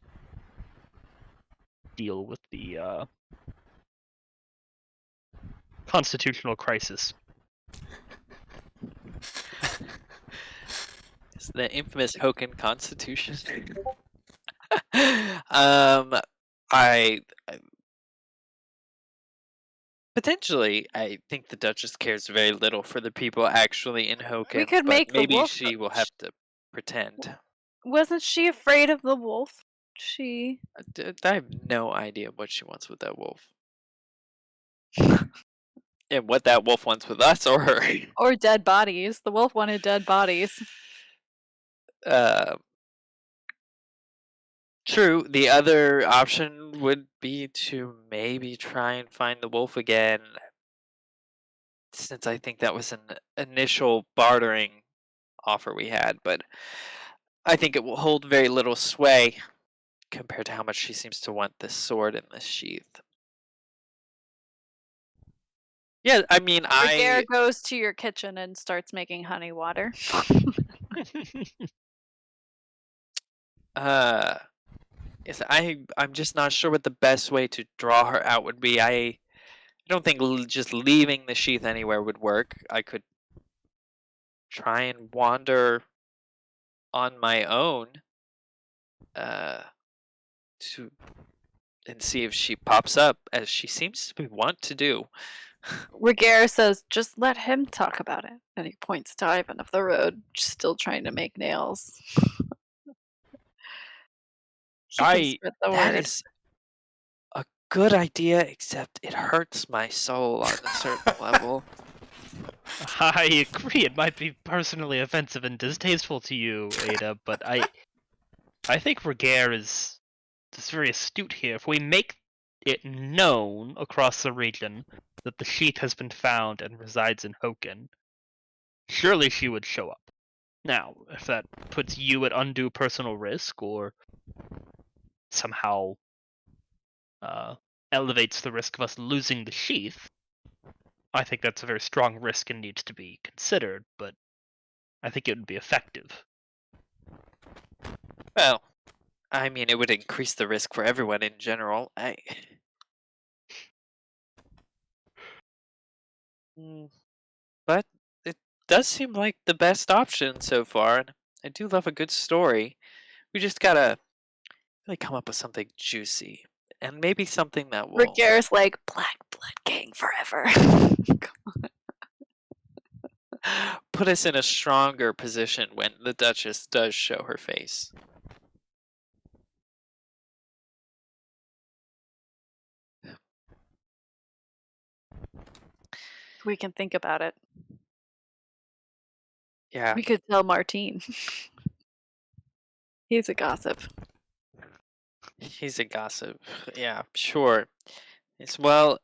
deal with the constitutional crisis. It's the infamous Hochen Constitution. I potentially, I think the Duchess cares very little for the people actually in Hochen. could but make the maybe wolf she will have to pretend. Wasn't she afraid of the wolf? She. I have no idea what she wants with that wolf. And what that wolf wants with us or her. Or dead bodies. The wolf wanted dead bodies. True. The other option would be to maybe try and find the wolf again, since I think that was an initial bartering offer we had, but I think it will hold very little sway compared to how much she seems to want this sword in this sheath. Yeah, I mean, Ragaire goes to your kitchen and starts making honey water. Yes, I'm just not sure what the best way to draw her out would be. I don't think just leaving the sheath anywhere would work. I could try and wander on my own to and see if she pops up, as she seems to want to do. Ragaire says, just let him talk about it. And he points to Ivan of the road, still trying to make nails. He can spread the That word. is a good idea, except it hurts my soul on a certain level. I agree. It might be personally offensive and distasteful to you, Ada, but I think Ragaire is very astute here. If we make it known across the region that the sheath has been found and resides in Hochen, surely she would show up. Now, if that puts you at undue personal risk or somehow elevates the risk of us losing the sheath, I think that's a very strong risk and needs to be considered, but I think it would be effective. Well, I mean, it would increase the risk for everyone in general. But it does seem like the best option so far, and I do love a good story. We just gotta really come up with something juicy, and maybe something that will. Ragaire's like, Black Blood Gang forever. put us in a stronger position when the Duchess does show her face. We can think about it. Yeah. We could tell Martine. He's a gossip. He's a gossip. Yeah, sure. It's, well,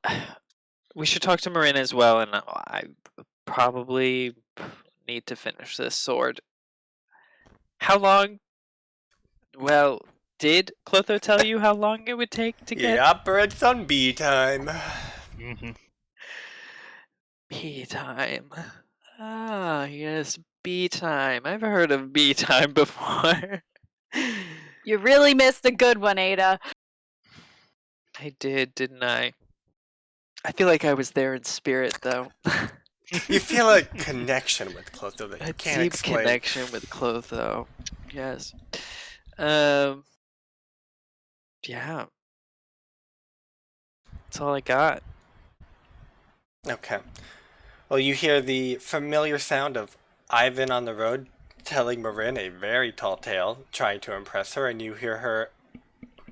we should talk to Morrine as well, and I probably need to finish this sword. How long? Well, did Clotho tell you how long it would take to get Yep, it's on bee time. Mm-hmm. bee time? Ah, yes, bee time. I've heard of bee time before. You really missed a good one, Ada. I did, didn't I? I feel like I was there in spirit, though. You feel a connection with Clotho that you A can't deep explain. connection with Clotho. Yes. Yeah. That's all I got. Okay. Well, you hear the familiar sound of Ivan on the road telling Morrine a very tall tale, trying to impress her, and you hear her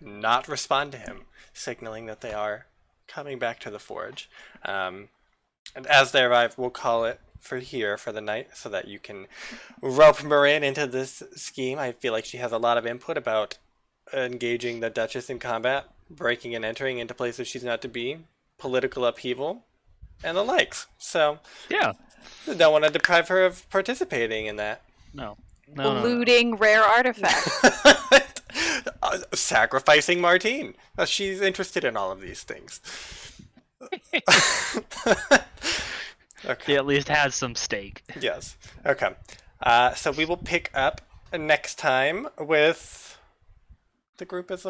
not respond to him, signaling that they are coming back to the forge. And as they arrive, we'll call it for here for the night so that you can rope Morrine into this scheme. I feel like she has a lot of input about engaging the Duchess in combat, breaking and entering into places she's not to be, political upheaval, and the likes. So, Yeah. don't want to deprive her of participating in that. No. No. Looting rare artifacts. Sacrificing Martine. She's interested in all of these things. Okay. She at least has some stake. Yes. Okay. So we will pick up next time with the group as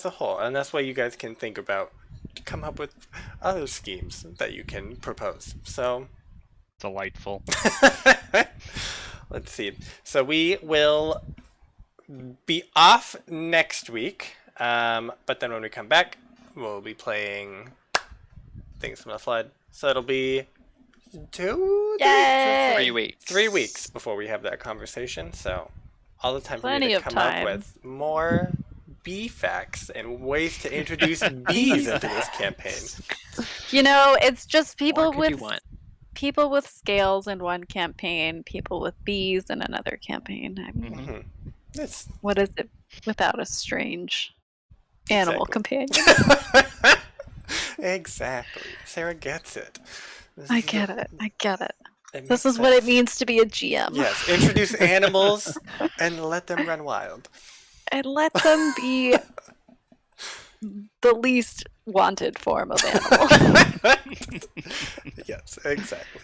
a whole, and that's why you guys can think about to come up with other schemes that you can propose. So Delightful. let's see. So we will be off next week, but then when we come back, we'll be playing Things from the Flood. So it'll be 2 Yay! 3 weeks. 3 weeks before we have that conversation. So all the time Plenty for me to of come time. up with more bee facts and ways to introduce bees into this campaign. You know, it's just people More could you with want? people with scales in one campaign, people with bees in another campaign. I mean, Mhm. It's what is it without a strange animal Exactly. companion? exactly. Sarah gets it. This I is- get it. I get it. it This makes is what it sense. means to be a GM. Yes, introduce animals and let them run wild. And let them be the least wanted form of animal. Yes, exactly.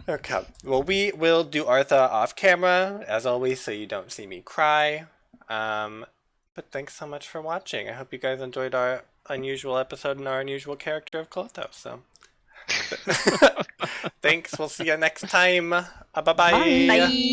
Okay. Well, we will do Artha off camera, as always, so you don't see me cry. But thanks so much for watching. I hope you guys enjoyed our unusual episode and our unusual character of Clotho. So, thanks. We'll see you next time. Bye-bye. Bye.